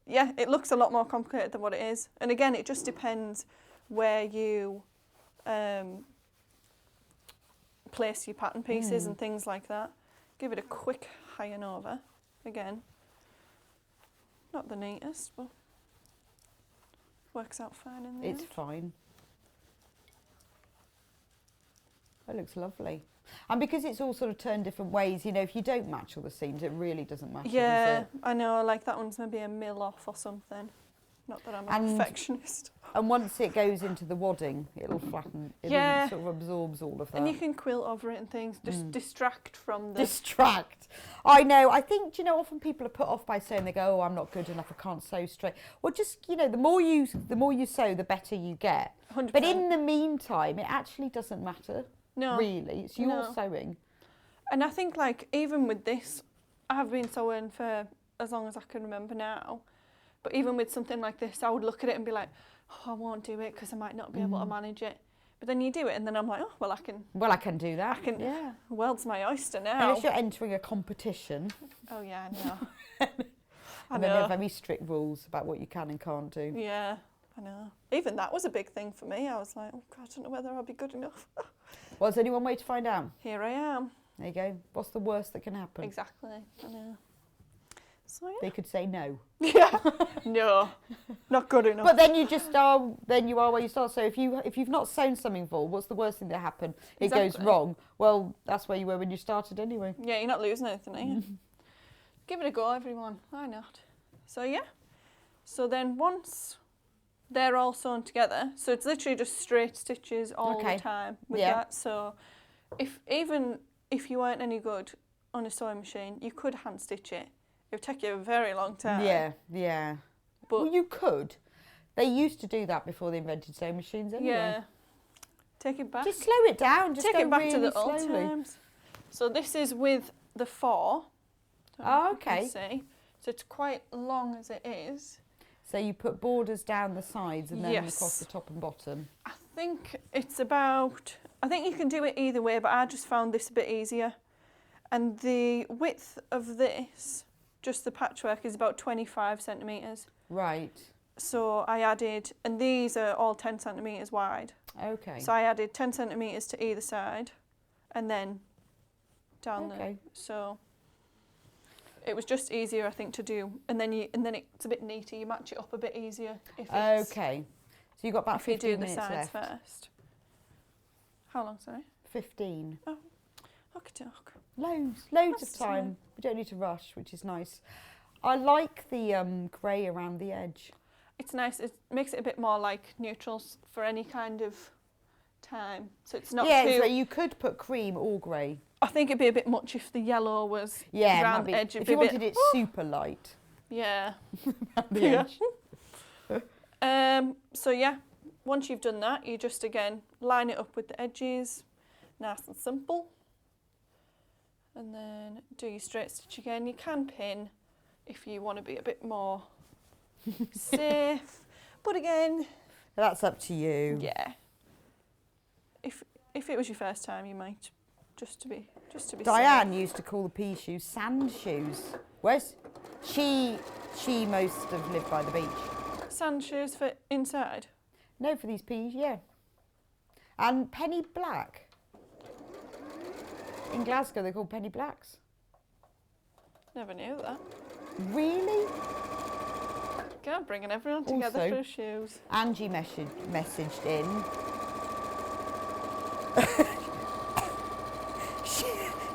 Yeah, it looks a lot more complicated than what it is. And again, it just depends where you place your pattern pieces and things like that. Give it a quick iron over. Again, not the neatest, but works out fine in the It's end. fine. That looks lovely. And because it's all sort of turned different ways, you know, if you don't match all the seams, it really doesn't matter, Yeah, does it? I know, like that one's maybe a mil off or something. Not that I'm a And- perfectionist. And once it goes into the wadding, it'll flatten. It Yeah. sort of absorbs all of that. And you can quilt over it and things, just distract from the... Distract. I know. I think, do you know, often people are put off by saying, they go, oh, I'm not good enough, I can't sew straight. Well, just, you know, the more you sew, the better you get. 100%. But in the meantime, it actually doesn't matter, No. really. It's your No. sewing. And I think, like, even with this, I have been sewing for as long as I can remember now. But even with something like this, I would look at it and be like, oh, I won't do it because I might not be able to manage it. But then you do it and then I'm like, oh, well, I can, Well, I can do that. yeah, the world's my oyster now. Unless you're entering a competition. Oh, yeah, I know. I And then there are know. very strict rules about what you can and can't do. Yeah, I know. Even that was a big thing for me. I was like, oh, God, I don't know whether I'll be good enough. Well, there's only one way to find out. Here I am. There you go. What's the worst that can happen? Exactly. I know. So, yeah. They could say no. Yeah. No, not good enough. But then you just are. Then you are where you start. So if you've not sewn something full, what's the worst thing that happen? It goes Exactly. wrong. Well, that's where you were when you started anyway. Yeah, you're not losing anything, are you? Give it a go, everyone. Why not? So, yeah. So then once they're all sewn together, so it's literally just straight stitches all Okay. the time with Yeah. that. So even if you weren't any good on a sewing machine, you could hand stitch it. It would take you a very long time. Yeah. But Well, you could. They used to do that before they invented sewing machines anyway. yeah. Take it back. Just slow it down. Just Take go it back really to the old slowly. times. So this is with the 4. Oh, You can okay. see. So it's quite long as it is. So you put borders down the sides and then Yes. across the top and bottom. I think it's about, I think you can do it either way, but I just found this a bit easier. And the width of this, just the patchwork, is about 25 centimetres. Right. So I added, and these are all 10 centimetres wide. Okay. So I added 10 centimetres to either side and then down Okay. so it was just easier, I think, to do. And then it's a bit neater. You match it up a bit easier if it's, Okay. So you've got about if you 15 do the minutes sides left. first. How long, sorry? 15. Okay, doke. Loads That's of time. We don't need to rush, which is nice. I like the grey around the edge. It's nice. It makes it a bit more like neutrals for any kind of time. So it's not yeah, too... so you could put cream or grey. I think it'd be a bit much if the yellow was Yeah, around might be. the edge. It'd If be you a bit, wanted it super light yeah. around the Yeah. edge. So yeah, once you've done that, you just again line it up with the edges, nice and simple. And then do your straight stitch again. You can pin if you want to be a bit more safe, but again, That's up to you. yeah. If it was your first time, you might just to be Diane used to call the pea shoes sand shoes. Where's she most have lived by the beach. safe. Sand shoes for inside. No, for these peas, yeah. And penny black. In Glasgow, they're called penny blacks. Never knew that. Really? God, bringing everyone together Also- through shoes. Angie messaged in.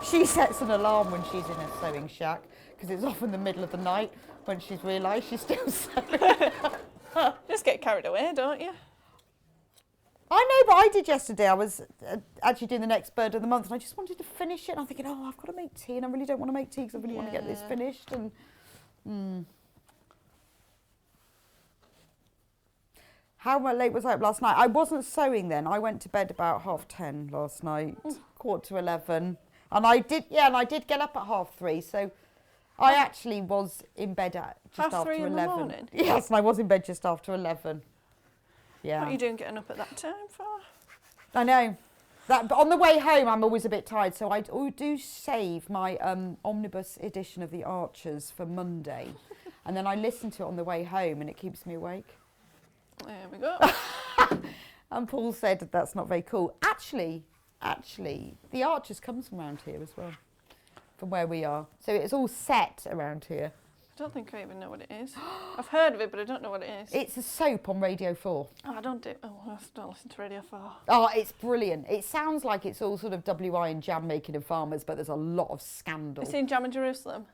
she sets an alarm when she's in her sewing shack because it's often the middle of the night when she's realised she's still sewing. Just get carried away, don't you? I know, but I did yesterday. I was actually doing the next bird of the month and I just wanted to finish it. And I'm thinking, oh, I've got to make tea and I really don't want to make tea because I really want to get this Yeah. finished. And How late was I up last night? I wasn't sewing then. I went to bed about 10:30 last night, 11:15. And I did get up at 3:30. So I actually was in bed at just 3:30 after in 11. the morning? Yes, and I was in bed just after 11. Yeah. What are you doing getting up at that time for? I know. But on the way home, I'm always a bit tired, so I do save my omnibus edition of The Archers for Monday, and then I listen to it on the way home, and it keeps me awake. There we go. And Paul said that's not very cool. Actually, The Archers comes from around here as well, from where we are. So it's all set around here. I don't think I even know what it is. I've heard of it, but I don't know what it is. It's a soap on Radio 4. Oh, I don't listen to Radio 4. Oh, it's brilliant. It sounds like it's all sort of WI and jam making and farmers, but there's a lot of scandal. You seen Jam in Jerusalem?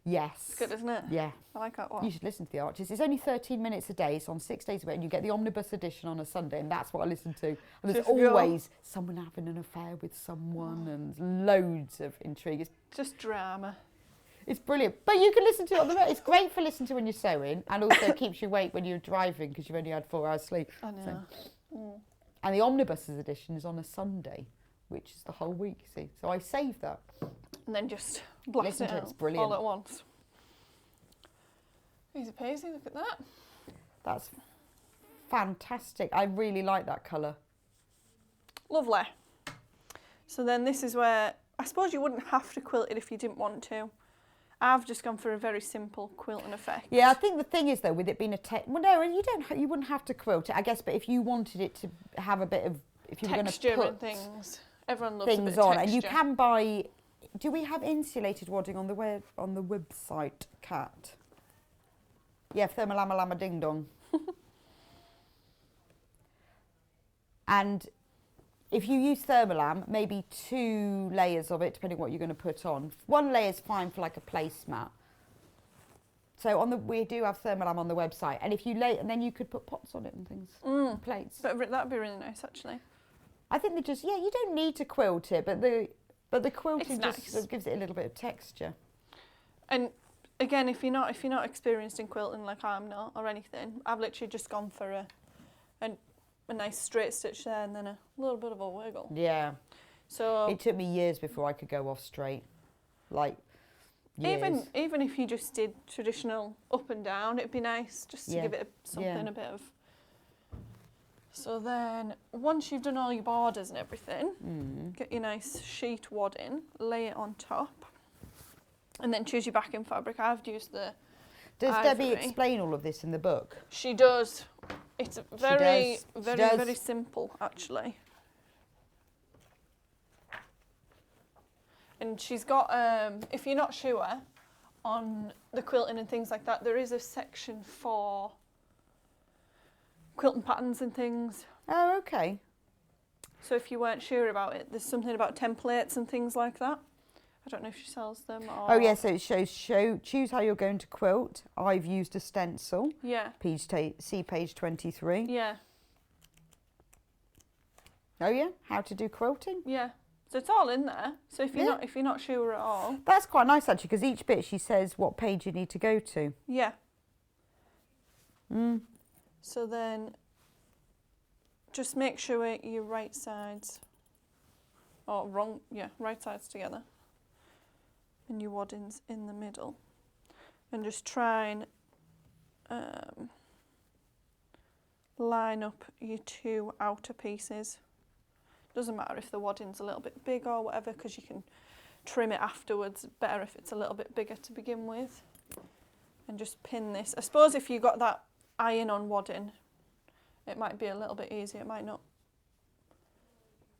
Yes. It's good, isn't it? Yeah. I like that one. You should listen to The Archers. It's only 13 minutes a day. It's on 6 days a week, and you get the omnibus edition on a Sunday, and that's what I listen to. And there's Just go. always someone having an affair with someone, and loads of intrigue. It's Just drama. It's brilliant. But you can listen to it on the road. It's great for listening to when you're sewing, and also keeps you awake when you're driving because you've only had 4 hours sleep. I know. So. And the omnibuses edition is on a Sunday, which is the whole week, you see. So I save that. And then just blast Listen it to it, out it's brilliant. all at once. Easy peasy, look at that. That's fantastic. I really like that colour. Lovely. So then this is where, I suppose you wouldn't have to quilt it if you didn't want to. I've just gone for a very simple quilting effect. Yeah, I think the thing is though, with it being a well, no, you wouldn't have to quilt it, I guess. But if you wanted it to have a bit of, if you were going to texture put and things, everyone loves a things bit of on, texture. and you can buy. Do we have insulated wadding on the website, Kat? Yeah, Thermalama Lama Ding Dong. And if you use Thermalam, maybe 2 layers of it, depending what you're going to put on. 1 layer is fine for like a placemat. So we do have Thermalam on the website, and if you and then you could put pots on it and things, and plates. But that'd be really nice, actually. I think you don't need to quilt it, but the quilting It's just nice. sort of gives it a little bit of texture. And again, if you're not experienced in quilting like I'm not or anything, I've literally just gone for a nice straight stitch there and then a little bit of a wiggle. Yeah. So It took me years before I could go off straight. Like, years. even if you just did traditional up and down, it'd be nice just to Yeah. give it something Yeah. a bit of. So then, once you've done all your borders and everything, get your nice sheet wadding, lay it on top, and then choose your backing fabric. I've used the Does Debbie ivory. explain all of this in the book? She does. It's very, does. She very, does. very simple, actually. And she's got, if you're not sure on the quilting and things like that, there is a section for quilting patterns and things. Oh, okay. So if you weren't sure about it, there's something about templates and things like that. I don't know if she sells them or... Oh, yeah, so it shows, choose how you're going to quilt. I've used a stencil. Yeah, See page 23. yeah, Oh, yeah, how to do quilting. yeah. So it's all in there. So if you're Yeah. not sure at all, That's quite nice, actually, because each bit she says what page you need to go to. yeah. So then just make sure your right sides, or wrong, yeah, right sides together. And your wadding's in the middle. And just try and line up your 2 outer pieces. Doesn't matter if the wadding's a little bit big or whatever, because you can trim it afterwards. Better if it's a little bit bigger to begin with. And just pin this. I suppose if you got that iron-on wadding, it might be a little bit easier. It might not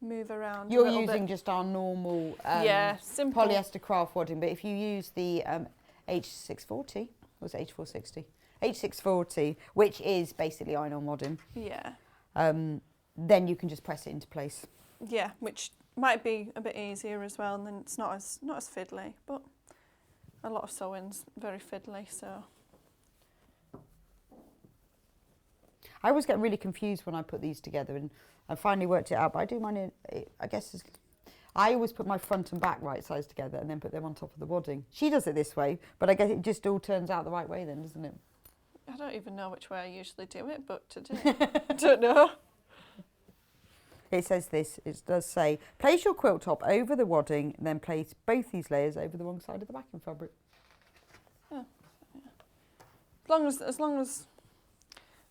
move around. You're a little using bit. just our normal Yeah, simple. polyester craft wadding, but if you use the H640, or was it H460? H640, which is basically iron-on wadding, Yeah, then you can just press it into place. yeah, which might be a bit easier as well, and then it's not as fiddly. But a lot of sewing's very fiddly, so I always get really confused when I put these together, and I finally worked it out, but I do mine, I guess, I always put my front and back right sides together and then put them on top of the wadding. She does it this way, but I guess it just all turns out the right way then, doesn't it? I don't even know which way I usually do it, but today I don't know. It says this, it does say, place your quilt top over the wadding, and then place both these layers over the wrong side of the backing fabric. As long as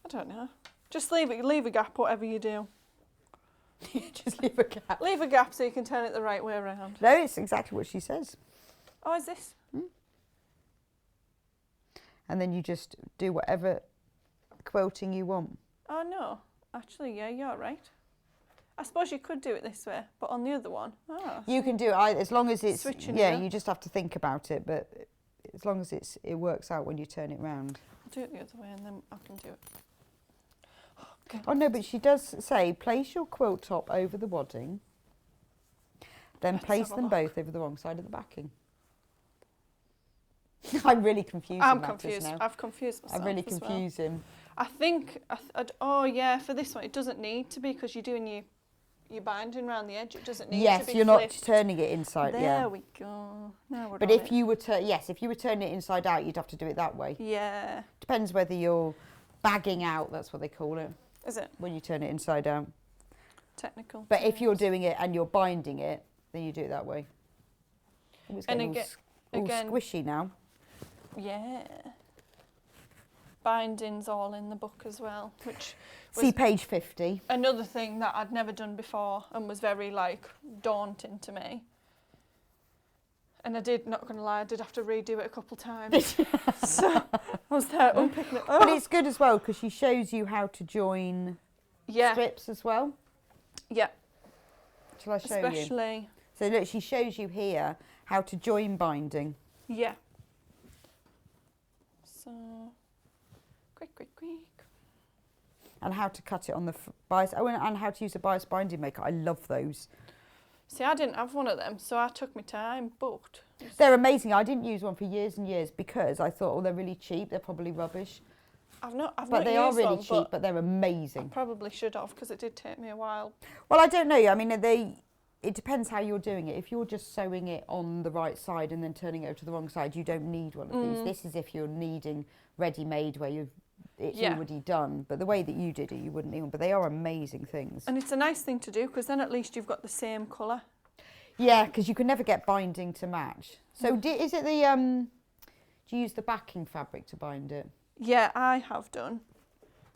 I don't know, just leave a gap, whatever you do. Just leave a gap. Leave a gap so you can turn it the right way around. No, it's exactly what she says. Oh, is this? And then you just do whatever quilting you want. Oh, no. Actually, yeah, you're right. I suppose you could do it this way, but on the other one. You can do it as long as it's... Switching yeah, it up. you just have to think about it, but as long as it works out when you turn it round. I'll do it the other way and then I can do it. Okay. Oh, no, but she does say, place your quilt top over the wadding, then Let's place have a them look. both over the wrong side of the backing. I'm really confusing I'm matters confused. now. I've confused myself. I'm really as well. confusing. I think, oh yeah, for this one, it doesn't need to be because you're doing your binding around the edge. It doesn't need to Yes, be you're not flipped. turning it inside. There Yeah. we go. Now we're But on if it. you were if you were turning it inside out, you'd have to do it that way. Yeah. Depends whether you're bagging out. That's what they call it Is it when you turn it inside out. technical? But if you're doing it and you're binding it, then you do it that way. Oh, it's And getting all again- squishy now. Yeah. Binding's all in the book as well, which See was page 50. another thing that I'd never done before and was very like daunting to me. And I did, not gonna lie, I did have to redo it a couple times. So I was there unpicking it. But it's good as well because she shows you how to join yeah, strips as well. yeah, Shall I show you? especially So look, she shows you here how to join binding. yeah. So quick. And how to cut it on the bias. Oh, and how to use a bias binding maker. I love those. See, I didn't have one of them, so I took my time, but They're amazing. I didn't use one for years and years because I thought, oh, they're really cheap. They're probably rubbish. I've not But they are used really one, cheap, but they're I amazing. probably should have because it did take me a while. Well, I don't know. I mean, it depends how you're doing it. If you're just sewing it on the right side and then turning it over to the wrong side, you don't need one of these. This is if you're needing ready-made where it's Yeah. already done. But the way that you did it, you wouldn't need one. But they are amazing things. And it's a nice thing to do because then at least you've got the same colour. Yeah, because you can never get binding to match. So is it the do you use the backing fabric to bind it? Yeah, I have done.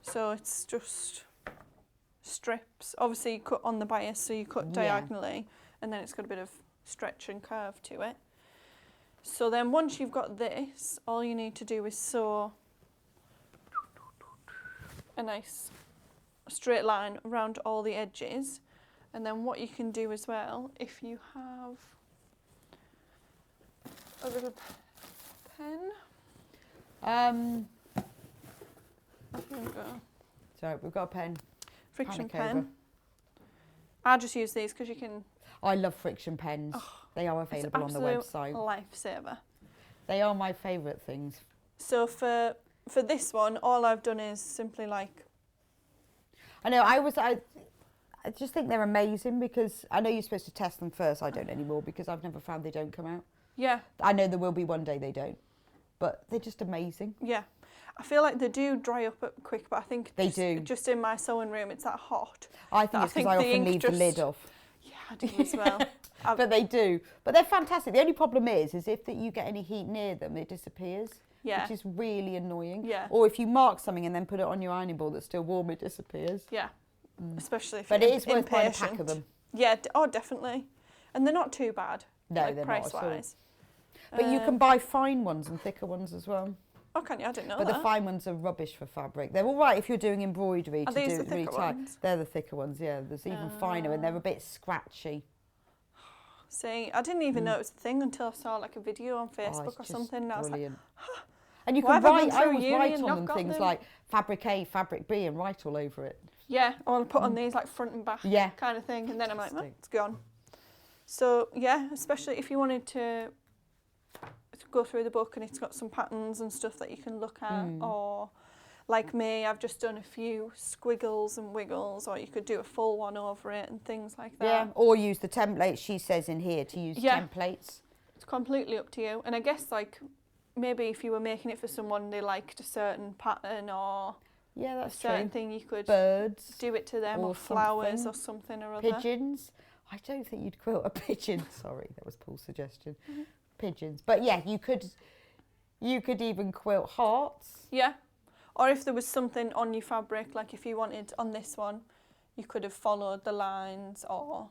So it's just strips. Obviously you cut on the bias, so you cut Yeah. diagonally and then it's got a bit of stretch and curve to it. So then once you've got this, all you need to do is sew a nice straight line around all the edges. And then what you can do as well, if you have a little pen, there we go. So we've got a pen. Friction Panic pen. over. I just use these because you can. I love friction pens. They are It's available on the absolute website. lifesaver. They are my favourite things. So for this one, all I've done is simply like. I know. I just think they're amazing because I know you're supposed to test them first. I don't anymore because I've never found they don't come out. Yeah, I know there will be one day they don't, but they're just amazing. yeah. I feel like they do dry up quick, but I think They do. Just in my sewing room, it's that hot. I think But I it's because think I the often ink leave the just- lid off. Yeah, I do as well. But they do. But they're fantastic. The only problem is if that you get any heat near them, it disappears. Yeah. Which is really annoying. Yeah. Or if you mark something and then put it on your ironing board that's still warm, it disappears. Yeah, especially if But you're it is worth buying a pack impatient. of them. Yeah, definitely. And they're not too bad. No, like they're not at all. price-wise. But you can buy fine ones and thicker ones as well. Oh, can you? I didn't know But that. the fine ones are rubbish for fabric. They're all right if you're doing embroidery Are to these do the it really thicker tight. ones? They're the thicker ones, yeah. There's even finer and they're a bit scratchy. See, I didn't even know it was a thing until I saw like a video on Oh, Facebook it's or just something. And I was like, brilliant. And you Why can have I write, been I through always uni write and on not them got things them? like fabric A, fabric B and write all over it. yeah, or I put on these like front and back Yeah. kind of thing. And then I'm like, oh, Fantastic. it's gone. So yeah, especially if you wanted to go through the book and it's got some patterns and stuff that you can look at, or like me, I've just done a few squiggles and wiggles, or you could do a full one over it and things like that. Yeah, or use the templates she says in here to use Yeah. templates. It's completely up to you. And I guess like maybe if you were making it for someone they liked a certain pattern or Yeah, a that's certain true. thing, you could Birds, do it to them, or or flowers something. or something or other. pigeons. I don't think you'd quilt a pigeon. Sorry, that was Paul's suggestion. Pigeons. But yeah, you could even quilt hearts. Yeah. Or if there was something on your fabric, like if you wanted on this one, you could have followed the lines or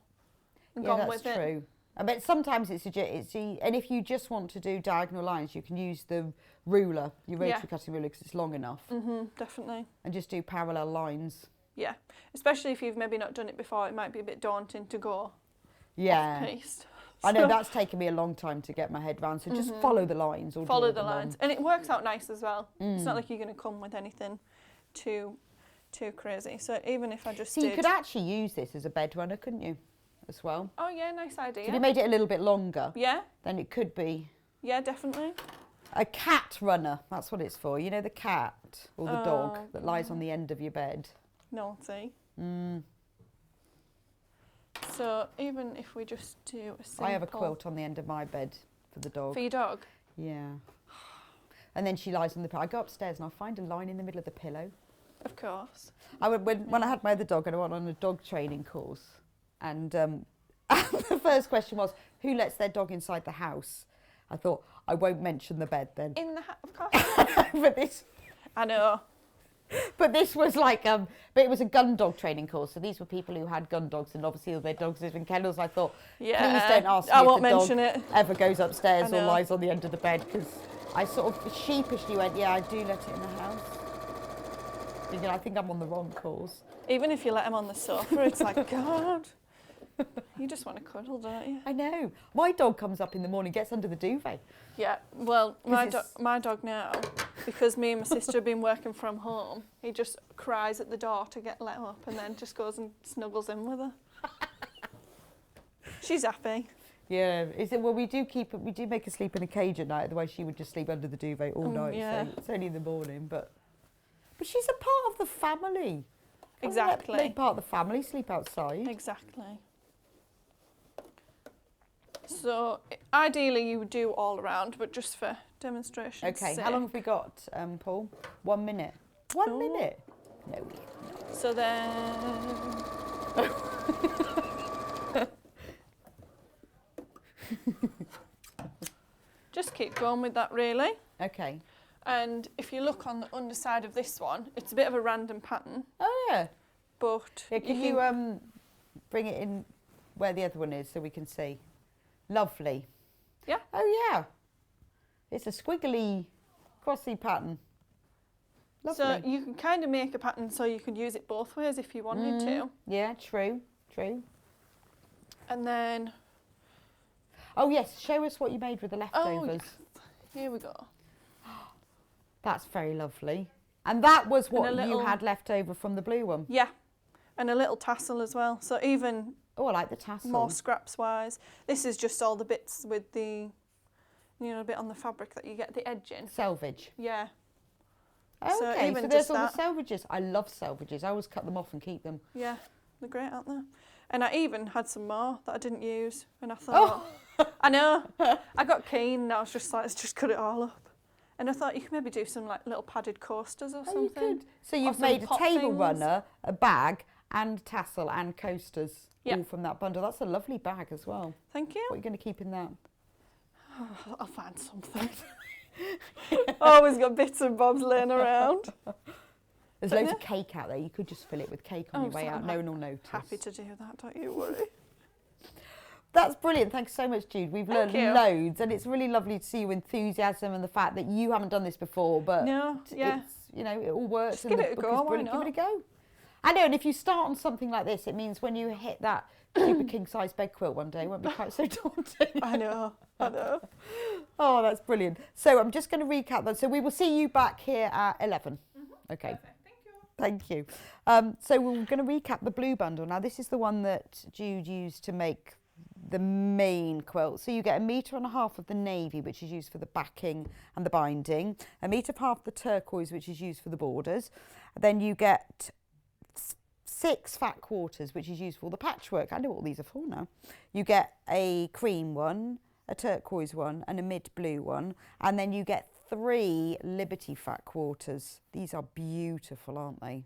Yeah, gone that's with it. true. But sometimes and if you just want to do diagonal lines, you can use the ruler, your rotary Yeah. cutting ruler, because it's long enough, Definitely. and just do parallel lines. Yeah, especially if you've maybe not done it before, it might be a bit daunting to go Yeah. off-piste. I know So, that's taken me a long time to get my head round. So just follow the lines or follow draw the them lines, on. and it works out nice as well. It's not like you're going to come with anything too crazy. So even if I just So did, you could actually use this as a bed runner, couldn't you, as well? oh yeah, nice idea. If you made it a little bit longer, Yeah, then it could be yeah, definitely. a cat runner. That's what it's for. You know, the cat or the dog Oh, that lies on the end of your bed. Naughty. So even if we just do a simple... I have a quilt on the end of my bed for the dog. For your dog? Yeah. And then she lies on the pillow. I go upstairs and I find a line in the middle of the pillow. Of course. When I had my other dog, and I went on a dog training course, and the first question was, who lets their dog inside the house? I thought, I won't mention the bed then. Of course. but I know. this was like, but it was a gun dog training course. So these were people who had gun dogs, and obviously all their dogs live in kennels. I thought, Yeah. please don't ask me I if won't the dog mention it. ever goes upstairs I or know. lies on the end of the bed, because I sort of sheepishly went, yeah, I do let it in the house. Thinking, I think I'm on the wrong course. Even if you let him on the sofa, it's like, God, you just want to cuddle, don't you? I know. My dog comes up in the morning, gets under the duvet. Yeah, well, 'Cause my dog now, because me and my sister have been working from home, he just cries at the door to get let up and then just goes and snuggles in with her. She's happy. Yeah, is it? Well, we do make her sleep in a cage at night. Otherwise, she would just sleep under the duvet all night. yeah. So it's only in the morning, but she's a part of the family. Exactly. Make part of the family sleep outside. Exactly. So ideally you would do all around, but just for demonstration. Okay, how long have we got, Paul? 1 minute. 1 Oh. minute. No. So then, just keep going with that really. Okay. And if you look on the underside of this one, it's a bit of a random pattern, Oh yeah. but Yeah, can you bring it in where the other one is so we can see? Lovely. Yeah. Oh yeah. It's a squiggly, crossy pattern. Lovely. so you can kind of make a pattern so you could use it both ways if you wanted to. Yeah, true, true. And then, Oh yes, show us what you made with the leftovers. here we go. That's very lovely. And that was what And a you little- had left over from the blue one. Yeah, and a little tassel as well. So even Oh, I like the tassel. more scraps wise. This is just all the bits with the, a bit on the fabric that you get the edge in. Selvage. Yeah. Okay, So so, even there's just all that. the selvages. I love selvages. I always cut them off and keep them. Yeah, they're great, aren't they? And I even had some more that I didn't use, and I thought, I know, I got keen, and I was just like, let's just cut it all up. And I thought you could maybe do some like little padded coasters or Oh, something. you could. So Or you've some made a pop table things. runner, a bag, and tassel and coasters Yeah. all from that bundle. That's a lovely bag as well. Thank you. What are you going to keep in that? I'll find something. Always got bits and bobs laying around. There's But loads yeah. of cake out there. You could just fill it with cake on Oh, your way so out. I'm No one will notice. Happy to do that, don't you worry. That's brilliant. Thanks so much, Jude. We've learned you. loads, and it's really lovely to see your enthusiasm and the fact that you haven't done this before, but No, yeah. it's, it all works. Just and give the it a book go, is why brilliant. Give not? it a go. I know, and if you start on something like this, it means when you hit that super king size bed quilt one day, it won't be quite so daunting. I know. Oh, that's brilliant. So I'm just going to recap that. So we will see you back here at 11. Okay. Thank you. So we're going to recap the blue bundle. Now, this is the one that Jude used to make the main quilt. So you get 1.5 meters of the navy, which is used for the backing and the binding, 1.5 meters the turquoise, which is used for the borders. Then you get 6 fat quarters, which is used for the patchwork. I know what these are for now. You get a cream one, a turquoise one, and a mid blue one. And then you get 3 Liberty fat quarters. These are beautiful, aren't they?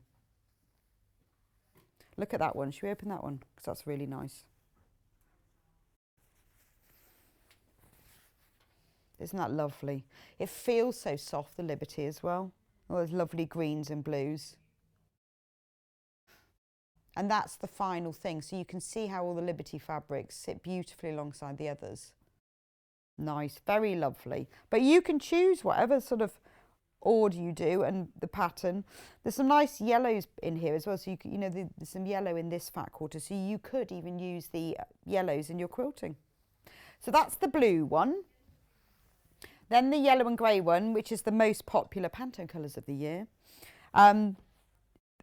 Look at that one. Should we open that one? Because that's really nice. Isn't that lovely? It feels so soft, the Liberty as well. All those lovely greens and blues. And that's the final thing. So you can see how all the Liberty fabrics sit beautifully alongside the others. Nice, very lovely. But you can choose whatever sort of order you do and the pattern. There's some nice yellows in here as well. So, there's some yellow in this fat quarter. So you could even use the yellows in your quilting. So that's the blue one. Then the yellow and grey one, which is the most popular Pantone colours of the year.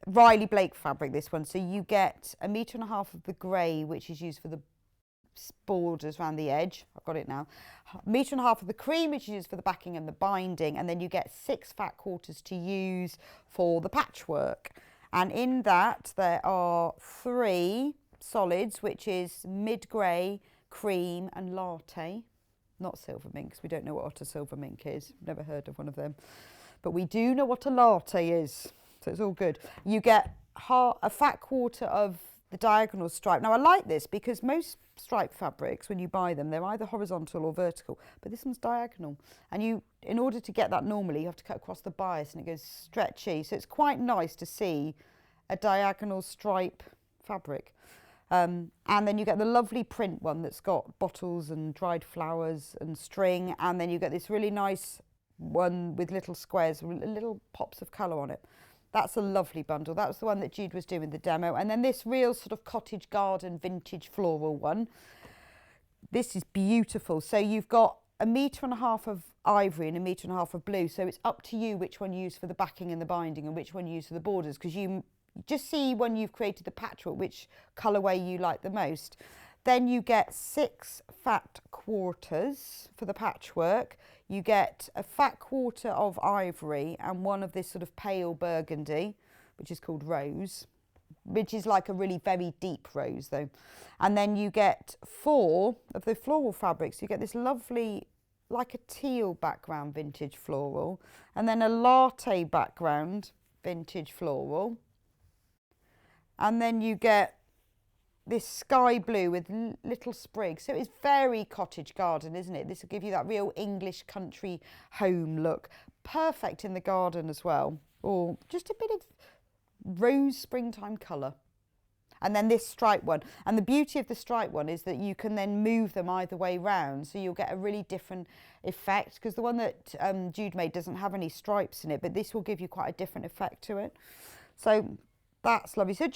Riley Blake fabric, this one. So you get 1.5 meters of the grey, which is used for the borders around the edge. I've got it now. 1.5 meters of the cream, which is used for the backing and the binding. And then you get 6 fat quarters to use for the patchwork. And in that, there are 3 solids, which is mid-grey, cream and latte. Not silver mink, because we don't know what a silver mink is. Never heard of one of them. But we do know what a latte is. So it's all good. You get a fat quarter of the diagonal stripe. Now I like this because most stripe fabrics, when you buy them, they're either horizontal or vertical, but this one's diagonal. And in order to get that normally, you have to cut across the bias and it goes stretchy. So it's quite nice to see a diagonal stripe fabric. And then you get the lovely print one that's got bottles and dried flowers and string. And then you get this really nice one with little squares, little pops of colour on it. That's a lovely bundle. That was the one that Jude was doing the demo. And then this real sort of cottage garden vintage floral one. This is beautiful. So you've got 1.5 meters of ivory and 1.5 meters of blue. So it's up to you which one you use for the backing and the binding and which one you use for the borders, because you just see when you've created the patchwork which colourway you like the most. Then you get 6 fat quarters for the patchwork. You get a fat quarter of ivory and one of this sort of pale burgundy, which is called rose, which is like a really very deep rose though. And then you get 4 of the floral fabrics. You get this lovely, like a teal background vintage floral, and then a latte background vintage floral. And then you get this sky blue with little sprigs. So it's very cottage garden, isn't it? This will give you that real English country home look. Perfect in the garden as well. Or just a bit of rose springtime colour. And then this stripe one. And the beauty of the stripe one is that you can then move them either way round. So you'll get a really different effect. Because the one that Jude made doesn't have any stripes in it. But this will give you quite a different effect to it. So that's lovely. So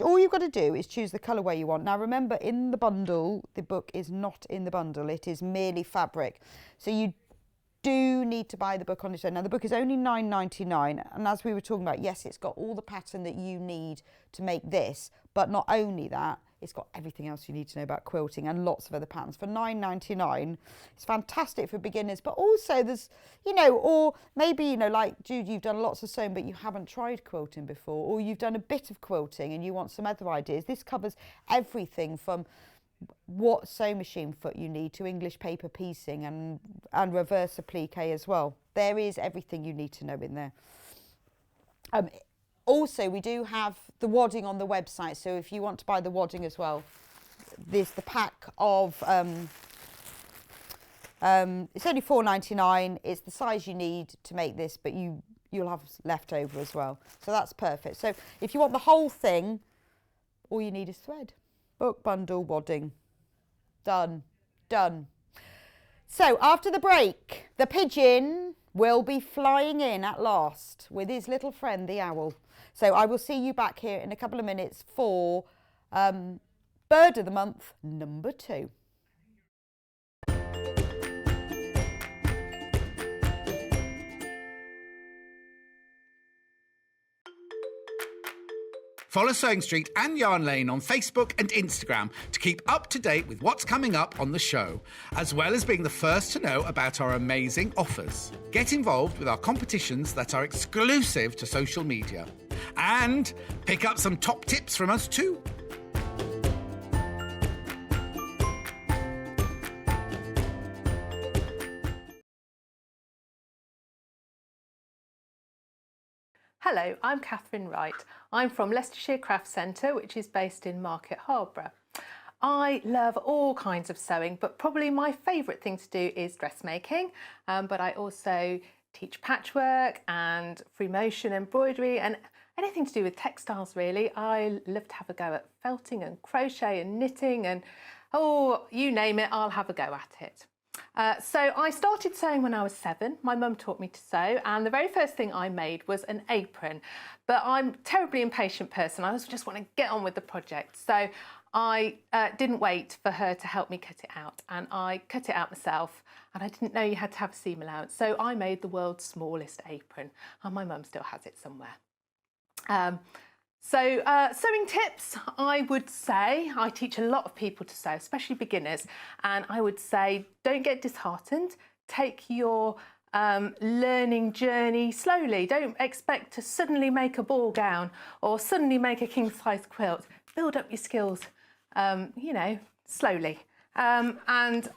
all you've got to do is choose the colourway you want. Now remember, in the bundle, the book is not in the bundle. It is merely fabric. So you do need to buy the book on its own. Now the book is only £9.99, and as we were talking about, yes, it's got all the pattern that you need to make this, but not only that, it's got everything else you need to know about quilting and lots of other patterns for £9.99. It's fantastic for beginners, but also there's, or maybe, like Jude, you've done lots of sewing, but you haven't tried quilting before, or you've done a bit of quilting and you want some other ideas. This covers everything from what sewing machine foot you need to English paper piecing and reverse applique as well. There is everything you need to know in there. Also, we do have the wadding on the website, so if you want to buy the wadding as well, there's the pack of, it's only £4.99, it's the size you need to make this, but you'll have left over as well. So that's perfect. So if you want the whole thing, all you need is thread. Book, bundle, wadding. Done. Done. So after the break, the pigeon will be flying in at last with his little friend, the owl. So I will see you back here in a couple of minutes for Bird of the Month number 2. Follow Sewing Street and Yarn Lane on Facebook and Instagram to keep up to date with what's coming up on the show, as well as being the first to know about our amazing offers. Get involved with our competitions that are exclusive to social media. And pick up some top tips from us too. Hello, I'm Catherine Wright. I'm from Leicestershire Craft Centre, which is based in Market Harborough. I love all kinds of sewing, but probably my favourite thing to do is dressmaking. But I also teach patchwork and free motion embroidery and anything to do with textiles really. I love to have a go at felting and crochet and knitting and, oh, you name it, I'll have a go at it. So I started sewing when I was 7. My mum taught me to sew, and the very first thing I made was an apron. But I'm a terribly impatient person. I just want to get on with the project. So I didn't wait for her to help me cut it out, and I cut it out myself, and I didn't know you had to have a seam allowance. So I made the world's smallest apron, and my mum still has it somewhere. Sewing tips, I would say, I teach a lot of people to sew, especially beginners, and I would say don't get disheartened. Take your learning journey slowly. Don't expect to suddenly make a ball gown or suddenly make a king-size quilt. Build up your skills, you know, slowly. And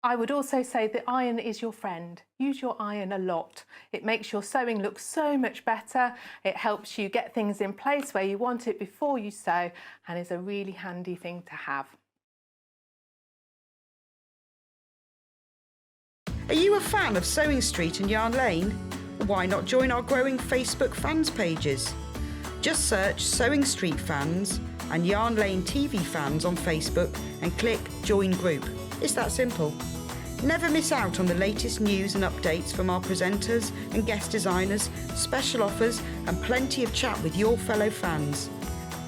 I would also say the iron is your friend. Use your iron a lot. It makes your sewing look so much better. It helps you get things in place where you want it before you sew, and is a really handy thing to have. Are you a fan of Sewing Street and Yarn Lane? Why not join our growing Facebook fans pages? Just search Sewing Street Fans and Yarn Lane TV Fans on Facebook and click Join Group. It's that simple. Never miss out on the latest news and updates from our presenters and guest designers, special offers and plenty of chat with your fellow fans.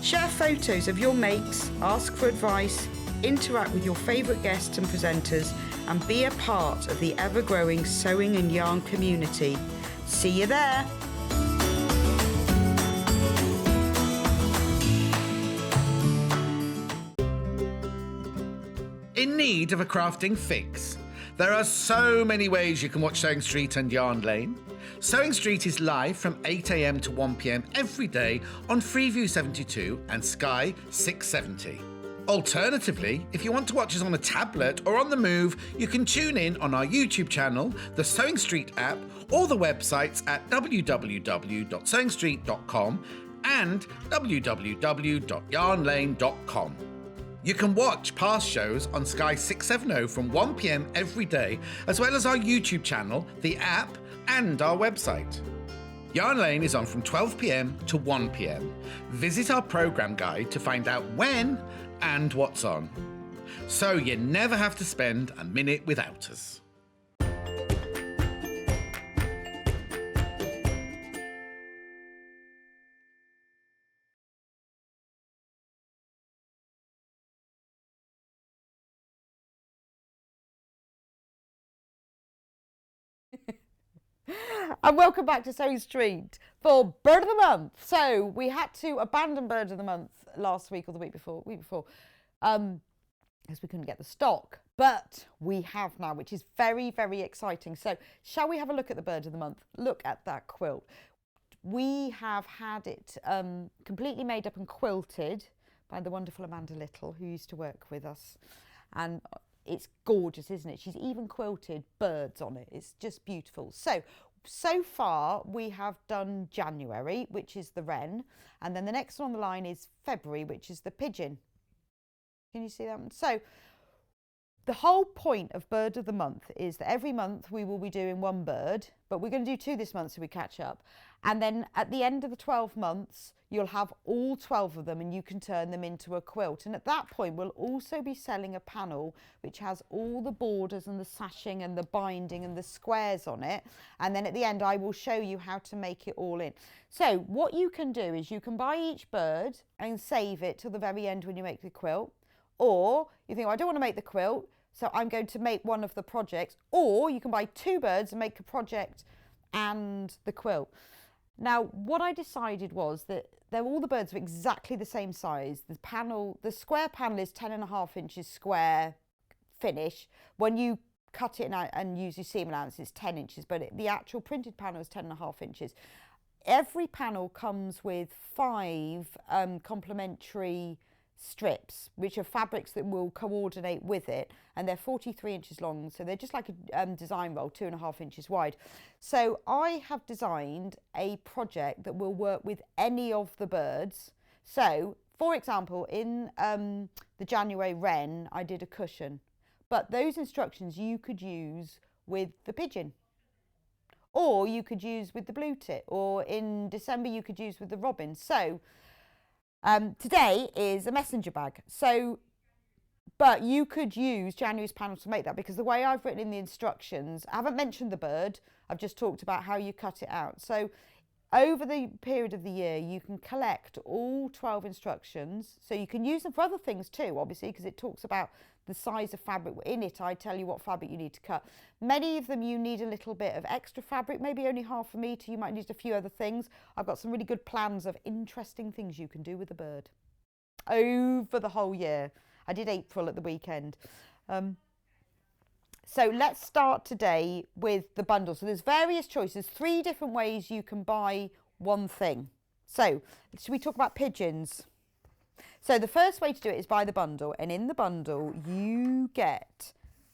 Share photos of your makes, ask for advice, interact with your favourite guests and presenters, and be a part of the ever-growing sewing and yarn community. See you there! In need of a crafting fix? There are so many ways you can watch Sewing Street and Yarn Lane. Sewing Street is live from 8 AM to 1 PM every day on Freeview 72 and Sky 670. Alternatively, if you want to watch us on a tablet or on the move, you can tune in on our YouTube channel, the Sewing Street app, or the websites at www.sewingstreet.com and www.yarnlane.com. You can watch past shows on Sky 670 from 1 PM every day, as well as our YouTube channel, the app, and our website. Yarn Lane is on from 12 PM to 1 PM. Visit our programme guide to find out when and what's on. So you never have to spend a minute without us. And welcome back to Sewing Street for Bird of the Month. So we had to abandon Bird of the Month last week or the week before, because we couldn't get the stock. But we have now, which is very, very exciting. So shall we have a look at the Bird of the Month? Look at that quilt. We have had it completely made up and quilted by the wonderful Amanda Little, who used to work with us. And it's gorgeous, isn't it? She's even quilted birds on it. It's just beautiful. So far we have done January, which is the wren, and then the next one on the line is February, which is the pigeon. Can you see that one? So the whole point of Bird of the Month is that every month we will be doing one bird, but we're going to do 2 this month so we catch up. And then at the end of the 12 months, you'll have all 12 of them and you can turn them into a quilt. And at that point, we'll also be selling a panel which has all the borders and the sashing and the binding and the squares on it. And then at the end, I will show you how to make it all in. So what you can do is you can buy each bird and save it till the very end when you make the quilt. Or you think, well, I don't want to make the quilt, so I'm going to make one of the projects. Or you can buy 2 birds and make a project and the quilt. Now, what I decided was that all the birds are exactly the same size. The square panel is 10.5 inches square finish. When you cut it and use your seam allowance, it's 10 inches, but the actual printed panel is 10.5 inches. Every panel comes with 5 complementary strips, which are fabrics that will coordinate with it, and they're 43 inches long, so they're just like a design roll, 2.5 inches wide. So I have designed a project that will work with any of the birds. So for example, in the January wren, I did a cushion, but those instructions you could use with the pigeon, or you could use with the blue tit, or in December you could use with the robin. So today is a messenger bag. So, but you could use January's panel to make that, because the way I've written in the instructions, I haven't mentioned the bird, I've just talked about how you cut it out. So over the period of the year, you can collect all 12 instructions. So you can use them for other things too, obviously, because it talks about the size of fabric in it. I tell you what fabric you need to cut. Many of them you need a little bit of extra fabric, maybe only ½ metre. You might need a few other things. I've got some really good plans of interesting things you can do with the bird over the whole year. I did April at the weekend. So let's start today with the bundle. So there's various choices, 3 different ways you can buy one thing. So should we talk about pigeons? So the first way to do it is buy the bundle, and in the bundle you get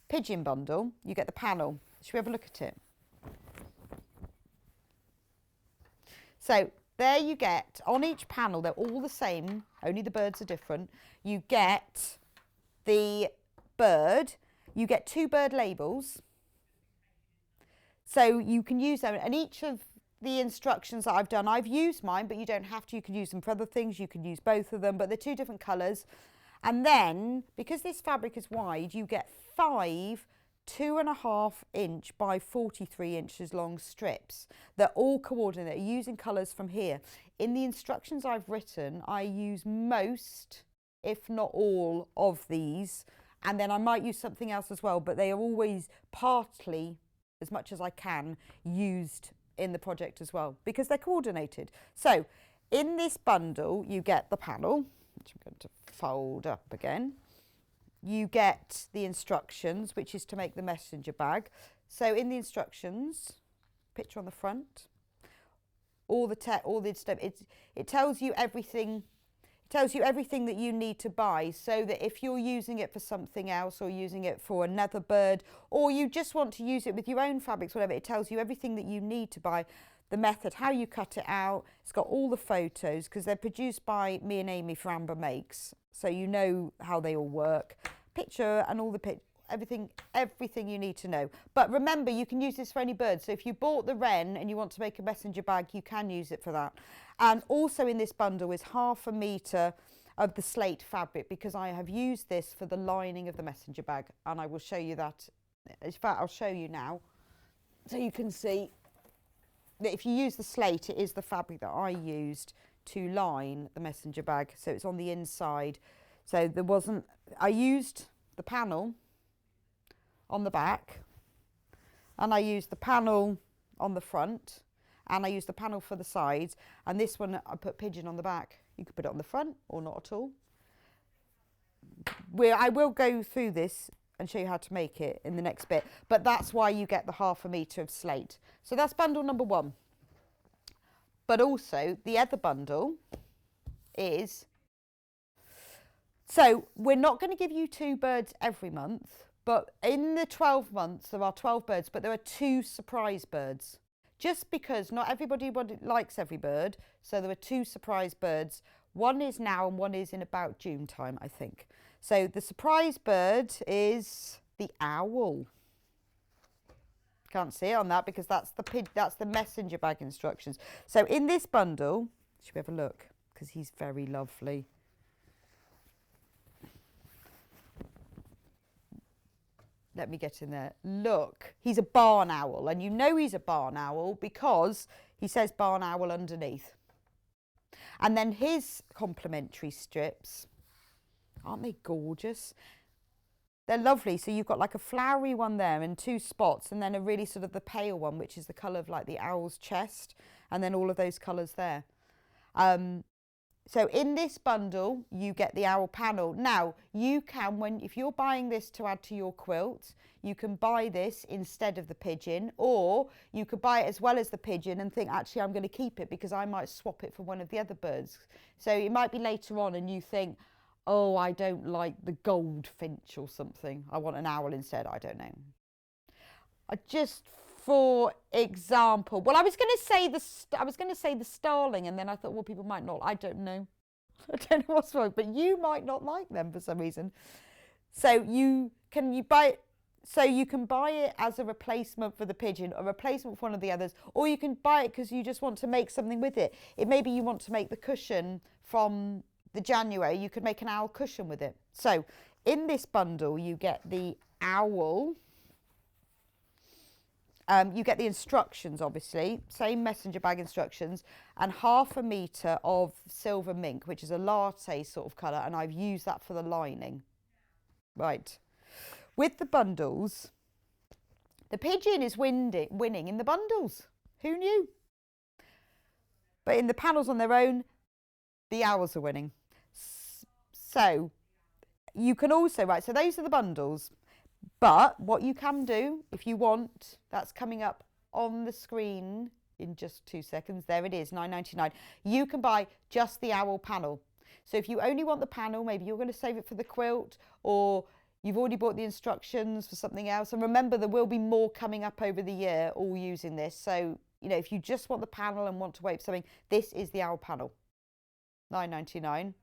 pigeon bundle, you get the panel. Should we have a look at it? So there you get, on each panel, they're all the same, only the birds are different. You get the bird, you get 2 bird labels, so you can use them, and each of the instructions that I've done, I've used mine, but you don't have to. You can use them for other things, you can use both of them, but they're 2 different colours. And then, because this fabric is wide, you get 5 2.5 inch by 43 inches long strips. They're all coordinated, using colours from here. In the instructions I've written, I use most, if not all, of these, and then I might use something else as well, but they are always partly, as much as I can, used in the project as well, because they're coordinated. So in this bundle you get the panel, which I'm going to fold up again. You get the instructions, which is to make the messenger bag. So in the instructions, picture on the front, all the stuff, it tells you everything. It tells you everything that you need to buy, so that if you're using it for something else, or using it for another bird, or you just want to use it with your own fabrics, whatever, it tells you everything that you need to buy, the method, how you cut it out. It's got all the photos, because they're produced by me and Amy for Amber Makes, so you know how they all work. Picture and all the everything you need to know. But remember, you can use this for any bird. So if you bought the wren and you want to make a messenger bag, you can use it for that. And also in this bundle is ½ metre of the slate fabric, because I have used this for the lining of the messenger bag, and I will show you that. In fact, I'll show you now, so you can see that if you use the slate, it is the fabric that I used to line the messenger bag. So it's on the inside. So there wasn't, I used the panel on the back, and I used the panel on the front, and I used the panel for the sides, and this one I put pigeon on the back. You could put it on the front or not at all. I will go through this and show you how to make it in the next bit, but that's why you get the ½ metre of slate. So that's bundle number 1. But also the other bundle is, so we're not going to give you 2 birds every month, but in the 12 months there are 12 birds, but there are 2 surprise birds. Just because not everybody likes every bird, so there are 2 surprise birds. One is now and one is in about June time, I think. So the surprise bird is the owl. Can't see it on that because that's the messenger bag instructions. So in this bundle, should we have a look? Because he's very lovely. Let me get in there. Look, he's a barn owl, and you know he's a barn owl because he says barn owl underneath. And then his complementary strips, aren't they gorgeous? They're lovely. So you've got like a flowery one there and 2 spots, and then a really sort of the pale one, which is the colour of like the owl's chest, and then all of those colours there. So in this bundle, you get the owl panel. Now, you can, if you're buying this to add to your quilt, you can buy this instead of the pigeon, or you could buy it as well as the pigeon and think, actually, I'm going to keep it because I might swap it for one of the other birds. So it might be later on and you think, oh, I don't like the goldfinch or something. I want an owl instead. I don't know. Just for example, well, I was going to say the starling, and then I thought, well, people might not. I don't know. I don't know what's wrong, but you might not like them for some reason. So you buy So you can buy it as a replacement for the pigeon, a replacement for one of the others, or you can buy it because you just want to make something with it. Maybe you want to make the cushion from the January, you could make an owl cushion with it. So in this bundle, you get the owl. You get the instructions, obviously, same messenger bag instructions, and 1/2 metre of silver mink, which is a latte sort of colour, and I've used that for the lining. Right. With the bundles, the pigeon is winning in the bundles. Who knew? But in the panels on their own, the owls are winning. So you can also, right, so those are the bundles. But what you can do, if you want, that's coming up on the screen in just 2 seconds. There it is, £9.99. You can buy just the owl panel. So if you only want the panel, maybe you're going to save it for the quilt, or you've already bought the instructions for something else. And remember, there will be more coming up over the year all using this. So, you know, if you just want the panel and want to wait for something, this is the owl panel. £9.99.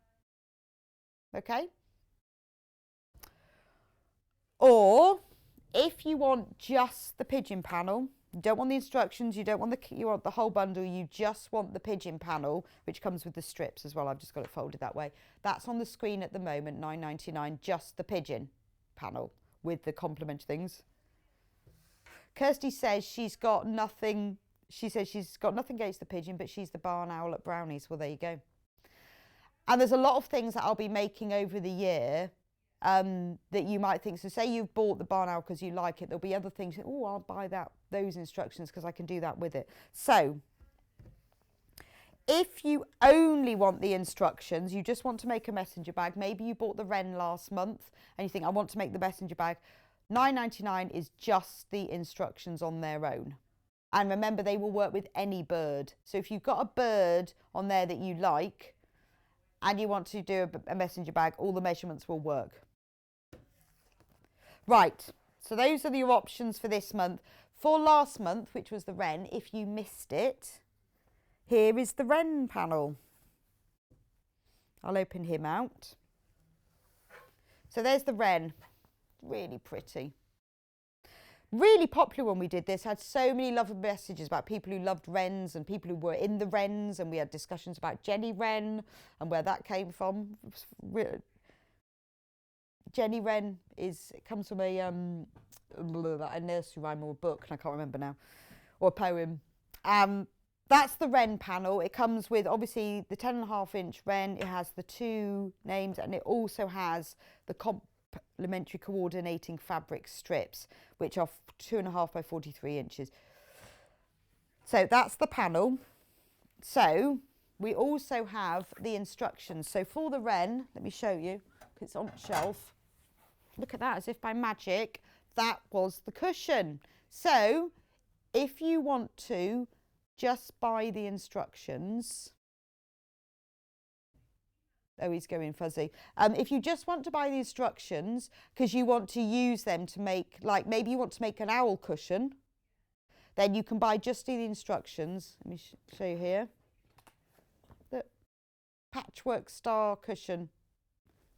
Okay. Or if you want just the pigeon panel, you don't want the instructions, you want the whole bundle, you just want the pigeon panel, which comes with the strips as well. I've just got it folded that way. That's on the screen at the moment, £9.99, just the pigeon panel with the complement things. Kirsty says she's got nothing. She says she's got nothing against the pigeon, but she's the barn owl at Brownies. Well, there you go. And there's a lot of things that I'll be making over the year that you might think. So say you've bought the barn owl because you like it. There'll be other things. Oh, I'll buy those instructions because I can do that with it. So if you only want the instructions, you just want to make a messenger bag. Maybe you bought the wren last month and you think, I want to make the messenger bag. £9.99 is just the instructions on their own. And remember, they will work with any bird. So if you've got a bird on there that you like and you want to do a messenger bag, all the measurements will work. Right, so those are your options for this month. For last month, which was the wren, if you missed it, here is the wren panel. I'll open him out. So there's the wren, really pretty. Really popular when we did this, had so many lovely messages about people who loved wrens and people who were in the wrens, and we had discussions about Jenny Wren and where that came from. Jenny Wren comes from a nursery rhyme or a book, and I can't remember now, or a poem. That's the wren panel. It comes with obviously the 10.5-inch wren. It has the 2 names, and it also has the complementary coordinating fabric strips, which are 2.5 by 43 inches. So that's the panel. So we also have the instructions. So for the wren, let me show you, it's on the shelf. Look at that, as if by magic, that was the cushion. So if you want to just buy the instructions, oh, he's going fuzzy. If you just want to buy the instructions because you want to use them to make, like maybe you want to make an owl cushion, then you can buy just the instructions. Let me show you here. The patchwork star cushion.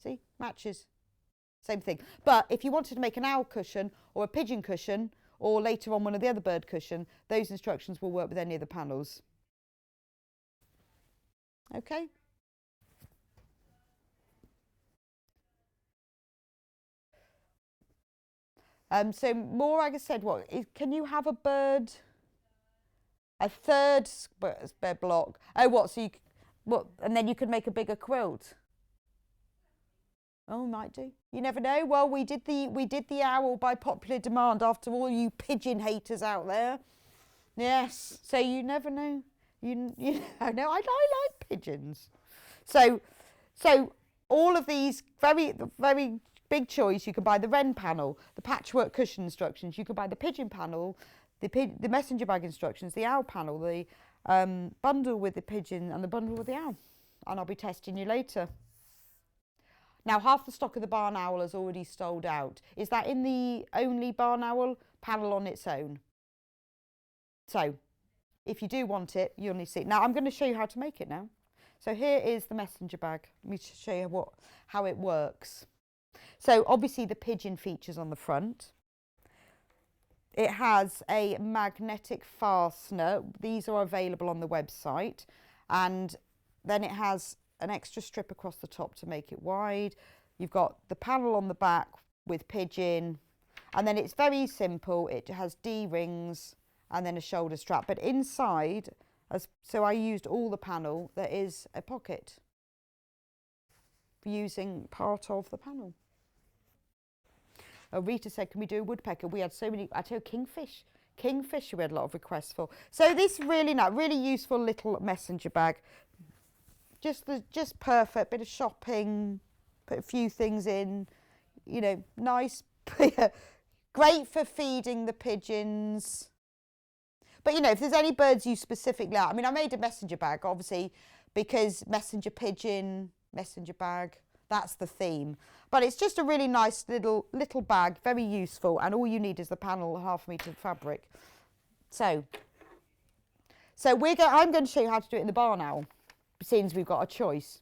See, matches. Same thing. But if you wanted to make an owl cushion or a pigeon cushion, or later on one of the other bird cushion, those instructions will work with any of the panels. Okay. So more, like I said, can you have a bird, a third square block? Oh, what? So and then you could make a bigger quilt. Oh, might do. You never know. Well, we did the owl by popular demand. After all, you pigeon haters out there. Yes. So you never know. You know. I like pigeons. So all of these very big choice. You can buy the wren panel, the patchwork cushion instructions. You can buy the pigeon panel, the messenger bag instructions, the owl panel, the bundle with the pigeon and the bundle with the owl. And I'll be testing you later. Now, half the stock of the barn owl has already sold out. Is that in the only barn owl panel on its own? So, if you do want it, you'll need to see it. Now, I'm going to show you how to make it now. So here is the messenger bag. Let me show you how it works. So obviously the pigeon features on the front. it has a magnetic fastener. These are available on the website. And then it has an extra strip across the top to make it wide. You've got the panel on the back with pigeon. And then it's very simple. It has D-rings and then a shoulder strap. But inside, so I used all the panel, there is a pocket using part of the panel. Rita said, can we do a woodpecker? We had so many, I tell you, kingfish. Kingfisher we had a lot of requests for. So this really nice, really useful little messenger bag. Just perfect, bit of shopping, put a few things in, you know, nice, great for feeding the pigeons. But, you know, if there's any birds you specifically like, I mean, I made a messenger bag, obviously, because messenger pigeon, messenger bag, that's the theme. But it's just a really nice little bag, very useful, and all you need is the panel, 1/2 metre fabric. So I'm going to show you how to do it in the barn owl, since we've got a choice.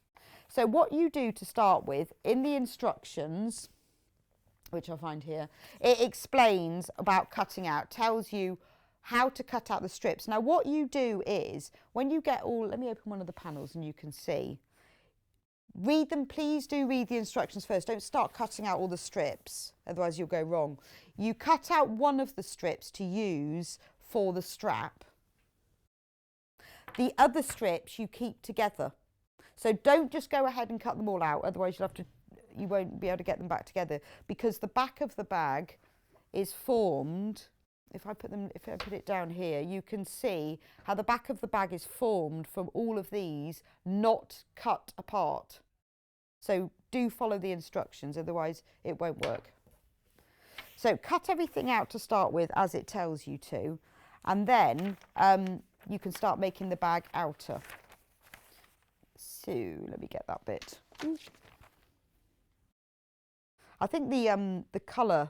So what you do to start with, in the instructions, which I'll find here, it explains about cutting out, tells you how to cut out the strips. Now what you do is, when you get all, let me open one of the panels and you can see, read them, please do read the instructions first. Don't start cutting out all the strips, otherwise you'll go wrong. You cut out one of the strips to use for the strap. The other strips you keep together. So don't just go ahead and cut them all out, otherwise you won't be able to get them back together, because the back of the bag is formed. If I put it down here, you can see how the back of the bag is formed from all of these not cut apart. So do follow the instructions, otherwise it won't work. So cut everything out to start with as it tells you to, and then you can start making the bag outer. So let me get that bit. I think the colour,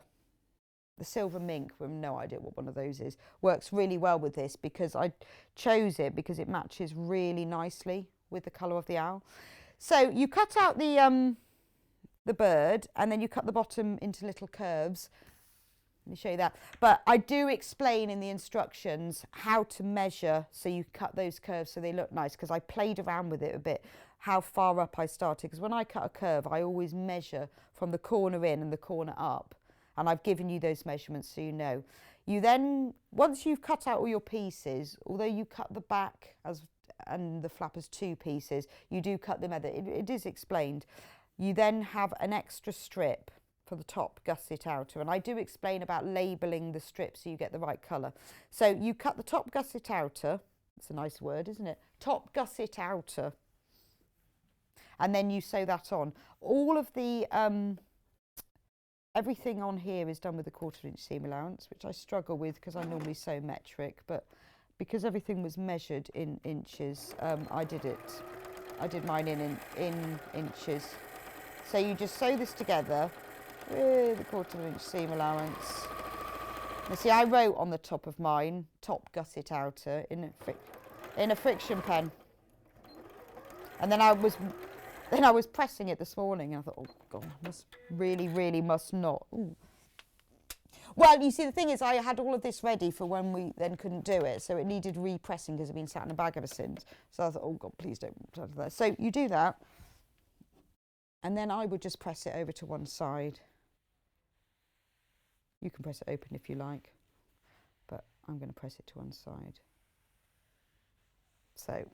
the silver mink, we have no idea what one of those is, works really well with this, because I chose it because it matches really nicely with the colour of the owl. So you cut out the bird, and then you cut the bottom into little curves. Let me show you that. But I do explain in the instructions how to measure, so you cut those curves so they look nice, because I played around with it a bit, how far up I started. Because when I cut a curve, I always measure from the corner in and the corner up. And I've given you those measurements so you know. You then, once you've cut out all your pieces, although you cut the back and the flap as 2 pieces, you do cut them other. It is explained. You then have an extra strip for the top gusset outer, and I do explain about labelling the strips so you get the right colour. So you cut the top gusset outer. It's a nice word, isn't it? Top gusset outer. And then you sew that on. All of the everything on here is done with a 1/4 inch seam allowance, which I struggle with because I normally sew metric, but because everything was measured in inches, I did mine in inches. So you just sew this together with a 1/4 inch seam allowance. Now see, I wrote on the top of mine, top gusset outer, in a friction pen. And then I was pressing it this morning, and I thought, oh God, really must not. Ooh. Well, you see, the thing is, I had all of this ready for when we then couldn't do it, so it needed repressing because it had been sat in a bag ever since. So I thought, oh God, please don't do that. So you do that, and then I would just press it over to one side. You can press it open if you like, but I'm going to press it to one side. So.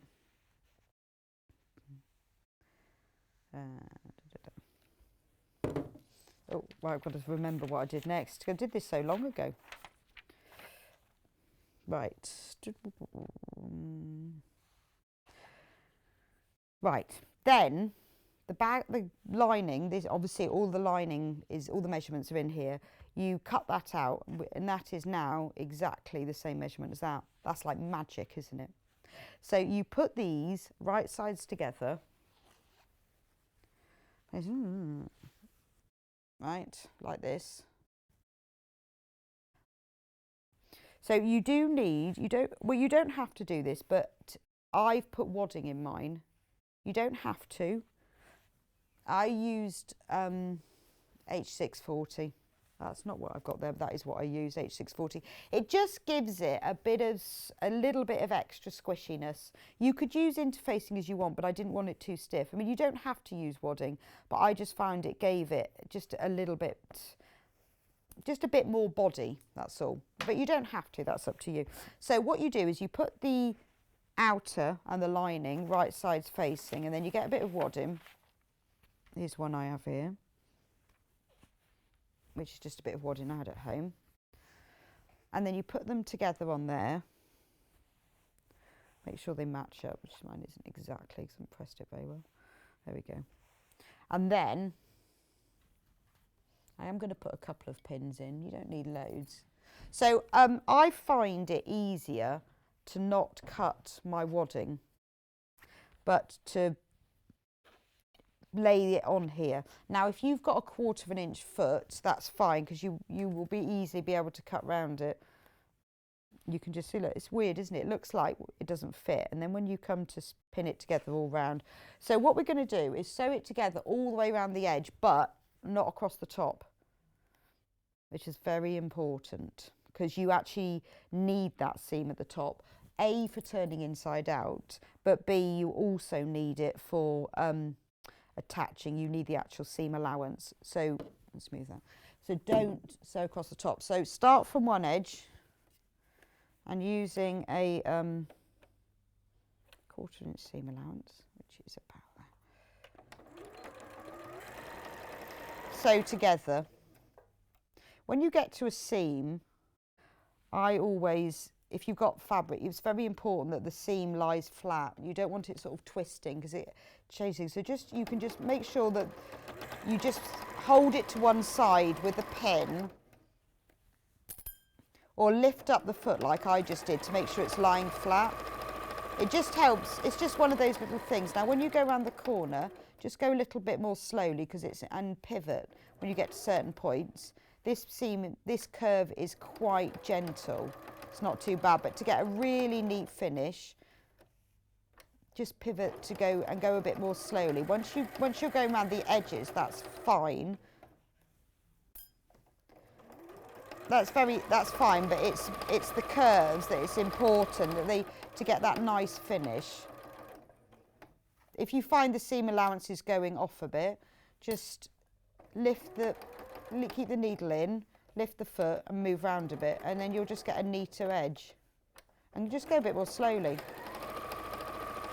Oh, well, I've got to remember what I did next. I did this so long ago. Right. Right. Then the lining, this obviously all the measurements are in here. You cut that out, and that is now exactly the same measurement as that. That's like magic, isn't it? So you put these right sides together. Right, like this. So you do need, you don't have to do this, but I've put wadding in mine. You don't have to. I used H640. That's not what I've got there, but that is what I use, H640. It just gives it a little bit of extra squishiness. You could use interfacing as you want, but I didn't want it too stiff. I mean, you don't have to use wadding, but I just found it gave it just a little bit, just a bit more body, that's all. But you don't have to, that's up to you. So what you do is you put the outer and the lining right sides facing, and then you get a bit of wadding. Here's one I have here, which is just a bit of wadding I had at home. And then you put them together on there. Make sure they match up, which mine isn't exactly because I haven't pressed it very well. There we go. And then I am going to put a couple of pins in. You don't need loads. So I find it easier to not cut my wadding, but to lay it on here. Now if you've got a 1/4 inch foot, that's fine, because you will easily be able to cut round it. You can just see, look, it's weird, isn't it? It looks like it doesn't fit, and then when you come to pin it together all round. So what we're going to do is sew it together all the way around the edge, but not across the top, which is very important, because you actually need that seam at the top, A, for turning inside out, but B, you also need it for attaching. You need the actual seam allowance. So let's smooth that. So don't sew across the top. So start from one edge and using a 1/4 inch seam allowance, which is about there. Sew together. When you get to a seam, I always, if you've got fabric, it's very important that the seam lies flat. You don't want it sort of twisting because it changes. So you can just make sure that you just hold it to one side with a pin, or lift up the foot like I just did to make sure it's lying flat. It just helps. It's just one of those little things. Now when you go around the corner, just go a little bit more slowly, because and pivot when you get to certain points. This curve is quite gentle. It's not too bad, but to get a really neat finish, just pivot to go a bit more slowly. Once you're going around the edges, that's fine. That's fine, but it's the curves that it's important that to get that nice finish. If you find the seam allowance is going off a bit, just keep the needle in, lift the foot and move round a bit, and then you'll just get a neater edge. And you just go a bit more slowly.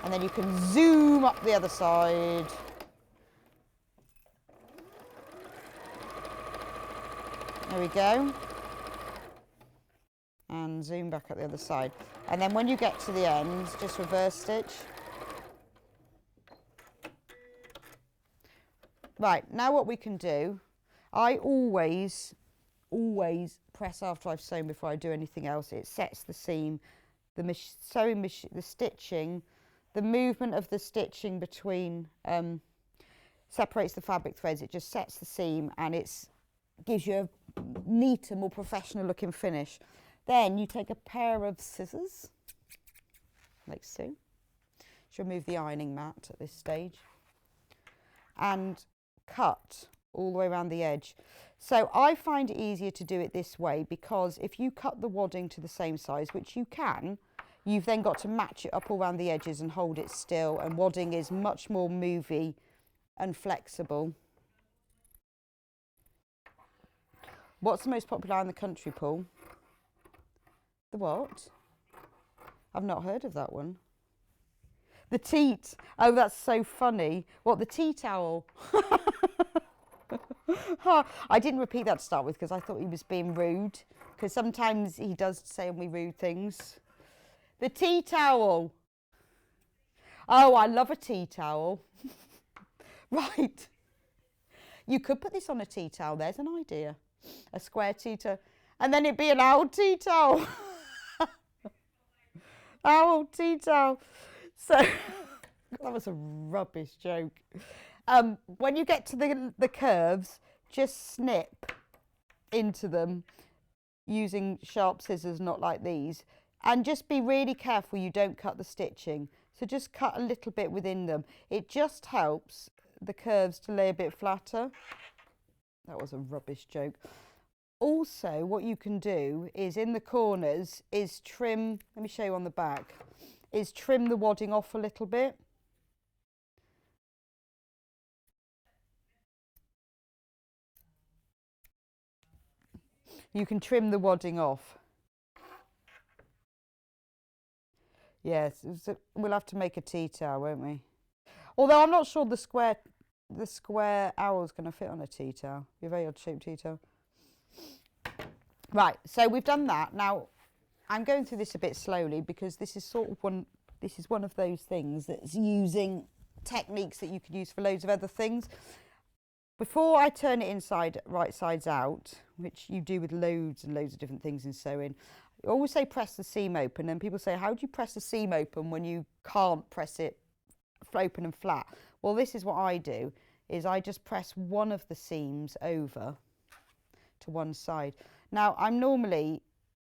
And then you can zoom up the other side. There we go. And zoom back up the other side. And then when you get to the end, just reverse stitch. Right, now what we can do, I always press after I've sewn before I do anything else. It sets the seam, the sewing machine, the stitching, the movement of the stitching between, separates the fabric threads. It just sets the seam, and it gives you a neater, more professional looking finish. Then you take a pair of scissors, like so. Should remove the ironing mat at this stage, and cut all the way around the edge. So I find it easier to do it this way, because if you cut the wadding to the same size, which you can, you've then got to match it up all around the edges and hold it still, and wadding is much more movey and flexible. What's the most popular in the country, Paul? The what? I've not heard of that one. The teat. Oh, that's so funny. What, the tea towel? I didn't repeat that to start with because I thought he was being rude, because sometimes he does say me rude things. The tea towel. Oh, I love a tea towel. Right. You could put this on a tea towel. There's an idea. A square tea towel. And then it'd be an owl tea towel. Owl tea towel. So, that was a rubbish joke. When you get to the curves, just snip into them using sharp scissors, not like these. And just be really careful you don't cut the stitching. So just cut a little bit within them. It just helps the curves to lay a bit flatter. That was a rubbish joke. Also, what you can do is in the corners is trim, let me show you on the back, is trim the wadding off a little bit. You can trim the wadding off. Yes, we'll have to make a tea towel, won't we? Although I'm not sure the square owl's going to fit on a tea towel. Be a very odd shaped tea towel. Right, so we've done that. Now, I'm going through this a bit slowly because this is one of those things that's using techniques that you could use for loads of other things. Before I turn it right sides out, which you do with loads and loads of different things in sewing, I always say press the seam open, and people say, how do you press the seam open when you can't press it open and flat? Well, this is what I do, is I just press one of the seams over to one side. Now, I'm normally,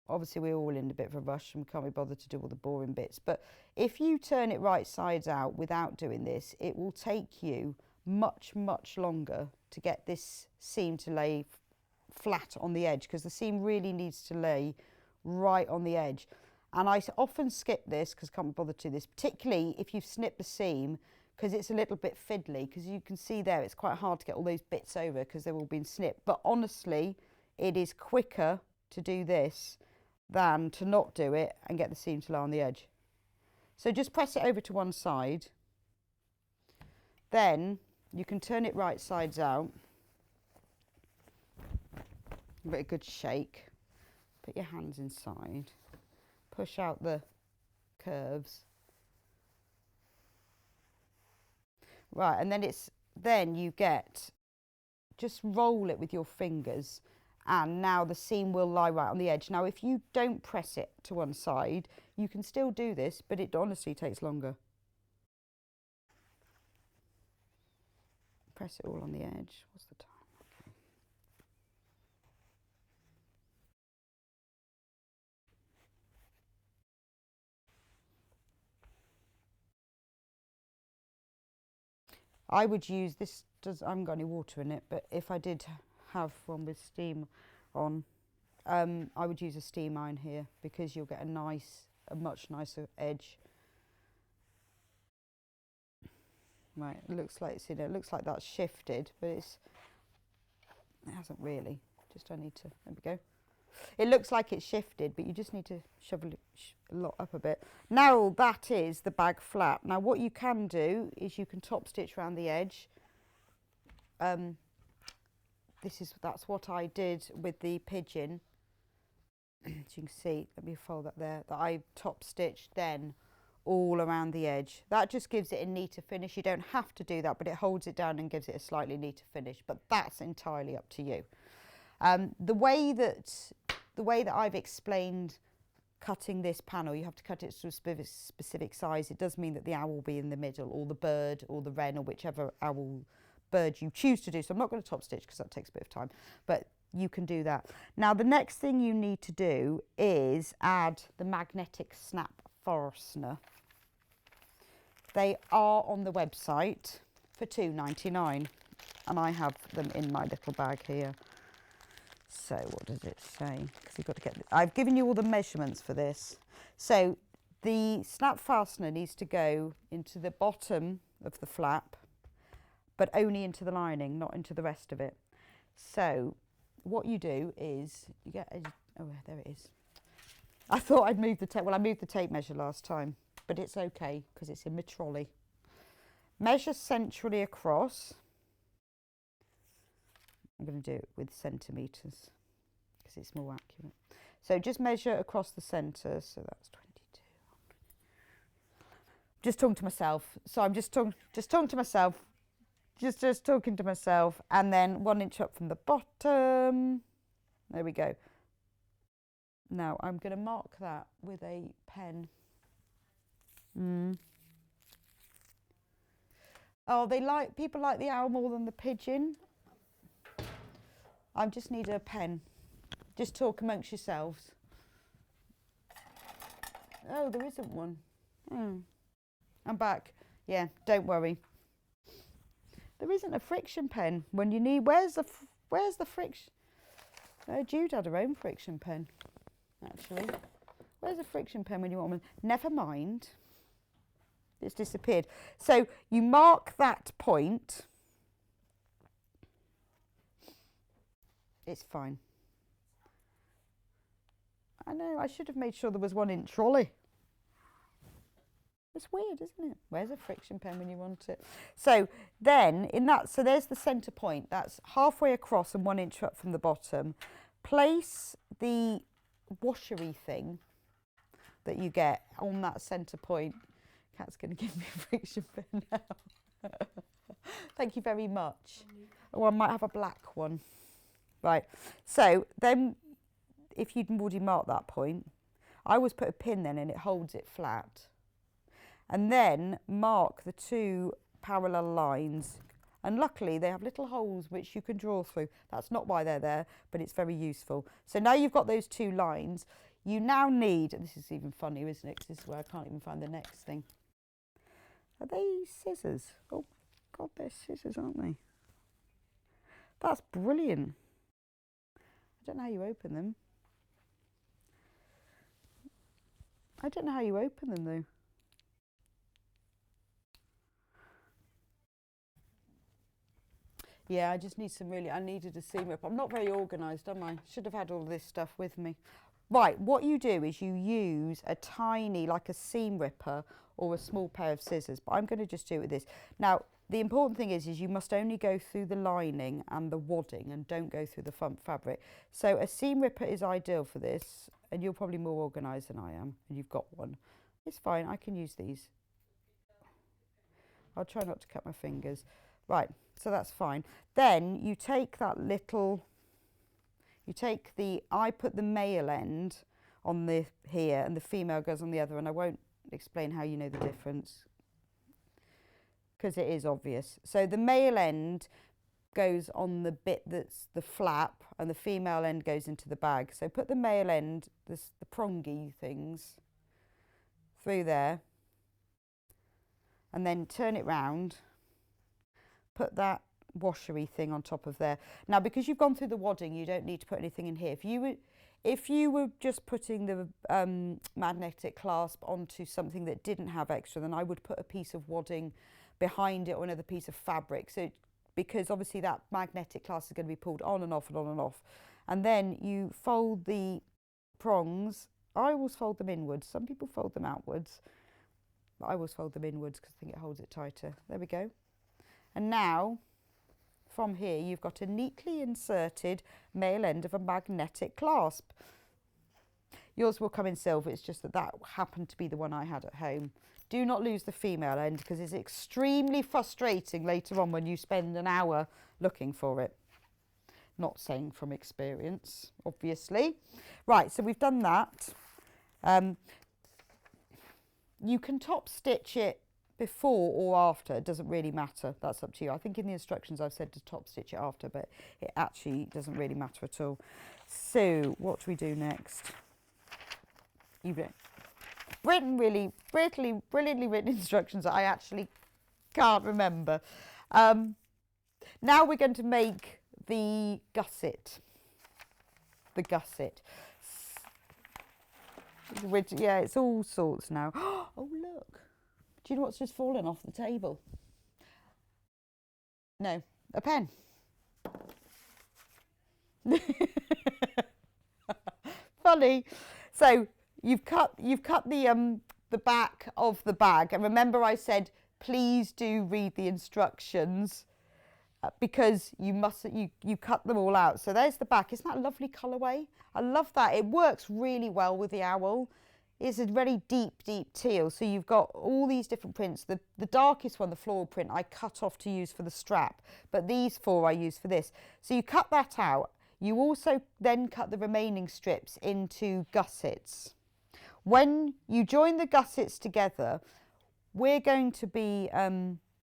obviously we're all in a bit of a rush and can't be bothered to do all the boring bits, but if you turn it right sides out without doing this, it will take you much, much longer to get this seam to lay flat on the edge, because the seam really needs to lay right on the edge. And I often skip this because I can't be bothered to do this, particularly if you've snipped the seam, because it's a little bit fiddly, because you can see there it's quite hard to get all those bits over because they've all been snipped. But honestly, it is quicker to do this than to not do it and get the seam to lie on the edge. So just press it over to one side. Then you can turn it right sides out. Give it a good shake. Put your hands inside. Push out the curves. Right, and then you just roll it with your fingers, and now the seam will lie right on the edge. Now, if you don't press it to one side, you can still do this, but it honestly takes longer. Press it all on the edge. What's the time? Okay. I would use this, I haven't got any water in it, but if I did have one with steam on, I would use a steam iron here, because you'll get a much nicer edge. Right, it looks like it looks like that's shifted, but it hasn't really. I need to, there we go. It looks like it's shifted, but you just need to shovel it a lot up a bit. Now that is the bag flat. Now what you can do is you can top stitch around the edge. That's what I did with the pigeon. As you can see, let me fold that there, that I top stitched then all around the edge. That just gives it a neater finish. You don't have to do that, but it holds it down and gives it a slightly neater finish, but that's entirely up to you. The way that I've explained cutting this panel, you have to cut it to a specific size. It does mean that the owl will be in the middle, or the bird, or the wren, or whichever bird you choose to do. So I'm not going to top stitch because that takes a bit of time, but you can do that. Now the next thing you need to do is add the magnetic snap fastener. They are on the website for £2.99, and I have them in my little bag here. So what does it say? Because you've got to get. I've given you all the measurements for this. So the snap fastener needs to go into the bottom of the flap, but only into the lining, not into the rest of it. So what you do is you get a, oh, there it is. I thought I'd moved the tape. Well, I moved the tape measure last time, but it's okay because it's in my trolley. Measure centrally across. I'm going to do it with centimetres because it's more accurate. So just measure across the centre. So that's 22. Just talking to myself. So I'm just talking to myself. Just talking to myself. And then 1 inch up from the bottom. There we go. Now I'm going to mark that with a pen. Oh, people like the owl more than the pigeon. I just need a pen. Just talk amongst yourselves. Oh, there isn't one. I'm back. Yeah, don't worry. There isn't a friction pen when you need. Where's the friction? Jude had her own friction pen, actually. Where's a friction pen when you want one? Never mind. It's disappeared. So you mark that point. It's fine. I know, I should have made sure there was 1 inch trolley. It's weird, isn't it? Where's a friction pen when you want it? So then, so there's the centre point. That's halfway across and 1 inch up from the bottom. Place the washery thing that you get on that centre point. Kat's going to give me a friction pen now. Thank you very much. Oh, I might have a black one. Right, so then if you'd already marked that point, I always put a pin then and it holds it flat. And then mark the 2 parallel lines. And luckily they have little holes which you can draw through. That's not why they're there, but it's very useful. So now you've got those 2 lines. You now need, and this is even funnier, isn't it? 'Cause this is where I can't even find the next thing. Are they scissors? Oh, God, they're scissors, aren't they? That's brilliant. I don't know how you open them. I don't know how you open them though. Yeah, I just need I needed a seam rip. I'm not very organised, am I? Should have had all this stuff with me. Right, what you do is you use a tiny, like a seam ripper or a small pair of scissors, but I'm going to just do it with this. Now, the important thing is you must only go through the lining and the wadding and don't go through the front fabric. So a seam ripper is ideal for this, and you're probably more organised than I am, and you've got one. It's fine, I can use these. I'll try not to cut my fingers. Right, so that's fine. Then you take that little, I put the male end on the here and the female goes on the other, and I won't explain how you know the difference because it is obvious. So the male end goes on the bit that's the flap and the female end goes into the bag. So put the male end, the prongy things, through there and then turn it round. Put that washery thing on top of there. Now, because you've gone through the wadding, you don't need to put anything in here. If you were just putting the magnetic clasp onto something that didn't have extra, then I would put a piece of wadding behind it or another piece of fabric. So, because obviously that magnetic clasp is going to be pulled on and off and on and off. And then you fold the prongs. I always fold them inwards. Some people fold them outwards. But I always fold them inwards because I think it holds it tighter. There we go. And now, from here, you've got a neatly inserted male end of a magnetic clasp. Yours will come in silver, it's just that happened to be the one I had at home. Do not lose the female end because it's extremely frustrating later on when you spend an hour looking for it. Not saying from experience, obviously. Right, so we've done that. You can top stitch it before or after, it doesn't really matter, that's up to you. I think in the instructions I've said to top stitch it after, but it actually doesn't really matter at all. So what do we do next? You've brilliantly written instructions that I actually can't remember. Now we're going to make the gusset. The gusset. Which, yeah, it's all sorts now. Oh, look. Do you know what's just fallen off the table? No, a pen. Funny. So you've cut the back of the bag, and remember I said please do read the instructions because you cut them all out. So there's the back. Isn't that a lovely colourway? I love that. It works really well with the owl. It's a very deep teal. So you've got all these different prints. The darkest one, the floral print, I cut off to use for the strap, but these 4 I use for this. So you cut that out. You also then cut the remaining strips into gussets. When you join the gussets together, we're going to be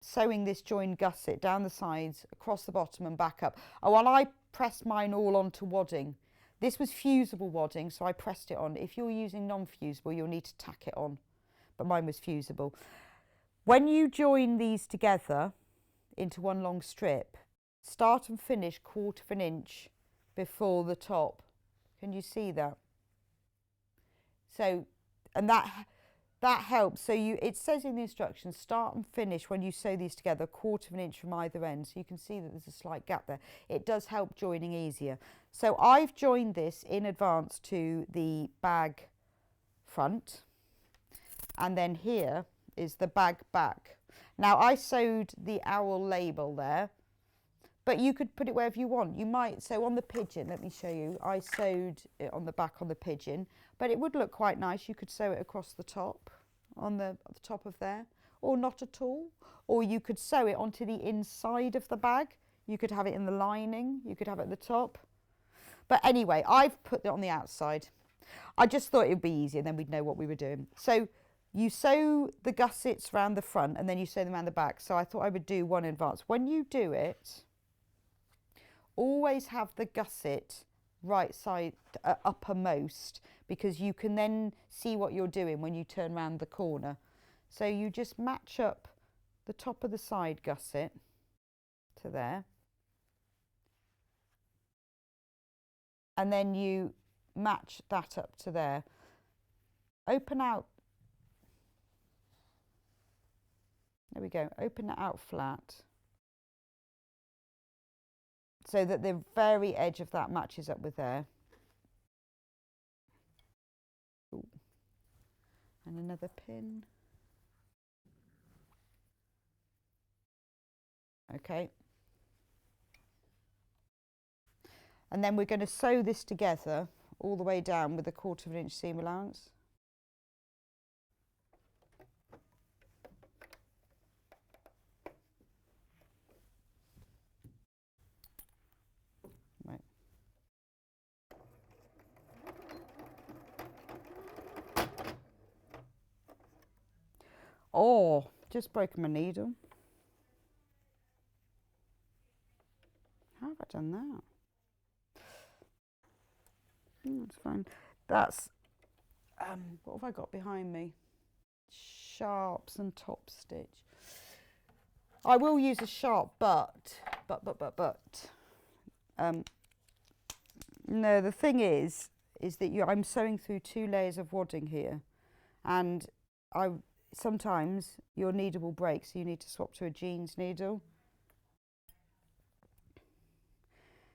sewing this joined gusset down the sides, across the bottom and back up. Oh, and I pressed mine all onto wadding. This was fusible wadding, so I pressed it on. If you're using non-fusible, you'll need to tack it on, but mine was fusible. When you join these together into one long strip, start and finish 1/4 of an inch before the top. Can you see that? So, and that helps. So it says in the instructions, start and finish when you sew these together 1/4 of an inch from either end. So you can see that there's a slight gap there. It does help joining easier. So I've joined this in advance to the bag front, and then here is the bag back. Now I sewed the owl label there, but you could put it wherever you want. You might, so on the pigeon, let me show you, I sewed it on the back on the pigeon, but it would look quite nice. You could sew it across the top, on the top of there, or not at all. Or you could sew it onto the inside of the bag. You could have it in the lining, you could have it at the top. But anyway, I've put it on the outside. I just thought it would be easier, then we'd know what we were doing. So you sew the gussets around the front and then you sew them around the back. So I thought I would do one in advance. When you do it, always have the gusset right side uppermost, because you can then see what you're doing when you turn around the corner. So you just match up the top of the side gusset to there, and then you match that up to there. Open out, there we go, open it out flat, so that the very edge of that matches up with there. Ooh. And another pin. Okay. And then we're going to sew this together all the way down with a 1/4 of an inch seam allowance. Right. Oh, just broken my needle. How have I done that? That's fine. That's, what have I got behind me? Sharps and top stitch. I will use a sharp, but. No, the thing is that I'm sewing through 2 layers of wadding here, and sometimes your needle will break, so you need to swap to a jeans needle.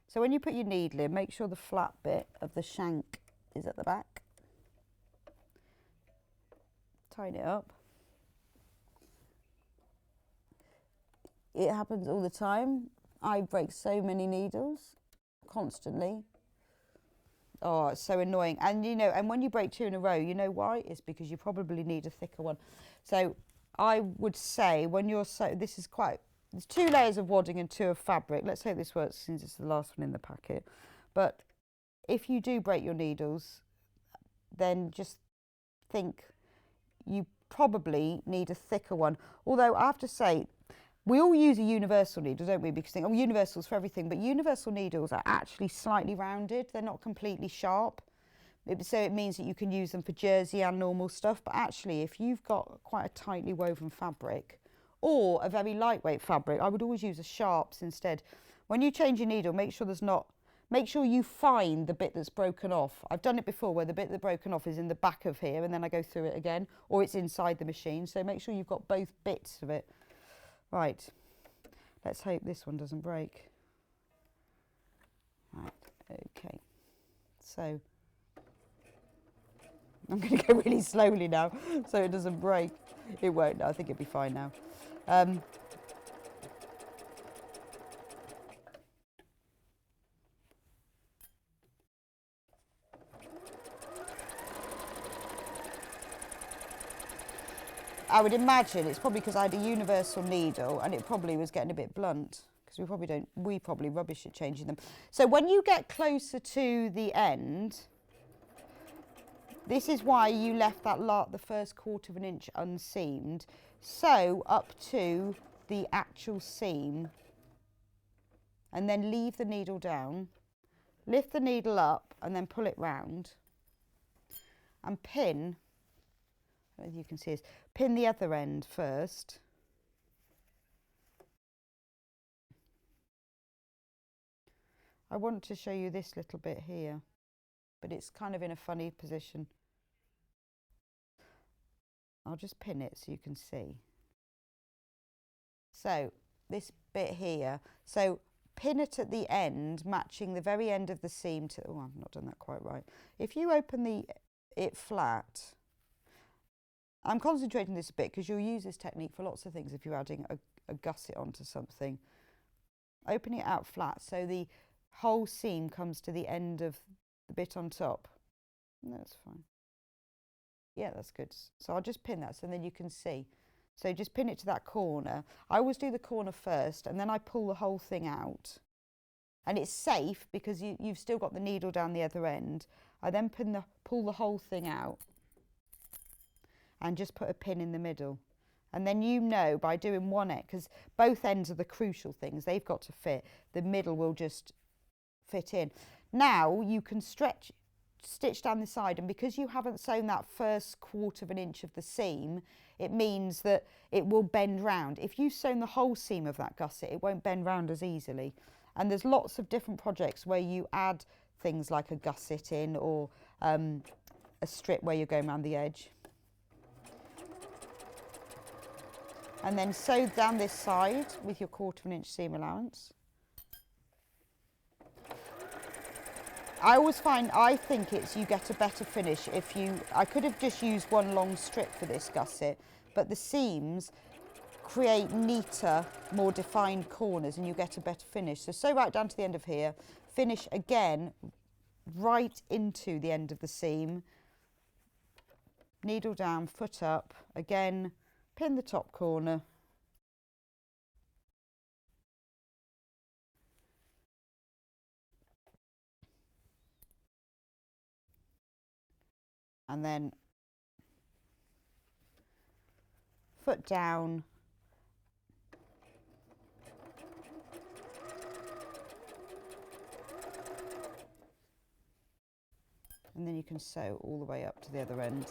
So when you put your needle in, make sure the flat bit of the shank is at the back. Tighten it up. It happens all the time. I break so many needles constantly. Oh, it's so annoying. And you know, and when you break 2 in a row, you know why? It's because you probably need a thicker one. So I would say when you're this is quite, there's 2 layers of wadding and 2 of fabric. Let's hope this works since it's the last one in the packet. But if you do break your needles, then just think you probably need a thicker one. Although I have to say, we all use a universal needle, don't we? Because think, oh, universals for everything, but universal needles are actually slightly rounded. They're not completely sharp. So it means that you can use them for jersey and normal stuff. But actually, if you've got quite a tightly woven fabric or a very lightweight fabric, I would always use a sharps instead. When you change your needle, make sure you find the bit that's broken off. I've done it before where the bit that's broken off is in the back of here and then I go through it again, or it's inside the machine. So make sure you've got both bits of it. Right, let's hope this one doesn't break. Right, okay. So I'm going to go really slowly now so it doesn't break. It won't, no, I think it'll be fine now. I would imagine it's probably because I had a universal needle and it probably was getting a bit blunt, because we probably rubbish at changing them. So when you get closer to the end, this is why you left that the first 1/4 of an inch unseamed. Sew up to the actual seam and then leave the needle down, lift the needle up and then pull it round and pin, I don't know if you can see this, pin the other end first. I want to show you this little bit here, but it's kind of in a funny position. I'll just pin it so you can see. So this bit here, so pin it at the end, matching the very end of the seam to, oh, I've not done that quite right. If you open it flat, I'm concentrating this a bit because you'll use this technique for lots of things if you're adding a gusset onto something. Open it out flat so the whole seam comes to the end of the bit on top. That's fine. Yeah, that's good. So I'll just pin that so then you can see. So just pin it to that corner. I always do the corner first and then I pull the whole thing out. And it's safe because you've still got the needle down the other end. I then pull the whole thing out and just put a pin in the middle. And then you know by doing one end, because both ends are the crucial things, they've got to fit. The middle will just fit in. Now you can stitch down the side, and because you haven't sewn that first 1/4 of an inch of the seam, it means that it will bend round. If you've sewn the whole seam of that gusset, it won't bend round as easily. And there's lots of different projects where you add things like a gusset in or a strip where you're going around the edge. And then sew down this side with your 1/4 of an inch seam allowance. I think you get a better finish if I could have just used one long strip for this gusset, but the seams create neater, more defined corners and you get a better finish. So sew right down to the end of here, finish again right into the end of the seam, needle down, foot up, again, pin the top corner. And then foot down. And then you can sew all the way up to the other end.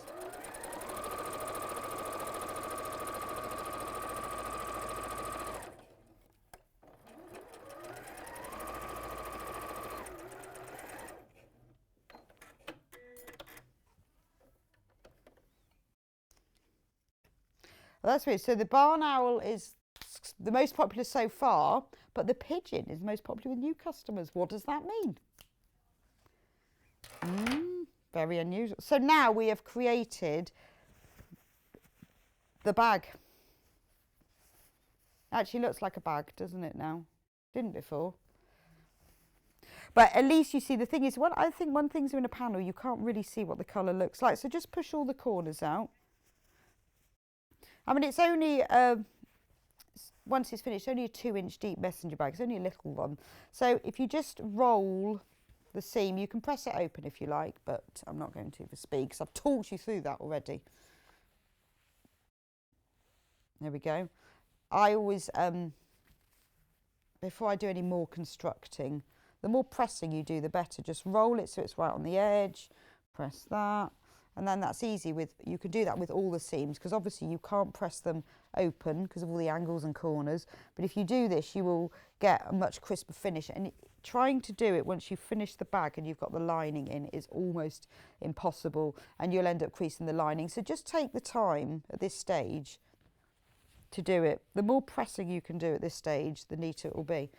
Well, that's weird. So the barn owl is the most popular so far, but the pigeon is most popular with new customers. What does that mean? Very unusual. So now we have created the bag. Actually looks like a bag, doesn't it now? Didn't before. But at least you see, the thing is, I think when things are in a panel, you can't really see what the colour looks like. So just push all the corners out. I mean, it's only, once it's finished, only a 2-inch deep messenger bag. It's only a little one. So if you just roll the seam, you can press it open if you like, but I'm not going to for speed because I've talked you through that already. There we go. I always, before I do any more constructing, the more pressing you do, the better. Just roll it so it's right on the edge, press that. And then that's easy you can do that with all the seams because obviously you can't press them open because of all the angles and corners. But if you do this, you will get a much crisper finish. And trying to do it once you've finished the bag and you've got the lining in is almost impossible and you'll end up creasing the lining. So just take the time at this stage to do it. The more pressing you can do at this stage, the neater it will be.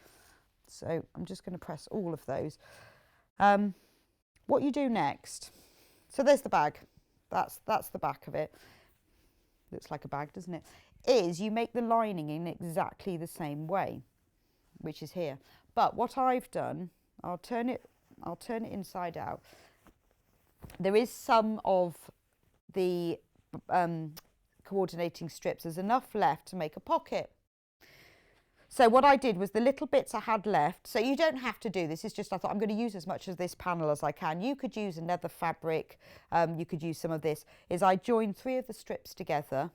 So I'm just going to press all of those. What you do next, so there's the bag, that's the back of it, looks like a bag, doesn't it, is you make the lining in exactly the same way, which is here. But what I've done, I'll turn it inside out. There is some of the coordinating strips, there's enough left to make a pocket. So what I did was the little bits I had left, so you don't have to do this, it's just I thought I'm going to use as much of this panel as I can. You could use another fabric, you could use some of this, is I joined 3 of the strips together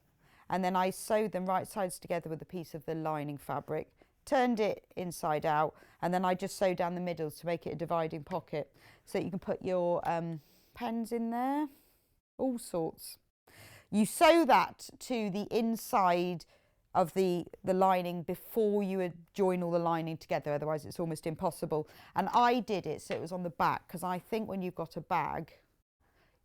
and then I sewed them right sides together with a piece of the lining fabric, turned it inside out, and then I just sewed down the middle to make it a dividing pocket. So you can put your pens in there, all sorts. You sew that to the inside of the lining before you join all the lining together, otherwise it's almost impossible. And I did it so it was on the back, because I think when you've got a bag,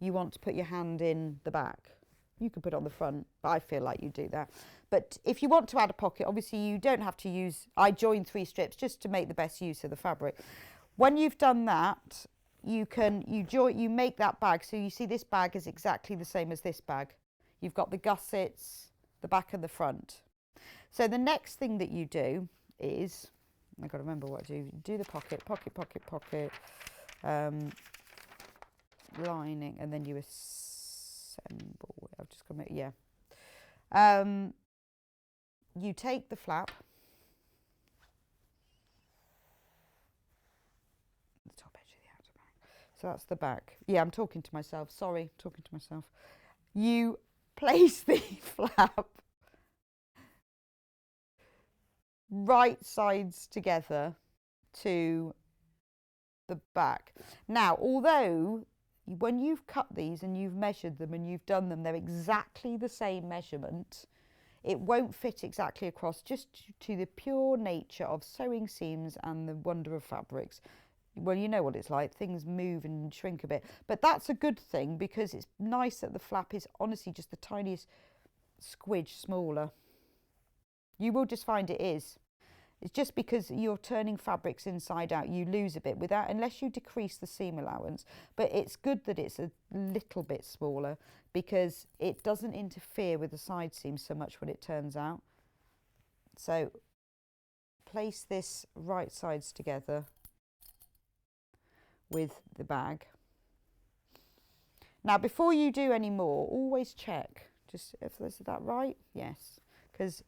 you want to put your hand in the back. You could put it on the front, but I feel like you do that. But if you want to add a pocket, obviously you don't have to use, I joined 3 strips just to make the best use of the fabric. When you've done that, you make that bag. So you see this bag is exactly the same as this bag. You've got the gussets, the back and the front. So the next thing that you do is, I've got to remember what to do. Do the pocket, lining, and then you assemble. I've just got to, yeah. You take the flap, the top edge of the outer back. So that's the back. Yeah, I'm talking to myself. Sorry, talking to myself. You place the flap right sides together to the back. Now, although when you've cut these and you've measured them and you've done them, they're exactly the same measurement. It won't fit exactly across, just to the pure nature of sewing seams and the wonder of fabrics. Well, you know what it's like, things move and shrink a bit. But that's a good thing, because it's nice that the flap is honestly just the tiniest squidge smaller. You will just find it is. It's just because you're turning fabrics inside out, you lose a bit without, unless you decrease the seam allowance. But it's good that it's a little bit smaller, because it doesn't interfere with the side seam so much when it turns out. So place this right sides together with the bag. Now, before you do any more, always check, just if is that right? Yes, because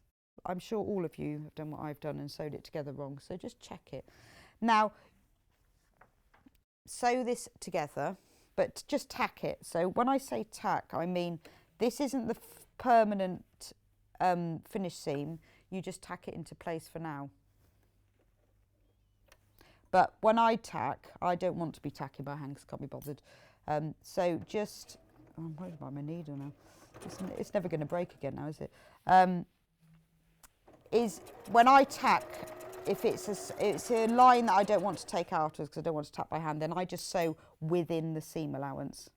I'm sure all of you have done what I've done and sewed it together wrong, so just check it. Now, sew this together, but just tack it. So when I say tack, I mean this isn't the permanent finished seam. You just tack it into place for now. But when I tack, I don't want to be tacking by hand because I can't be bothered. So just, oh, I'm worried about my needle now. It's never going to break again now, is it? Is when I tack, if it's a line that I don't want to take out because I don't want to tack by hand, then I just sew within the seam allowance.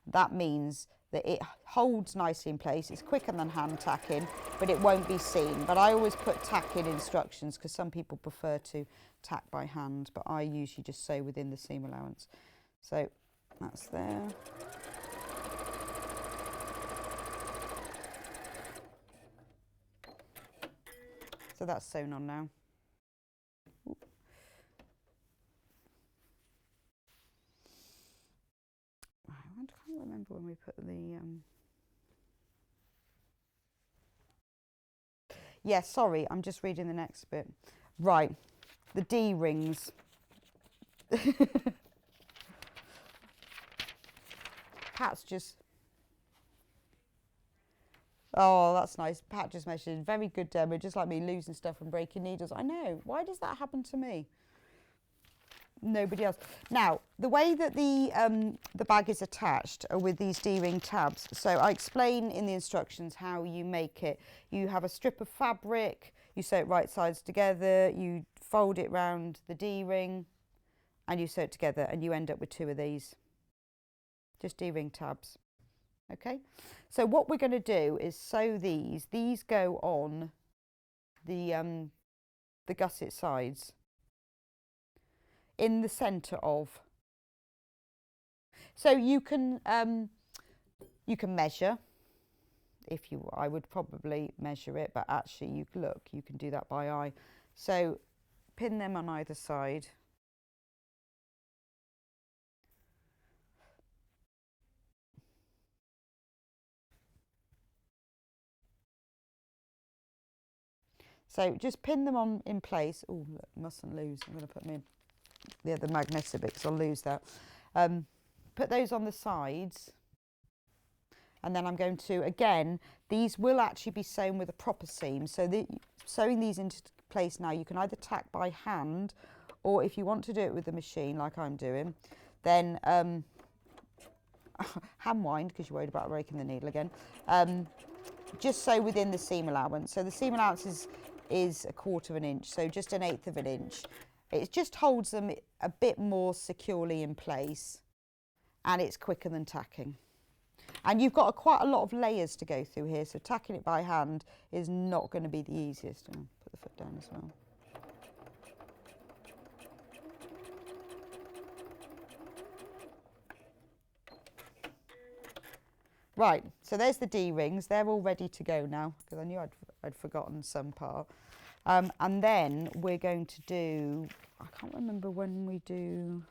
That means that it holds nicely in place. It's quicker than hand tacking, but it won't be seen. But I always put tack in instructions because some people prefer to tack by hand, but I usually just sew within the seam allowance. So that's there. So that's sewn on now. I can't remember when we put the... Yeah, sorry, I'm just reading the next bit. Right, the D-rings. Pat's just... Oh, that's nice. Pat just mentioned, very good demo, just like me losing stuff and breaking needles. I know. Why does that happen to me? Nobody else. Now, the way that the bag is attached are with these D-ring tabs. So I explain in the instructions how you make it. You have a strip of fabric, you sew it right sides together, you fold it round the D-ring, and you sew it together, and you end up with 2 of these. Just D-ring tabs. Okay, so what we're going to do is sew these. These go on the gusset sides in the centre of. So you can measure. If you, I would probably measure it, but actually you can do that by eye. So pin them on either side. So just pin them on in place. Oh, mustn't lose. I'm going to put them in the other magnetic bit because I'll lose that. Put those on the sides. And then I'm going to, again, these will actually be sewn with a proper seam. So sewing these into place now, you can either tack by hand, or if you want to do it with the machine like I'm doing, then hand wind, because you're worried about breaking the needle again. just so within the seam allowance. So the seam allowance is 1/4 of an inch, so just 1/8 of an inch. It just holds them a bit more securely in place, and it's quicker than tacking. And you've got quite a lot of layers to go through here, so tacking it by hand is not going to be the easiest. I'll put the foot down as well. Right, so there's the D-rings. They're all ready to go now, because I knew I'd forgotten some part. And then we're going to do, I can't remember when we do,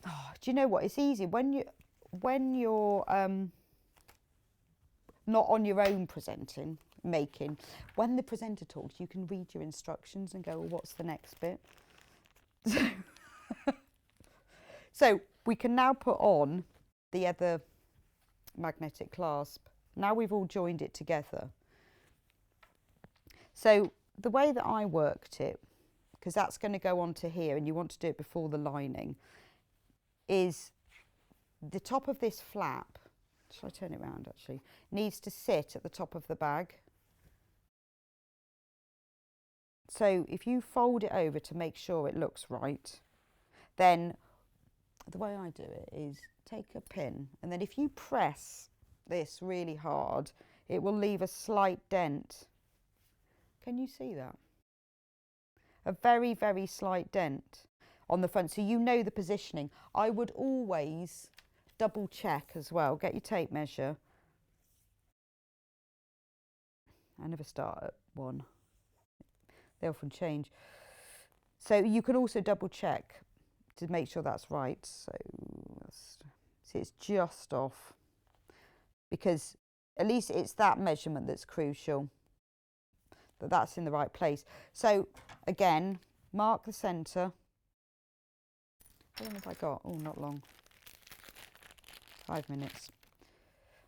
oh, do you know what, it's easy. When you're not on your own making, when the presenter talks, you can read your instructions and go, well, what's the next bit? So we can now put on the other magnetic clasp. Now we've all joined it together. So the way that I worked it, because that's going to go onto here and you want to do it before the lining, is the top of this flap, shall I turn it around actually, needs to sit at the top of the bag. So if you fold it over to make sure it looks right, then the way I do it is take a pin, and then if you press this really hard, it will leave a slight dent. Can you see that? A very, very slight dent on the front, so you know the positioning. I would always double check as well. Get your tape measure. I never start at 1. They often change. So you can also double check to make sure that's right. So see, it's just off, because at least it's that measurement that's crucial, that's in the right place. So again, mark the centre. How long have I got? Oh, not long. 5 minutes.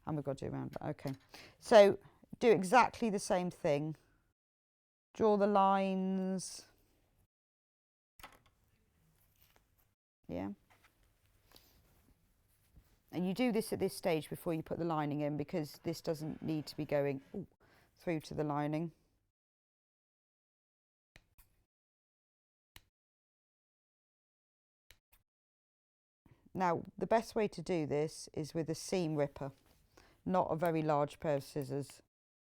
And we've got to do around that. Okay. So do exactly the same thing. Draw the lines. Yeah. And you do this at this stage before you put the lining in, because this doesn't need to be going through to the lining. Now, the best way to do this is with a seam ripper, not a very large pair of scissors,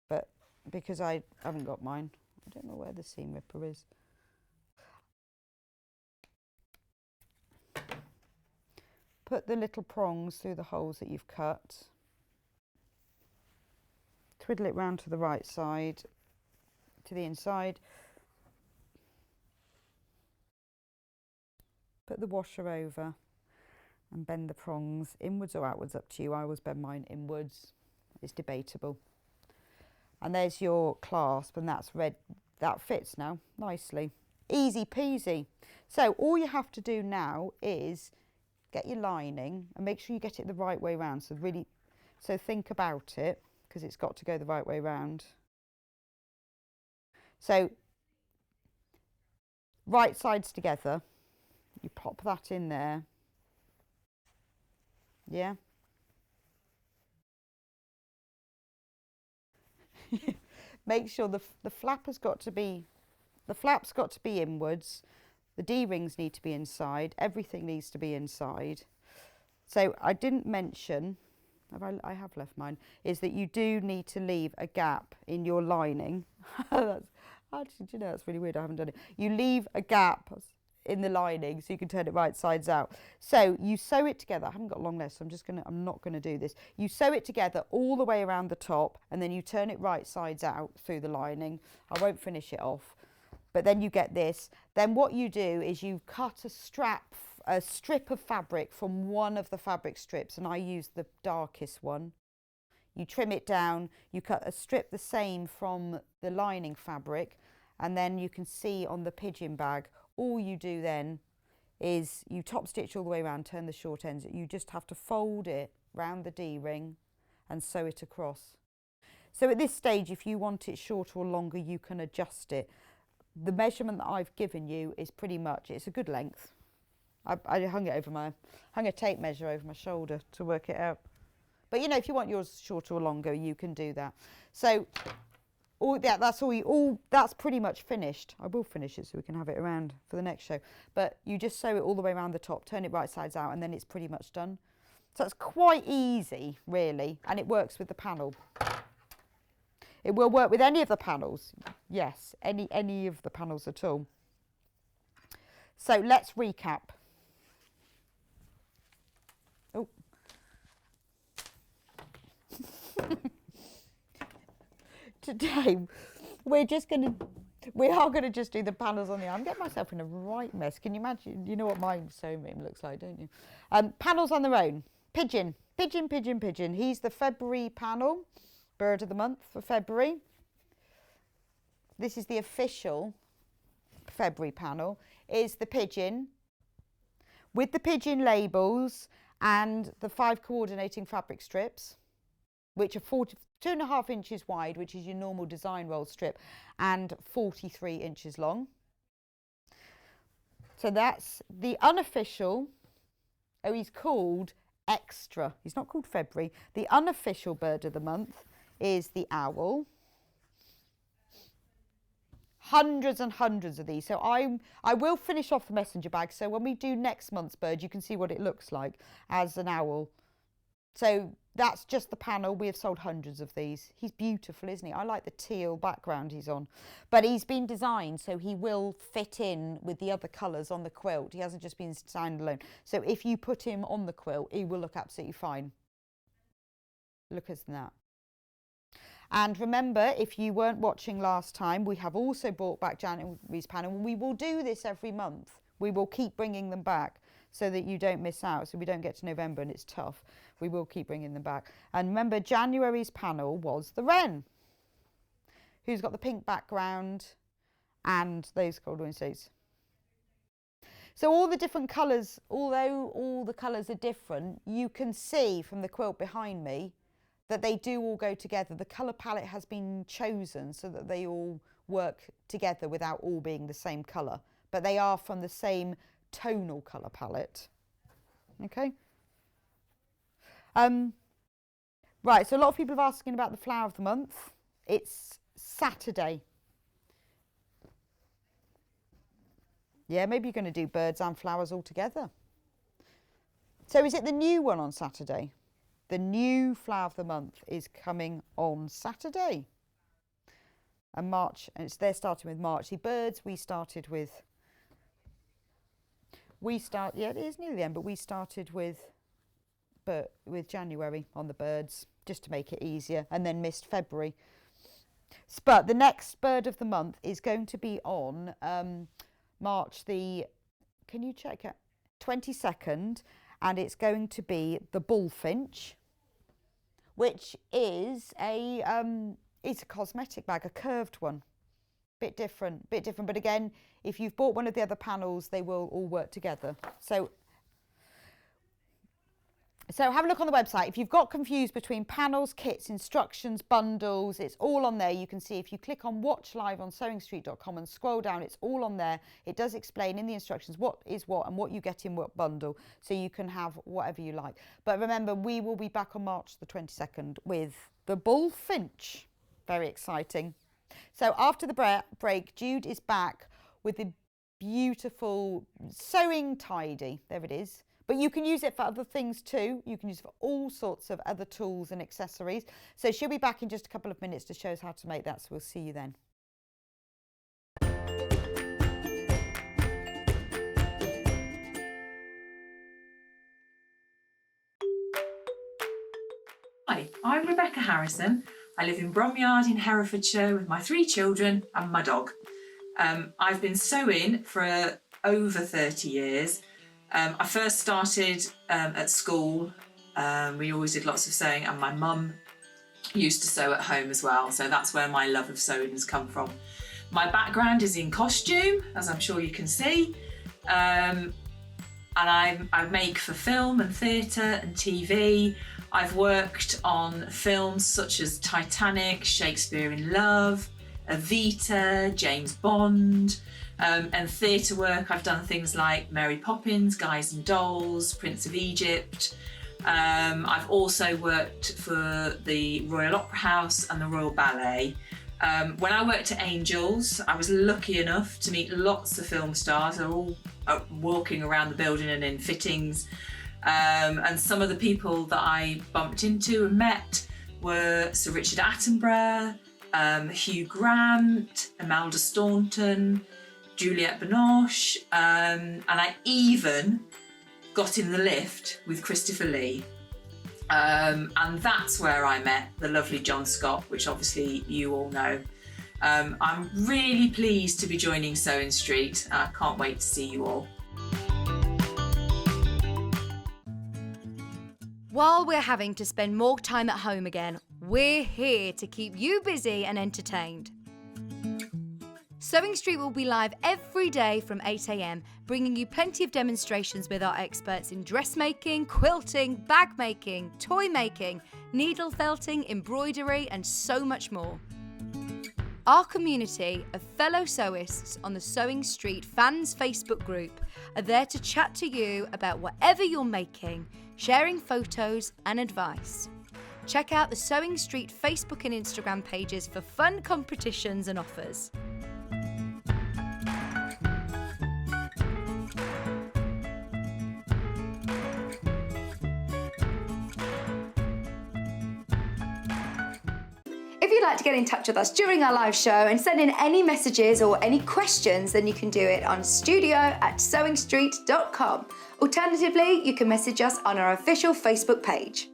but because I haven't got mine, I don't know where the seam ripper is. Put the little prongs through the holes that you've cut. Twiddle it round to the right side, to the inside. Put the washer over and bend the prongs inwards or outwards, up to you. I always bend mine inwards. It's debatable. And there's your clasp, and that's red. That fits now nicely. Easy peasy. So all you have to do now is get your lining and make sure you get it the right way round. So think about it, because it's got to go the right way round. So right sides together, you pop that in there. Yeah. Make sure the flap has got to be, the flap's got to be inwards. The D-rings need to be inside. Everything needs to be inside. So I didn't mention, I have left mine, is that you do need to leave a gap in your lining. Actually, do you know, that's really weird. I haven't done it. You leave a gap in the lining so you can turn it right sides out. So you sew it together. I haven't got long left, so I'm not going to do this. You sew it together all the way around the top, and then you turn it right sides out through the lining. I won't finish it off. But then you get this. Then what you do is you cut a strip of fabric from one of the fabric strips, and I use the darkest one. You trim it down, you cut a strip the same from the lining fabric, and then you can see on the pigeon bag, all you do then is you top stitch all the way around, turn the short ends. You just have to fold it round the D-ring and sew it across. So at this stage, if you want it shorter or longer, you can adjust it. The measurement that I've given you is pretty much, it's a good length. I hung a tape measure over my shoulder to work it out. But you know, if you want yours shorter or longer, you can do that. So that's pretty much finished. I will finish it so we can have it around for the next show. But you just sew it all the way around the top, turn it right sides out, and then it's pretty much done. So it's quite easy, really, and it works with the panel. It will work with any of the panels. Yes, any of the panels at all. So let's recap. Oh. Today we are going to just do the panels on the arm. I'm getting myself in a right mess. Can you imagine? You know what my sewing room looks like, don't you? Panels on their own. Pigeon. He's the February panel, bird of the month for February. This is the official February panel, is the pigeon with the pigeon labels and the 5 coordinating fabric strips, which are 2.5 inches wide, which is your normal design roll strip, and 43 inches long. So that's the unofficial. Oh, he's called Extra. He's not called February. The unofficial bird of the month is the owl. Hundreds and hundreds of these. So I will finish off the messenger bag. So when we do next month's bird, you can see what it looks like as an owl. So that's just the panel. We have sold hundreds of these. He's beautiful, isn't he? I like the teal background he's on. But he's been designed so he will fit in with the other colours on the quilt. He hasn't just been designed alone. So if you put him on the quilt, he will look absolutely fine. Look at that. And remember, if you weren't watching last time, we have also brought back January's panel. We will do this every month. We will keep bringing them back so that you don't miss out, so we don't get to November and it's tough. We will keep bringing them back. And remember, January's panel was the wren, who's got the pink background and those golden states. So all the different colours, although all the colours are different, you can see from the quilt behind me that they do all go together. The colour palette has been chosen so that they all work together without all being the same colour, but they are from the same tonal colour palette. Okay. Right, so a lot of people are asking about the flower of the month. It's Saturday. Yeah, maybe you're going to do birds and flowers all together. So is it the new one on Saturday? The new flower of the month is coming on Saturday. And they're starting with March. The birds we started with. Yeah, it is nearly the end, but we started with January on the birds, just to make it easier, and then missed February. But the next bird of the month is going to be on March can you check it? 22nd, and it's going to be the bullfinch, which is it's a cosmetic bag, a curved one. Bit different. But again, if you've bought one of the other panels, they will all work together. So have a look on the website. If you've got confused between panels, kits, instructions, bundles, it's all on there. You can see if you click on Watch Live on sewingstreet.com and scroll down, it's all on there. It does explain in the instructions what is what and what you get in what bundle, so you can have whatever you like. But remember, we will be back on March the 22nd with the bullfinch. Very exciting. So after the break, Jude is back with the beautiful sewing tidy. There it is. But you can use it for other things too. You can use it for all sorts of other tools and accessories. So she'll be back in just a couple of minutes to show us how to make that. So we'll see you then. Hi, I'm Rebecca Harrison. I live in Bromyard in Herefordshire with my 3 children and my dog. I've been sewing for over 30 years. I first started at school. We always did lots of sewing, and my mum used to sew at home as well, so that's where my love of sewing has come from. My background is in costume, as I'm sure you can see, and I make for film and theatre and TV. I've worked on films such as Titanic, Shakespeare in Love, Evita, James Bond, and theatre work. I've done things like Mary Poppins, Guys and Dolls, Prince of Egypt, I've also worked for the Royal Opera House and the Royal Ballet. When I worked at Angels, I was lucky enough to meet lots of film stars. They're all walking around the building and in fittings. And some of the people that I bumped into and met were Sir Richard Attenborough, Hugh Grant, Imelda Staunton, Juliette Binoche, and I even got in the lift with Christopher Lee. And that's where I met the lovely John Scott, which obviously you all know. I'm really pleased to be joining Sewing Street. I can't wait to see you all. While we're having to spend more time at home again, we're here to keep you busy and entertained. Sewing Street will be live every day from 8 a.m, bringing you plenty of demonstrations with our experts in dressmaking, quilting, bag making, toy making, needle felting, embroidery, and so much more. Our community of fellow sewists on the Sewing Street Fans Facebook group are there to chat to you about whatever you're making, sharing photos and advice. Check out the Sewing Street Facebook and Instagram pages for fun competitions and offers. If you'd like to get in touch with us during our live show and send in any messages or any questions, then you can do it on studio@sewingstreet.com. Alternatively, you can message us on our official Facebook page.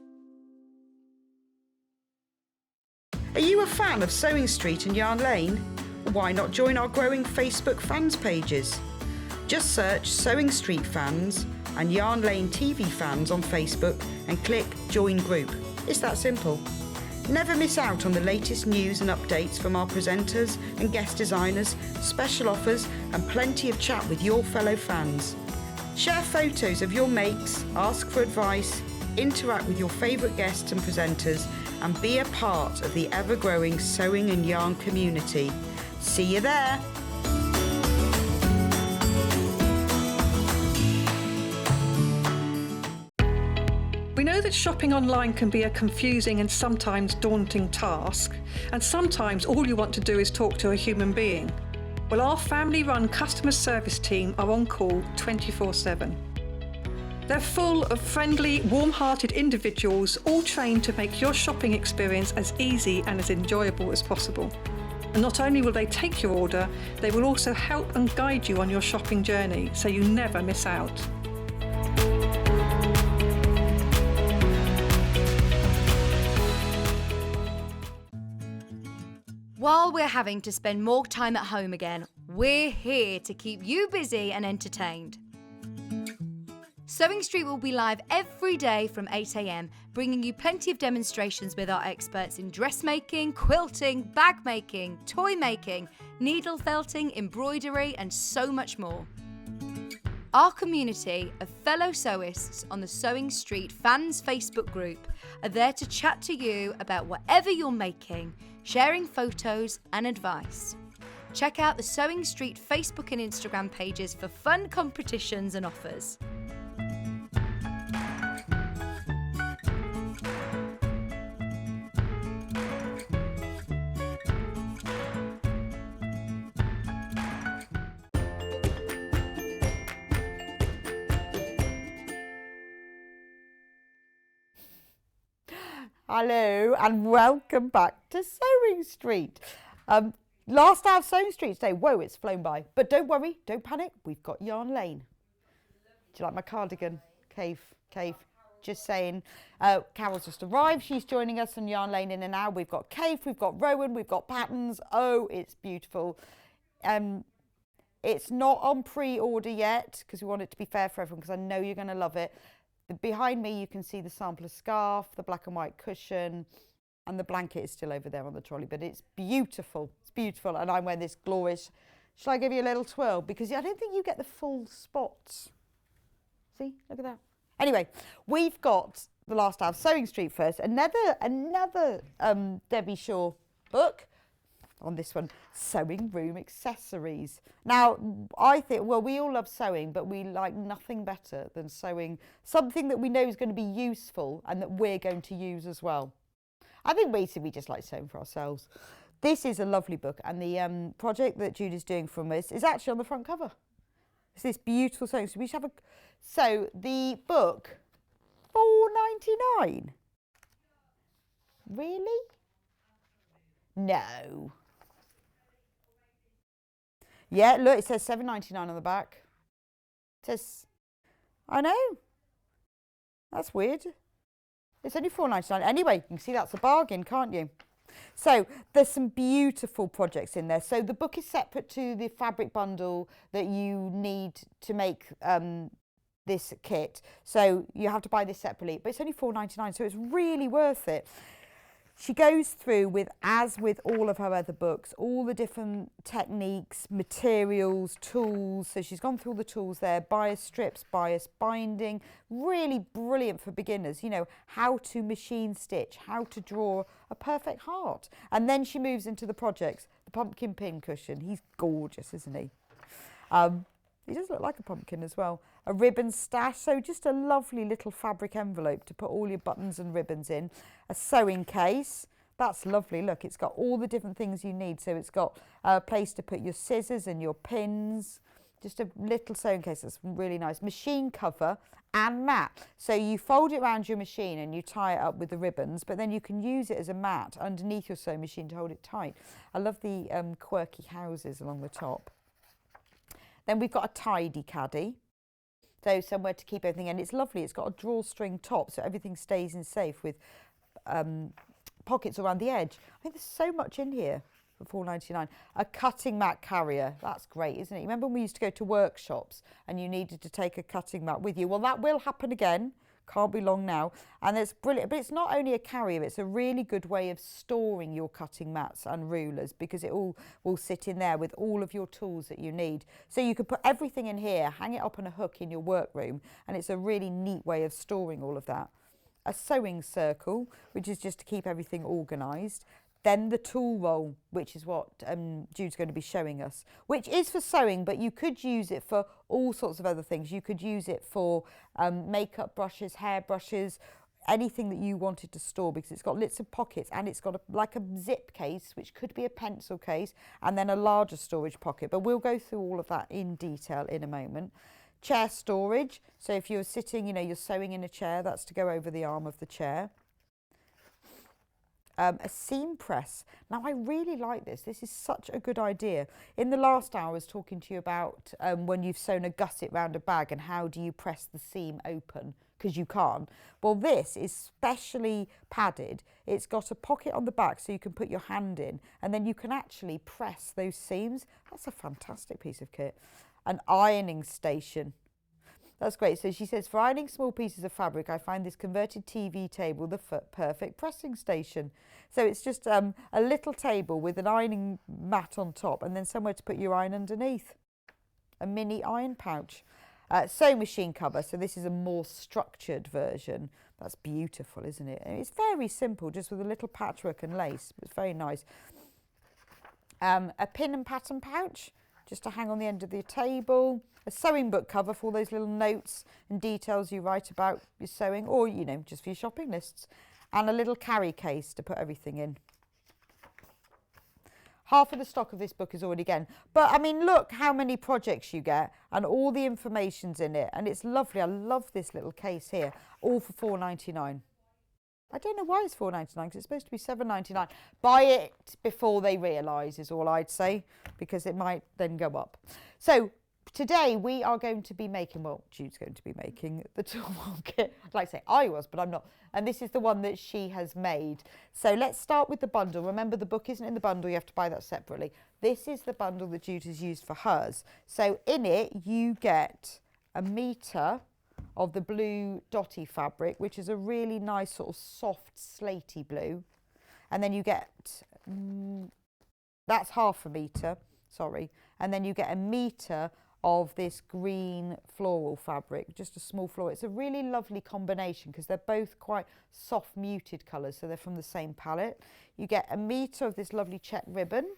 Are you a fan of Sewing Street and Yarn Lane? Why not join our growing Facebook fans pages? Just search Sewing Street Fans and Yarn Lane TV Fans on Facebook and click Join Group. It's that simple. Never miss out on the latest news and updates from our presenters and guest designers, special offers and plenty of chat with your fellow fans. Share photos of your makes, ask for advice, interact with your favourite guests and presenters and be a part of the ever-growing sewing and yarn community. See you there! We know that shopping online can be a confusing and sometimes daunting task, and sometimes all you want to do is talk to a human being. Well, our family-run customer service team are on call 24/7. They're full of friendly, warm-hearted individuals, all trained to make your shopping experience as easy and as enjoyable as possible. And not only will they take your order, they will also help and guide you on your shopping journey, so you never miss out. While we're having to spend more time at home again, we're here to keep you busy and entertained. Sewing Street will be live every day from 8 a.m, bringing you plenty of demonstrations with our experts in dressmaking, quilting, bag making, toy making, needle felting, embroidery, and so much more. Our community of fellow sewists on the Sewing Street Fans Facebook group are there to chat to you about whatever you're making, sharing photos and advice. Check out the Sewing Street Facebook and Instagram pages for fun competitions and offers. Hello and welcome back to Sewing Street. Last hour of Sewing Street today. Whoa, it's flown by. But don't worry, don't panic. We've got Yarn Lane. Do you like my cardigan? Cave. Just saying. Carol's just arrived. She's joining us on Yarn Lane in an hour. We've got Cave, we've got Rowan, we've got patterns. Oh, it's beautiful. It's not on pre-order yet because we want it to be fair for everyone because I know you're going to love it. Behind me, you can see the sampler scarf, the black and white cushion, and the blanket is still over there on the trolley, but it's beautiful. It's beautiful, and I'm wearing this glorious. Shall I give you a little twirl? Because I don't think you get the full spots. See, look at that. Anyway, we've got the last hour of Sewing Street first. Another Debbie Shaw book. on this one, sewing room accessories. Now, I think, well, we all love sewing, but we like nothing better than sewing something that we know is going to be useful and that we're going to use as well. I think basically we just like sewing for ourselves. This is a lovely book, and the project that Jude is doing from us is actually on the front cover. It's this beautiful sewing. So we should have so the book, $4.99. Really? No. Yeah, look, it says $7.99 on the back. It says, I know. That's weird. It's only $4.99. Anyway, you can see that's a bargain, can't you? So there's some beautiful projects in there. So the book is separate to the fabric bundle that you need to make this kit. So you have to buy this separately, but it's only $4.99, so it's really worth it. She goes through, as with all of her other books, all the different techniques, materials, tools. So she's gone through all the tools there, bias strips, bias binding, really brilliant for beginners, you know, how to machine stitch, how to draw a perfect heart. And then she moves into the projects, the pumpkin pin cushion. He's gorgeous, isn't he? He does look like a pumpkin as well. A ribbon stash, so just a lovely little fabric envelope to put all your buttons and ribbons in. A sewing case, that's lovely. Look, it's got all the different things you need. So it's got a place to put your scissors and your pins. Just a little sewing case, that's really nice. Machine cover and mat. So you fold it around your machine and you tie it up with the ribbons, but then you can use it as a mat underneath your sewing machine to hold it tight. I love the quirky houses along the top. Then we've got a tidy caddy, so somewhere to keep everything, and it's lovely. It's got a drawstring top, so everything stays in safe with pockets around the edge. I think there's so much in here for $4.99. A cutting mat carrier, that's great, isn't it? Remember when we used to go to workshops and you needed to take a cutting mat with you? Well, that will happen again. Can't be long now. And it's brilliant, but it's not only a carrier, it's a really good way of storing your cutting mats and rulers, because it all will sit in there with all of your tools that you need. So you could put everything in here, hang it up on a hook in your workroom, and it's a really neat way of storing all of that. A sewing circle, which is just to keep everything organised. Then the tool roll, which is what Jude's going to be showing us, which is for sewing, but you could use it for all sorts of other things. You could use it for makeup brushes, hair brushes, anything that you wanted to store, because it's got lots of pockets, and it's got like a zip case, which could be a pencil case, and then a larger storage pocket. But we'll go through all of that in detail in a moment. Chair storage. So if you're sitting, you know, you're sewing in a chair, that's to go over the arm of the chair. A seam press. Now, I really like this. This is such a good idea. In the last hour, I was talking to you about when you've sewn a gusset round a bag and how do you press the seam open, because you can't. Well, this is specially padded. It's got a pocket on the back so you can put your hand in, and then you can actually press those seams. That's a fantastic piece of kit. An ironing station. That's great. So she says, for ironing small pieces of fabric, I find this converted TV table the perfect pressing station. So it's just a little table with an ironing mat on top, and then somewhere to put your iron underneath. A mini iron pouch. Sewing machine cover. So this is a more structured version. That's beautiful, isn't it? And it's very simple, just with a little patchwork and lace. It's very nice. A pin and pattern pouch, just to hang on the end of the table. A sewing book cover for all those little notes and details you write about your sewing, or, you know, just for your shopping lists. And a little carry case to put everything in. Half of the stock of this book is already gone. But, I mean, look how many projects you get, and all the information's in it. And it's lovely. I love this little case here, all for $4.99. I don't know why it's $4.99, because it's supposed to be $7.99. Buy it before they realise is all I'd say, because it might then go up. So today we are going to be making, well, Jude's going to be making the tool kit. I'd like to say I was, but I'm not. And this is the one that she has made. So let's start with the bundle. Remember, the book isn't in the bundle. You have to buy that separately. This is the bundle that Jude has used for hers. So in it, you get a metre of the blue dotty fabric, which is a really nice sort of soft slaty blue. And then you get, that's half a metre, sorry. And then you get a metre of this green floral fabric, just a small floral. It's a really lovely combination because they're both quite soft muted colours, so they're from the same palette. You get a metre of this lovely check ribbon,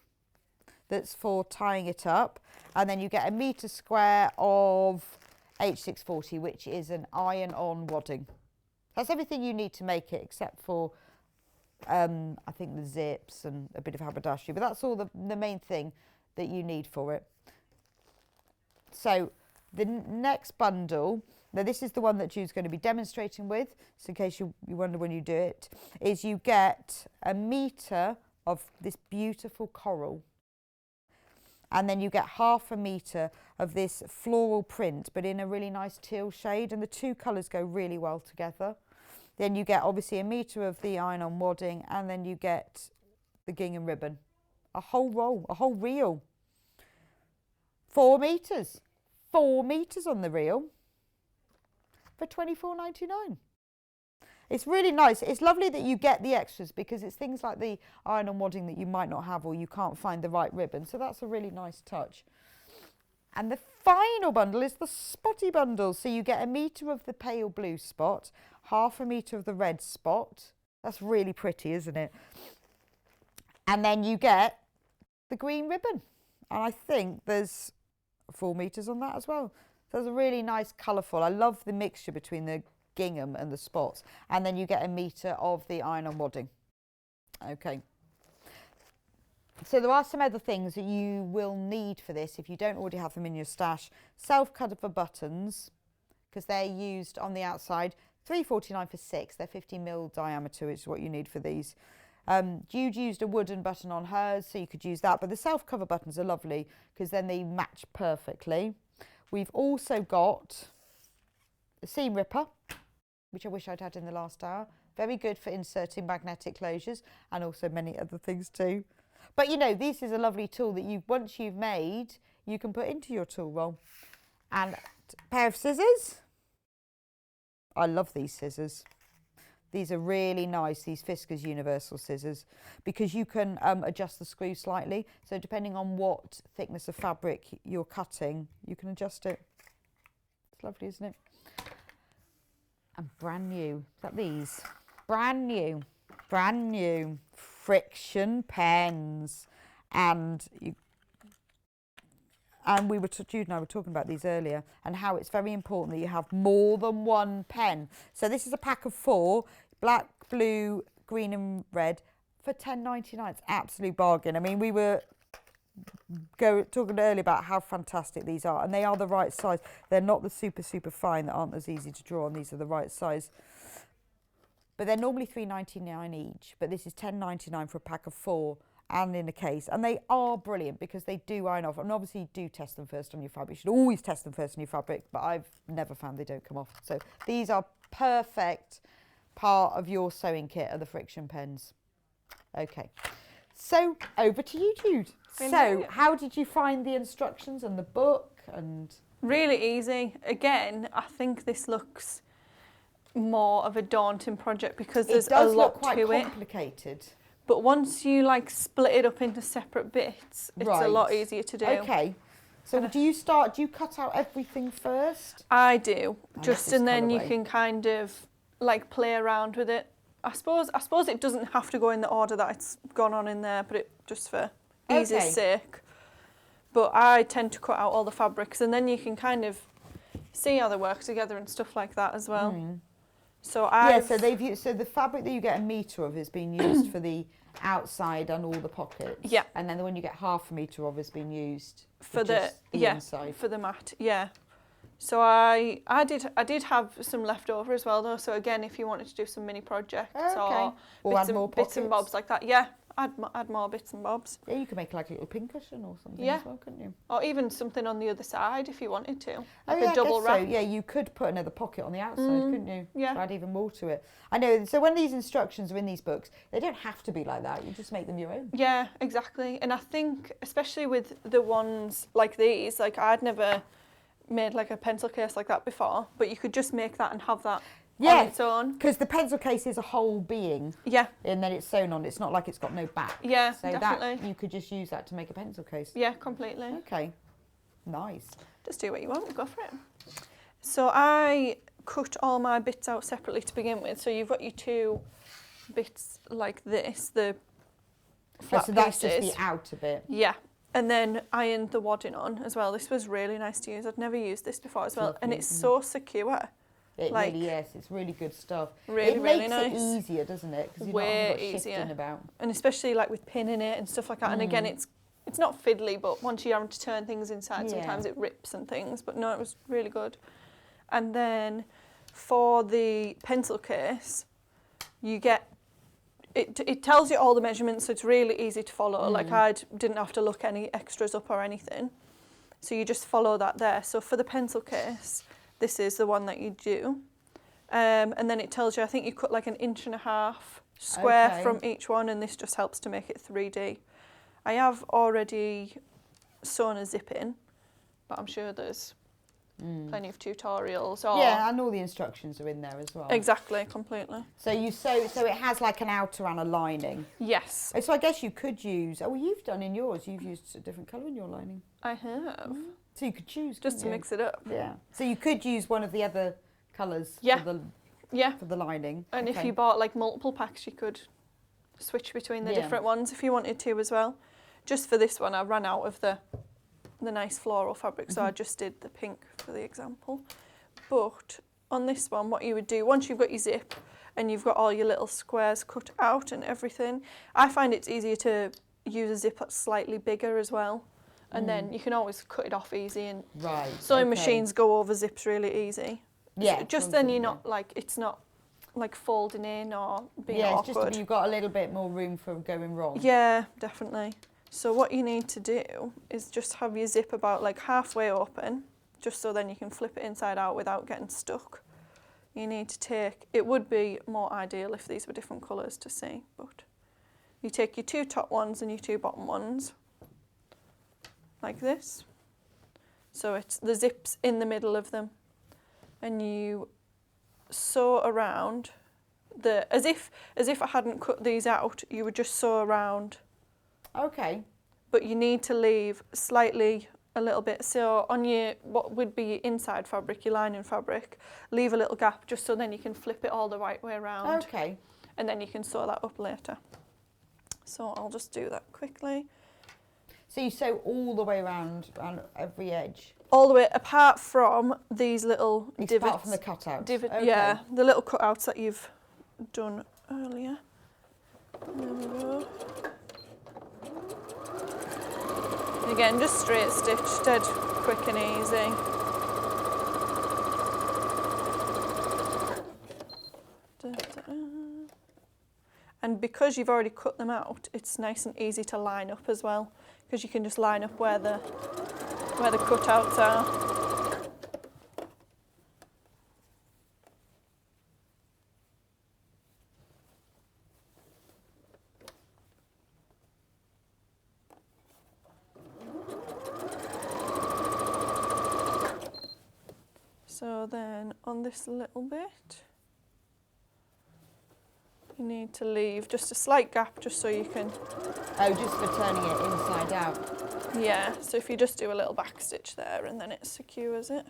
that's for tying it up, and then you get a metre square of H640, which is an iron-on wadding. That's everything you need to make it, except for I think the zips and a bit of haberdashery, but that's all the main thing that you need for it. So the next bundle, now this is the one that Jude's going to be demonstrating with, so in case you wonder when you do it, is you get a metre of this beautiful coral. And then you get half a metre of this floral print, but in a really nice teal shade, and the two colours go really well together. Then you get obviously a metre of the iron-on wadding, and then you get the gingham ribbon. A whole roll, a whole reel. 4 metres. 4 metres on the reel for $24.99. It's really nice. It's lovely that you get the extras, because it's things like the iron-on wadding that you might not have, or you can't find the right ribbon. So that's a really nice touch. And the final bundle is the spotty bundle. So you get a metre of the pale blue spot, half a metre of the red spot. That's really pretty, isn't it? And then you get the green ribbon. And I think there's 4 metres on that as well. So it's a really nice colourful. I love the mixture between the gingham and the spots. And then you get a metre of the iron-on wadding. Okay. So there are some other things that you will need for this if you don't already have them in your stash. Self-cover buttons, because they're used on the outside. $3.49 for 6. They're 50mm diameter, which is what you need for these. Jude used a wooden button on hers, so you could use that. But the self-cover buttons are lovely, because then they match perfectly. We've also got a seam ripper, which I wish I'd had in the last hour. Very good for inserting magnetic closures, and also many other things too. But you know, this is a lovely tool that once you've made, you can put into your tool roll. And a pair of scissors. I love these scissors. These are really nice, these Fiskars Universal Scissors, because you can adjust the screw slightly. So depending on what thickness of fabric you're cutting, you can adjust it. It's lovely, isn't it? And brand new. Is that these? Brand new friction pens. And Jude and I were talking about these earlier, and how it's very important that you have more than one pen. So this is a pack of 4, black, blue, green and red for $10.99. It's absolute bargain. I mean, we were talking earlier about how fantastic these are, and they are the right size. They're not the super fine that aren't as easy to draw on. These are the right size. But they're normally $3.99 each, but this is $10.99 for a pack of 4. And in a case, and they are brilliant because they do iron off, and obviously you do test them first on your fabric. You should always test them first on your fabric, but I've never found they don't come off. So these are perfect part of your sewing kit, are the friction pens. Okay, so over to you, Jude. So how did you find the instructions and the book? And really easy. Again, I think this looks more of a daunting project because there's a lot to it. It does look quite complicated. But once you like split it up into separate bits, it's a lot easier to do. Okay. So do you cut out everything first? I do. And then you can kind of like play around with it. I suppose it doesn't have to go in the order that it's gone on in there, but it just for easy's sake. But I tend to cut out all the fabrics, and then you can kind of see how they work together and stuff like that as well. So so the fabric that you get a metre of is being used for the outside and all the pockets. Yeah. And then the one you get half a metre of is being used for the inside. For the mat. Yeah. So I did have some left over as well though. So again, if you wanted to do some mini projects or bits and bobs like that, add more bits and bobs. Yeah, you could make like a little pincushion or something as well, couldn't you? Or even something on the other side if you wanted to. Like a double wrap. So. Yeah, you could put another pocket on the outside, couldn't you? Yeah. To add even more to it. I know, so when these instructions are in these books, they don't have to be like that. You just make them your own. Yeah, exactly. And I think, especially with the ones like these, like I'd never made like a pencil case like that before, but you could just make that and have that on its own. Because the pencil case is a whole being. Yeah. And then it's sewn on. It's not like it's got no back. Yeah, so definitely. That, you could just use that to make a pencil case. Yeah, completely. Okay. Nice. Just do what you want. Go for it. So I cut all my bits out separately to begin with. So you've got your 2 bits like this, the flat pieces. So that's just the outer bit. Yeah. and then ironed the wadding on as well. This was really nice to use. I'd never used this before as well, and it's so secure. It like, really is. It's really good stuff. Really, it really makes nice. it easier, doesn't it? Because you're Way not easier. shifting about. And especially like with pinning it and stuff like that. And again, it's not fiddly, but once you're having to turn things inside, sometimes it rips and things. But no, it was really good. And then for the pencil case, you get, it tells you all the measurements, so it's really easy to follow. Like I didn't have to look any extras up or anything. So you just follow that there. So for the pencil case, this is the one that you do. And then it tells you, I think you cut like 1.5 inches square from each one, and this just helps to make it 3D. I have already sewn a zip in, but I'm sure there's plenty of tutorials. Or Yeah, and all the instructions are in there as well. Exactly, completely. So you sew, so it has like an outer and a lining. Yes, So I guess you could use, oh, well, you've done in yours, you've used a different colour in your lining. I have. So you could choose, Just to couldn't you? mix it up. Yeah. So you could use one of the other colours Yeah. for the lining. And if Okay. you bought like multiple packs, you could switch between the different ones if you wanted to as well. Just for this one, I ran out of the nice floral fabric, so I just did the pink for the example. But on this one, what you would do, once you've got your zip and you've got all your little squares cut out and everything, I find it's easier to use a zip that's slightly bigger as well. And then you can always cut it off easy, and Right. sewing machines go over zips really easy. Yeah. So just then you're not like, it's not like folding in or being Yeah, it's awkward. just you've got a little bit more room for going wrong. Yeah, definitely. So what you need to do is just have your zip about like halfway open, just so then you can flip it inside out without getting stuck. You need to take, it would be more ideal if these were different colours to see, but you take your 2 top ones and your 2 bottom ones, like this. So it's the zips in the middle of them, and you sew around the, as if I hadn't cut these out, you would just sew around. Okay. But you need to leave slightly a little bit. So on your, what would be your inside fabric, your lining fabric, leave a little gap just so then you can flip it all the right way around. Okay. And then you can sew that up later. So I'll just do that quickly. So you sew all the way around every edge? All the way, apart from these little divots. Apart from the cutouts? Okay. Yeah, the little cutouts that you've done earlier. There we go. Again, just straight stitch, dead quick and easy. And because you've already cut them out, it's nice and easy to line up as well, because you can just line up where the cutouts are. So then on this little bit, you need to leave just a slight gap just so you can... Oh, just for turning it inside out? Yeah, so if you just do a little back stitch there and then it secures it.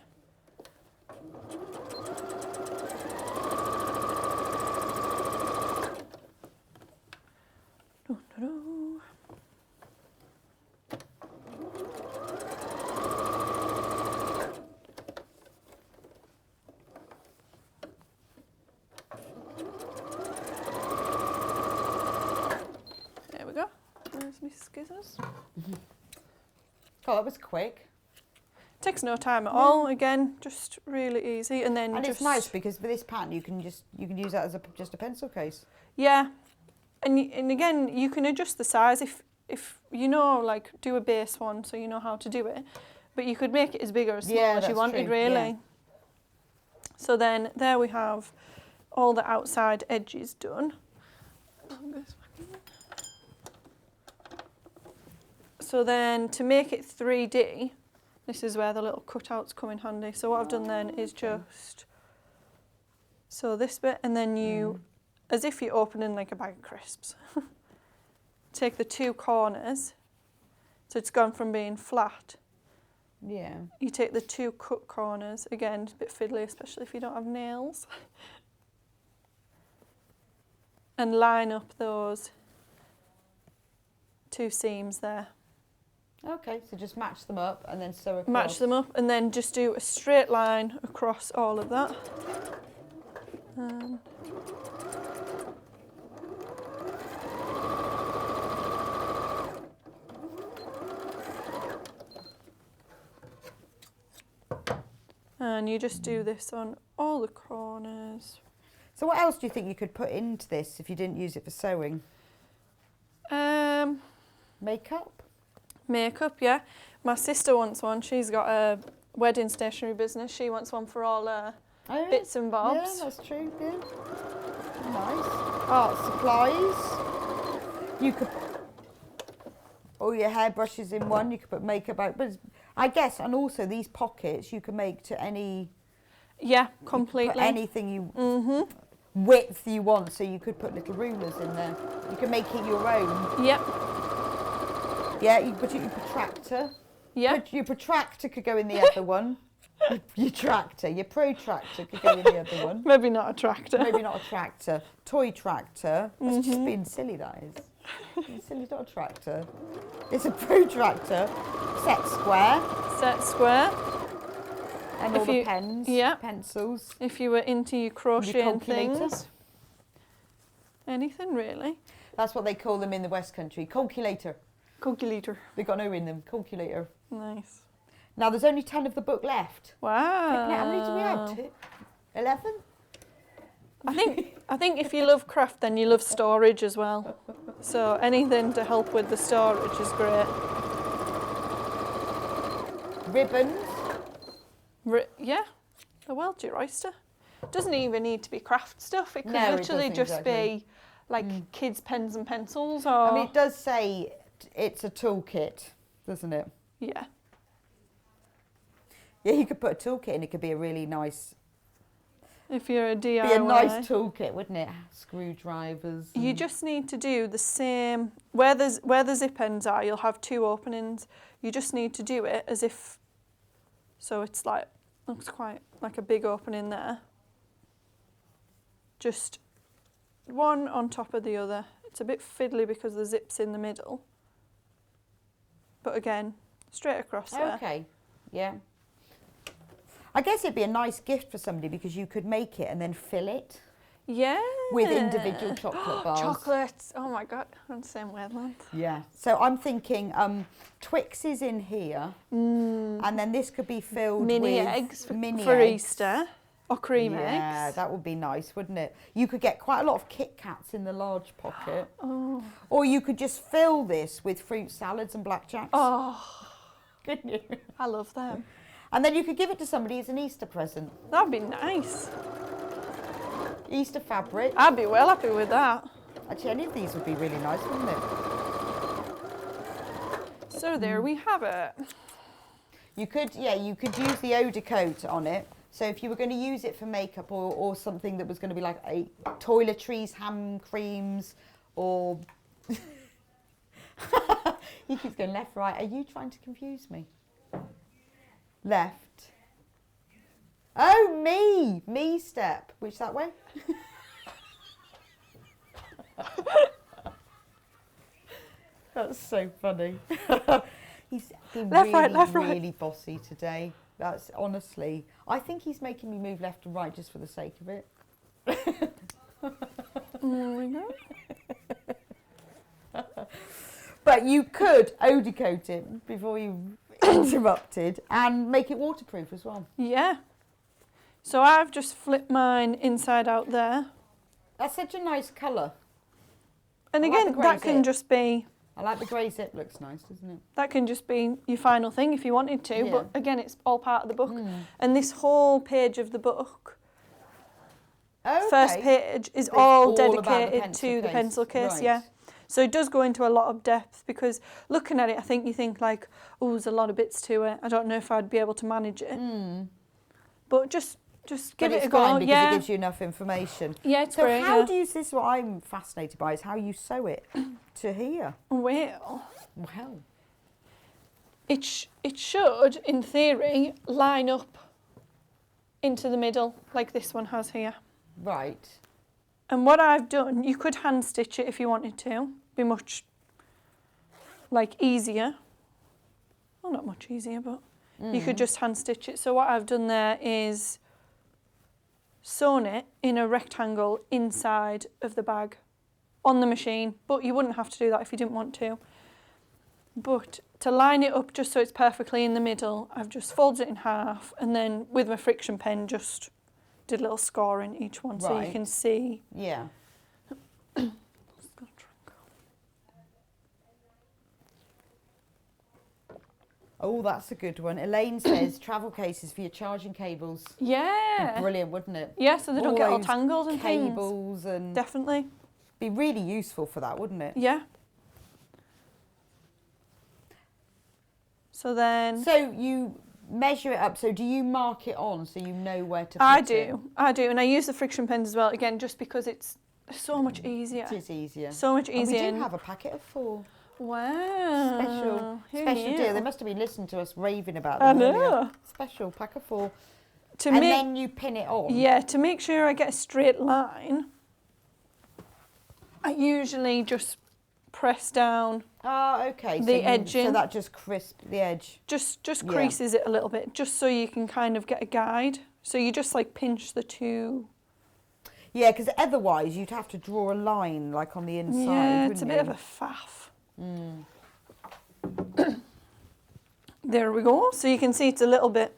There we go. There's my scissors. Oh, that was quick. Takes no time at all. Again, just really easy, and then And just it's nice because for this pattern you can use that as just a pencil case. yeah, and again you can adjust the size if you know, like, do a base one so you know how to do it, but you could make it as big or as small as you that's wanted, true, really. yeah. So then there we have all the outside edges done. So then to make it 3D, this is where the little cutouts come in handy. So what I've done then is just sew this bit, and then you, as if you're opening like a bag of crisps, take the 2 corners, so it's gone from being flat. Yeah. You take the 2 cut corners, again, it's a bit fiddly, especially if you don't have nails, and line up those 2 seams there. Okay, so just match them up and then sew across. Match them up and then just do a straight line across all of that. And you just do this on all the corners. So what else do you think you could put into this if you didn't use it for sewing? Makeup? Makeup, yeah. My sister wants one. She's got a wedding stationery business. She wants one for all her bits and bobs. Yeah, that's true. Yeah. Nice. Art supplies. You could all your hairbrushes in one. You could put makeup out, but I guess, and also these pockets you can make to any. Yeah, Put completely. anything you width you want. So you could put little rulers in there. You can make it your own. Yep. Yeah, you put your protractor. Yep. Your protractor could go in the other one. Your protractor could go in the other one. Maybe not a tractor. Maybe not a tractor. Toy tractor. That's just being silly, that is. Being silly, it's not a tractor. It's a protractor. Set square. Set square. And If all the you- pens, yeah. pencils. If you were into your Your crocheting calculator. things. Anything really. That's what they call them in the West Country. Calculator. Calculator. They've got no in them. Calculator. Nice. Now, there's only 10 of the book left. Wow. How many do we have? 11? I think if you love craft, then you love storage as well. So anything to help with the storage is great. Ribbons. Yeah, a Welsh oyster. Doesn't even need to be craft stuff. It could No, it literally doesn't just exactly. be like kids' pens and pencils, or I mean, it does say it's a toolkit, doesn't it? yeah, Yeah, you could put a toolkit in. It could be a really nice, if you're a DIY. be a nice toolkit, wouldn't it? Screwdrivers. You just need to do the same where the zip ends are. You'll have two openings. You just need to do it as if. So it's like looks quite like a big opening there. Just one on top of the other. It's a bit fiddly because the zip's in the middle. But again, straight across there. Okay, yeah. I guess it'd be a nice gift for somebody because you could make it and then fill it Yeah. with individual chocolate bars. Chocolates. Oh my God, on the same wavelength. Yeah. So I'm thinking Twix is in here, and then this could be filled Mini with eggs for eggs. Easter. Or cream Yeah, eggs. that would be nice, wouldn't it? You could get quite a lot of Kit Kats in the large pocket. Oh. Or you could just fill this with fruit salads and blackjacks. Oh, Couldn't you? I love them. And then you could give it to somebody as an Easter present. That'd be nice. Easter fabric. I'd be well happy with that. Actually, any of these would be really nice, wouldn't it? So there we have it. You could use the eau de coat on it. So if you were going to use it for makeup or something that was going to be like toiletries, hand creams, or... He keeps going left, right. Are you trying to confuse me? Left. Oh, me! Me step. Which that way? That's so funny. He's been Left, really, right, left, right. really bossy today. That's honestly, I think he's making me move left and right just for the sake of it. There we go. But you could eau de coat it before you interrupted and make it waterproof as well. Yeah. So I've just flipped mine inside out there. That's such a nice colour. And I like again, the that grey can zip. just be I like the grey zip, looks nice, doesn't it? that can just be your final thing if you wanted to. Yeah. But again, it's all part of the book. And this whole page of the book, first Okay. page, is It's all all about the dedicated pencil to the case. pencil case. Right. Yeah. So it does go into a lot of depth because looking at it, I think you think like, oh, there's a lot of bits to it. I don't know if I'd be able to manage it. But just give But it it's a go. fine because Yeah. it gives you enough information. Yeah, it's So great. how yeah. do you, this is what I'm fascinated by, is how you sew it to here. Well, Wow. it should, in theory, line up into the middle like this one has here. Right. And what I've done, you could hand stitch it if you wanted to, be much like easier. much easier, but you could just hand stitch it. So what I've done there is sewn it in a rectangle inside of the bag on the machine, but you wouldn't have to do that if you didn't want to. But to line it up just so it's perfectly in the middle, I've just folded it in half and then with my friction pen just did a little score in each one so you can see. Yeah. Oh, that's a good one. Elaine says travel cases for your charging cables. Yeah. Be brilliant, wouldn't it? Yeah, so they don't get all those tangled and cables things. and Definitely. be really useful for that, wouldn't it? Yeah. So then... So you measure it up. So do you mark it on so you know where to put it? I do. And I use the friction pens as well, again, just because it's so much easier. It is easier. So much easier. And we do have a packet of 4. Wow. Special deal. They must have been listening to us raving about them. I know. Earlier. Special pack of 4. To and make, then you pin it on. Yeah, to make sure I get a straight line, I usually just press down okay. the edging. So that just crisps the edge. Just creases it a little bit, just so you can kind of get a guide. So you just like pinch the two. Yeah, because otherwise you'd have to draw a line like on the inside. Yeah, it's a bit you? of a faff. There we go. So you can see it's a little bit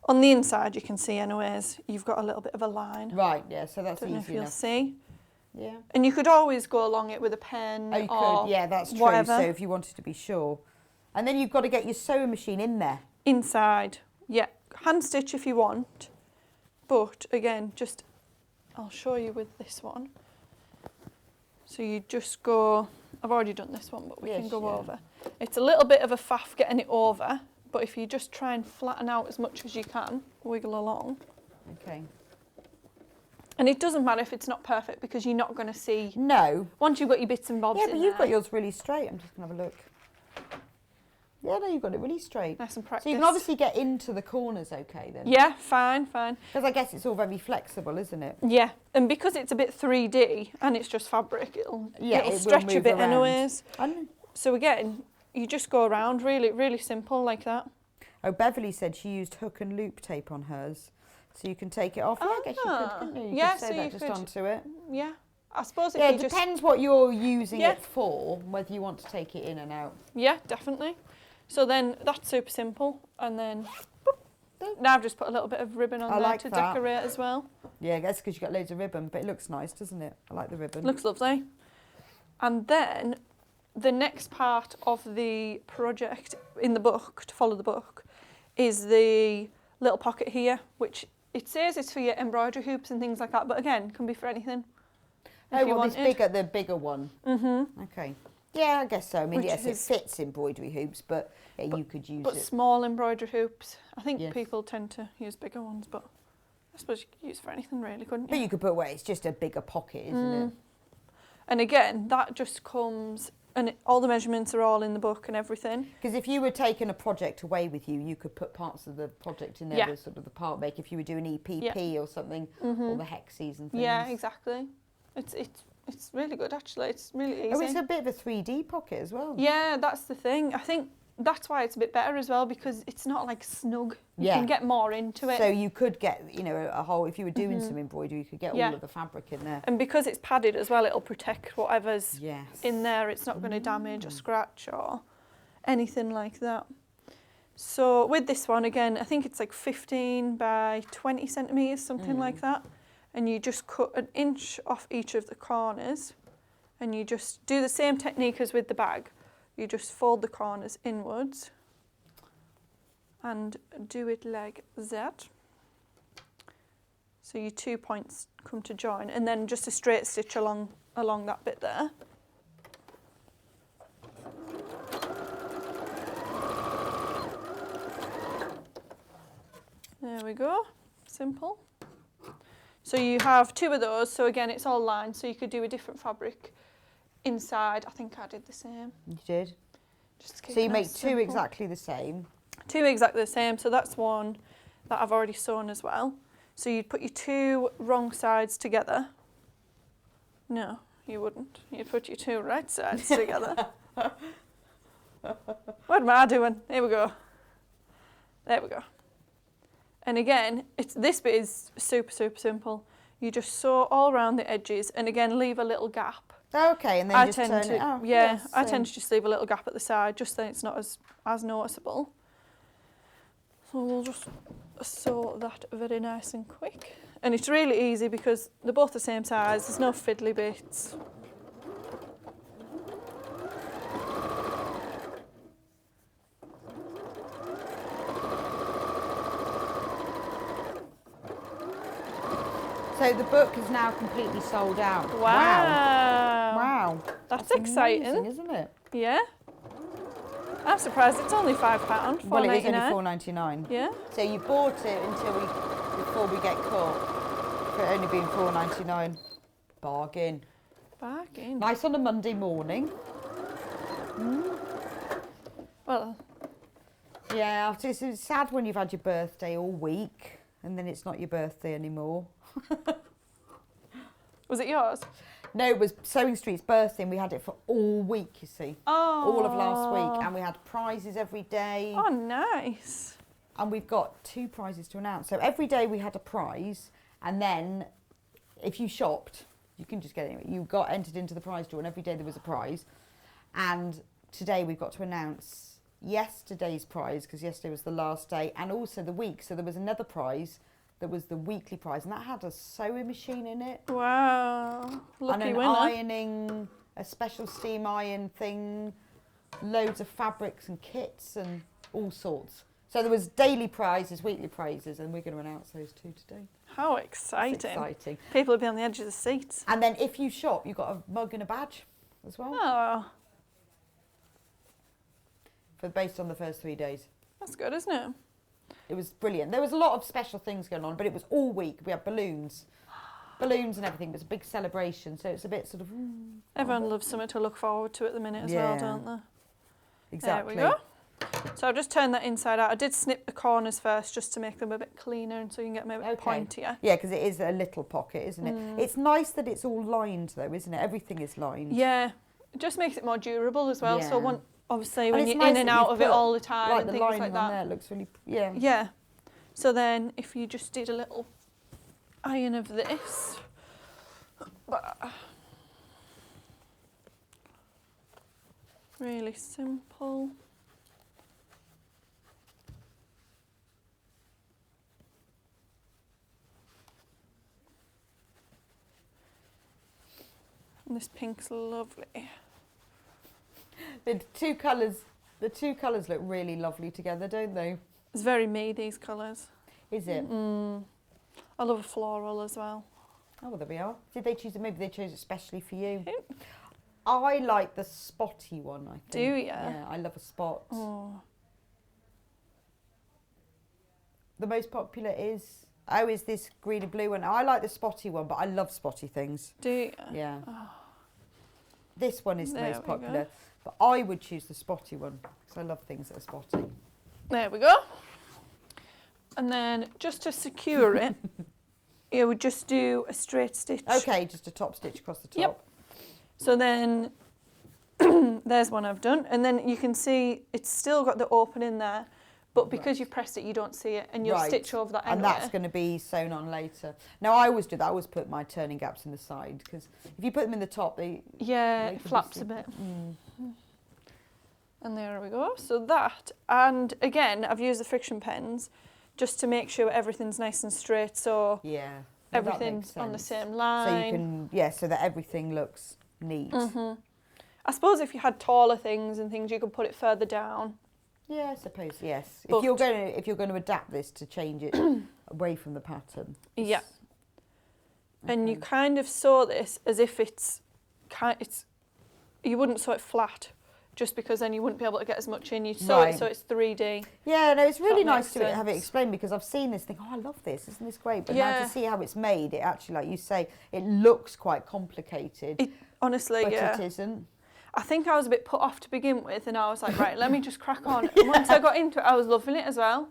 on the inside. You can see, anyways, you've got a little bit of a line. Right. Yeah. So that's Don't know easy if you'll enough. see. Yeah. And you could always go along it with a pen. Oh, you or could. Yeah, that's true. whatever. So if you wanted to be sure, and then you've got to get your sewing machine in there. Inside, yeah, hand stitch if you want, but again, just I'll show you with this one. So you just go. I've already done this one, but we can go over. It's a little bit of a faff getting it over, but if you just try and flatten out as much as you can, wiggle along. Okay. And it doesn't matter if it's not perfect because you're not going to see. No. Once you've got your bits and bobs Yeah, in but you've there. got yours really straight. I'm just going to have a look. Yeah, no, you've got it really straight. Nice and practice. So you can obviously get into the corners okay then. Yeah, fine, fine. Because I guess it's all very flexible, isn't it? Yeah, and because it's a bit 3D and it's just fabric, it'll will stretch a move bit around. anyways. And So again, you just go around really, really simple like that. oh, Beverly said she used hook and loop tape on hers, so you can take it off. Yeah, I guess you could, couldn't you? You Yeah, could sew so that you just could- onto it. Yeah, I suppose if Yeah, you it just... depends what you're using Yeah. it for, whether you want to take it in and out. Yeah, definitely. So then that's super simple, and then boop. Now I've just put a little bit of ribbon on I there like to that. decorate as well. Yeah, I guess because you've got loads of ribbon, but it looks nice, doesn't it? I like the ribbon. Looks lovely. And then the next part of the project in the book, to follow the book, is the little pocket here, which it says it's for your embroidery hoops and things like that, but again, can be for anything. Oh, well, the bigger one. Mm-hmm. Okay. Yeah, I guess so. I mean, Which yes, is- it fits embroidery hoops, but yeah, you could use But it. small embroidery hoops. I think Yes. people tend to use bigger ones, but I suppose you could use for anything really, couldn't But you? you could put away. It's just a bigger pocket, isn't it? And again, that just comes, and all the measurements are all in the book and everything. Because if you were taking a project away with you, you could put parts of the project in there Yeah. as sort of the part make if you were doing EPP or something, all the hexes and things. Yeah, exactly. It's really good actually. It's really easy. Oh, it's a bit of a 3D pocket as well. Yeah, that's the thing. I think that's why it's a bit better as well, because it's not like snug. You Yeah. can get more into it. So you could get, a whole, if you were doing some embroidery, you could get Yeah. all of the fabric in there. And because it's padded as well, it'll protect whatever's Yes. in there. It's not going to damage or scratch or anything like that. So with this one, again, I think it's like 15 by 20 centimetres, something like that. And you just cut an inch off each of the corners, and you just do the same technique as with the bag. You just fold the corners inwards and do it like that. So your 2 points come to join, and then just a straight stitch along that bit there. There we go, simple. So you have 2 of those, so again it's all lined, so you could do a different fabric inside. I think I did the same. You did? Just to keep So you it make nice 2 simple. exactly the same. 2 exactly the same, so that's one that I've already sewn as well. So you'd put your 2 wrong sides together. No, you wouldn't. You'd put your 2 right sides together. What am I doing? Here we go. There we go. And again, this bit is super, super simple. You just sew all around the edges and again, leave a little gap. Okay, and then I just tend turn to, it out. yeah, Yes, I tend to just leave a little gap at the side, just then it's not as noticeable. So we'll just sew that very nice and quick. And it's really easy because they're both the same size, there's no fiddly bits. So the book is now completely sold out. Wow. Wow. That's amazing, exciting. isn't it? Yeah. I'm surprised it's only £5, Well, it is only $4.99. $4.99. Yeah. So you bought it before we get caught for it only being $4.99. Bargain. Bargain. Nice on a Monday morning. Well, Yeah, it's sad when you've had your birthday all week and then it's not your birthday anymore. was it yours? No, it was Sewing Street's birthday and we had it for all week, you see. Oh. All of last week. And we had prizes every day. Oh, nice. And we've got 2 prizes to announce. So every day we had a prize, and then if you shopped, you can just get it. You got entered into the prize draw, and every day there was a prize. And today we've got to announce yesterday's prize, because yesterday was the last day, and also the week. So there was another prize that was the weekly prize, and that had a sewing machine in it. Wow. Lucky and an winner. ironing, a special steam iron thing, loads of fabrics and kits and all sorts. So there was daily prizes, weekly prizes, and we're going to announce those 2 today. How It's exciting. exciting. People will be on the edge of the seats. And then if you shop, you've got a mug and a badge as well, Oh, based on the first 3 days. that's good, isn't it? It was brilliant. There was a lot of special things going on, but it was all week. We had balloons and everything. It was a big celebration, so it's a bit sort of... Everyone loves something to look forward to at the minute as well, Yeah. don't they? Exactly. There we go. So I've just turned that inside out. I did snip the corners first just to make them a bit cleaner and so you can get them a bit pointier. Yeah, because it is a little pocket, isn't it? It's nice that it's all lined, though, isn't it? Everything is lined. Yeah, it just makes it more durable as well. So Yeah. obviously And when it's you're nice in and that out you've of it put, all the time like and the things lining like on that. there looks really... Yeah. Yeah. So then if you just did a little iron of this, really simple. And this pink's lovely. The two colours look really lovely together, don't they? It's very me, these colours. Is it? I love a floral as well. Oh, well, there we are. Did they choose it? Maybe they chose it especially for you. I like the spotty one, I think. Do you? Yeah, I love a spot. Oh. The most popular is this green and blue one. I like the spotty one, but I love spotty things. Do you? Yeah. This one is the There most we go. popular, but I would choose the spotty one because I love things that are spotty. There we go. And then just to secure it, you would just do a straight stitch. Okay, just a top stitch across the top. Yep. So then there's one I've done, and then you can see it's still got the opening there, but because you've pressed it, you don't see it, and you'll Right. stitch over that And anyway. that's going to be sewn on later. Now, I always do that. I always put my turning gaps in the side because if you put them in the top, they... Yeah, make it them flaps a look- bit. And there we go. So that, and again, I've used the friction pens just to make sure everything's nice and straight, so Yeah. No, that makes everything's on the sense. same So line. you can, yeah, so that everything looks neat. I suppose if you had taller things and things, you could put it further down. Yeah, I suppose, yes. But- If you're going to adapt this to change it away from the pattern. Yeah. And you kind of sew this as if you wouldn't sew it flat, just because then you wouldn't be able to get as much in. You sew Right. it so it's 3D. Yeah, no, it's really That nice makes to have it sense. explained because I've seen this thing, oh, I love this, isn't this great? But now Yeah. to see how it's made, it actually, like you say, it looks quite complicated, Honestly, but yeah. it isn't. I think I was a bit put off to begin with, and I was like, right, let me just crack on. And once I got into it, I was loving it as well.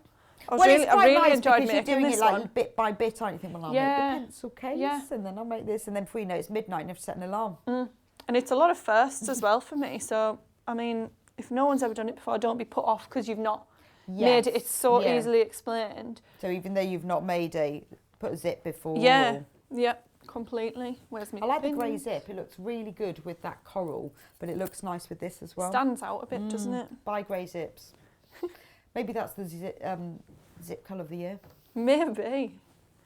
I It's quite really nice enjoyed because you're making doing this it like one. bit by bit, aren't you? Think, well, I'll Yeah. make the pencil case, Yeah. and then I'll make this, and then before you know it's midnight and you have to set an alarm. And it's a lot of firsts as well for me. So, I mean, if no one's ever done it before, don't be put off because you've not made it. Yes, It's so yeah. easily explained. So even though you've not put a zip before. Yeah, or- yeah, completely. Where's my I like the pin? grey zip. It looks really good with that coral, but it looks nice with this as well. Stands out a bit, doesn't it? Buy grey zips. Maybe that's the zip colour of the year. Maybe.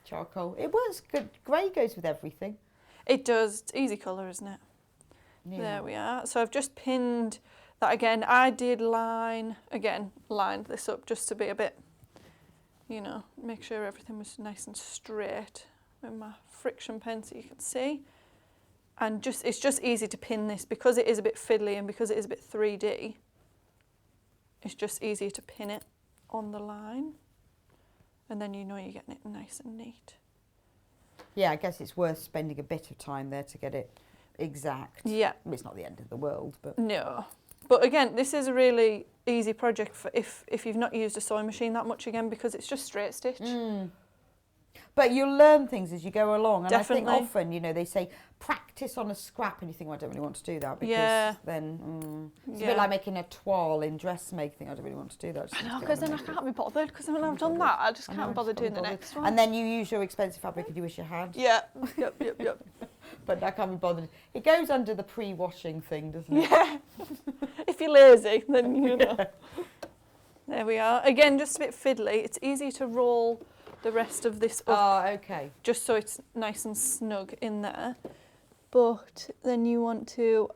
Charcoal. It works good. Grey goes with everything. It does. It's easy colour, isn't it? Yeah. There we are. So I've just pinned that again. I did lined this up just to be a bit, make sure everything was nice and straight with my friction pen so you can see. And it's just easy to pin this because it is a bit fiddly and because it is a bit 3D. It's just easier to pin it on the line. And then you're getting it nice and neat. Yeah, I guess it's worth spending a bit of time there to get it exact. Yeah. It's not the end of the world, but No. But again, this is a really easy project for if you've not used a sewing machine that much again, because it's just straight stitch. But you'll learn things as you go along. And Definitely. I think often, they say practice on a scrap and you think, well, I don't really want to do that because then it's a bit like making a toile in dressmaking. I don't really want to do that. I know, because then I can't be bothered, because when I've done that, I just can't bother doing the next one. And then you use your expensive fabric and you wish you had. Yeah, yep. But I can't be bothered. It goes under the pre-washing thing, doesn't it? Yeah. If you're lazy, then There we are. Again, just a bit fiddly. It's easy to roll the rest of this up. Oh, okay. Just so it's nice and snug in there. But then you want to,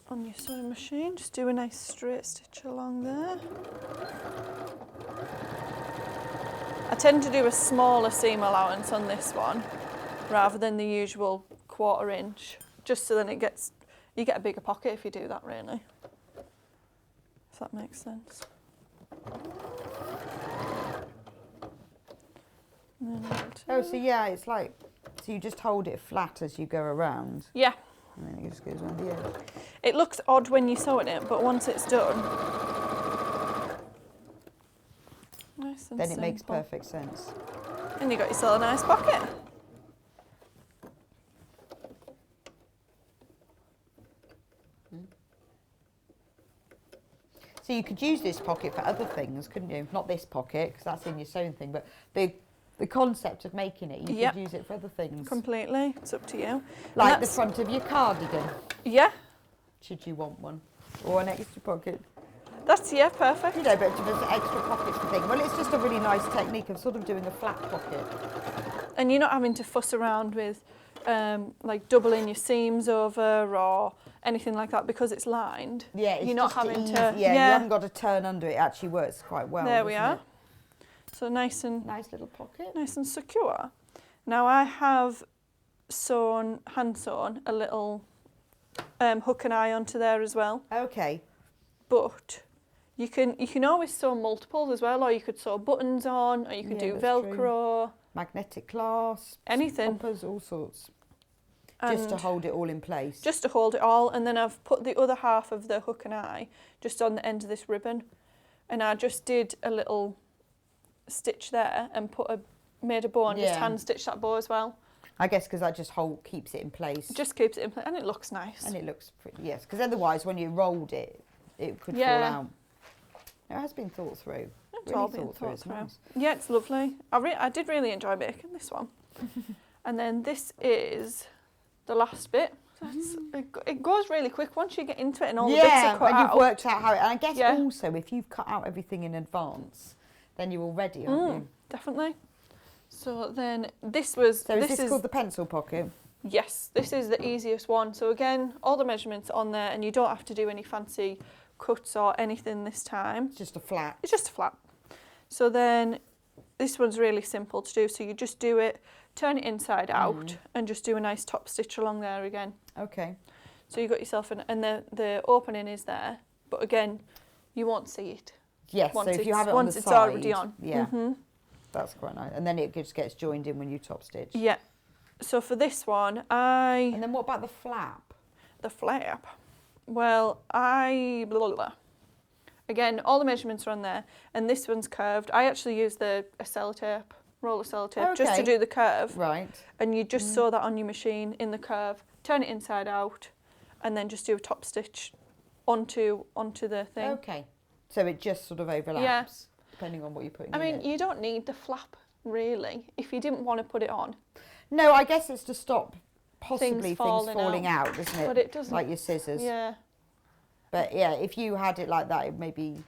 on your sewing machine, just do a nice straight stitch along there. I tend to do a smaller seam allowance on this one rather than the usual 1/4 inch, just so then you get a bigger pocket if you do that, really. If that makes sense. Oh, so yeah, it's like, so you just hold it flat as you go around. Yeah. And then it just goes around the edge. It looks odd when you're sewing it, but once it's done, nice and Then it makes simple. perfect sense. And you got yourself a nice pocket. So you could use this pocket for other things, couldn't you? Not this pocket, because that's in your sewing thing, but the concept of making it, you Yep. could use it for other things. Completely. It's up to you. Like And the front of your cardigan, Yeah, should you want one. Or an extra pocket. that's perfect. But just extra pockets and thing. Well, it's just a really nice technique of sort of doing a flat pocket. And you're not having to fuss around with like doubling your seams over or anything like that because it's lined. Yeah, it's you're not just having easy. to. Yeah, you haven't got to turn under it. It actually works quite well. There we doesn't are. it? So nice Nice little pocket. and secure. Now I have hand sewn a little hook and eye onto there as well. Okay. But you can always sew multiples as well, or you could sew buttons on, or you could do that's Velcro, true. Magnetic clasps. anything. Poppers, all sorts. Just to And hold it all in place. just to hold it all, and then I've put the other half of the hook and eye just on the end of this ribbon, and I just did a little stitch there and made a bow and just Yeah. hand stitched that bow as well. I guess because that just keeps it in place. It just keeps it in place and it looks nice. And it looks pretty, yes. Because otherwise, when you rolled it, it could fall Yeah. out. It has been thought through. It's really all been thought It's through. nice. Yeah, it's lovely. I did really enjoy making this one. And then this is the last bit. It goes really quick once you get into it and all the bits are cut and you've out. worked out how. And I guess Yeah. also if you've cut out everything in advance, then you're all ready, aren't you? Definitely. So then this was. So is this called the pencil pocket? Yes, this is the easiest one. So again, all the measurements on there, and you don't have to do any fancy cuts or anything this time. It's just a flat. It's just a flat. So then this one's really simple to do. So you just do it, turn it inside out, and just do a nice top stitch along there again. Okay. So you got yourself and the opening is there, but again, you won't see it. Yes, so if you have it on once the it's side, already on. yeah, that's quite nice. And then it just gets joined in when you top stitch. Yeah. So for this one, And then what about the flap? the flap. Well, blah, blah, blah. Again, all the measurements are on there, and this one's curved. I actually use a sellotape, roll of sellotape, just to Okay. do the curve. Right. And you just sew that on your machine in the curve, turn it inside out, and then just do a top stitch onto the thing. Okay. So it just sort of overlaps, depending on what you're putting in I mean, it. you don't need the flap, really, if you didn't want to put it on. No, I guess it's to stop possibly things falling falling out. out, doesn't it? But it doesn't. Like your scissors. Yeah. But yeah, if you had it like that, it maybe...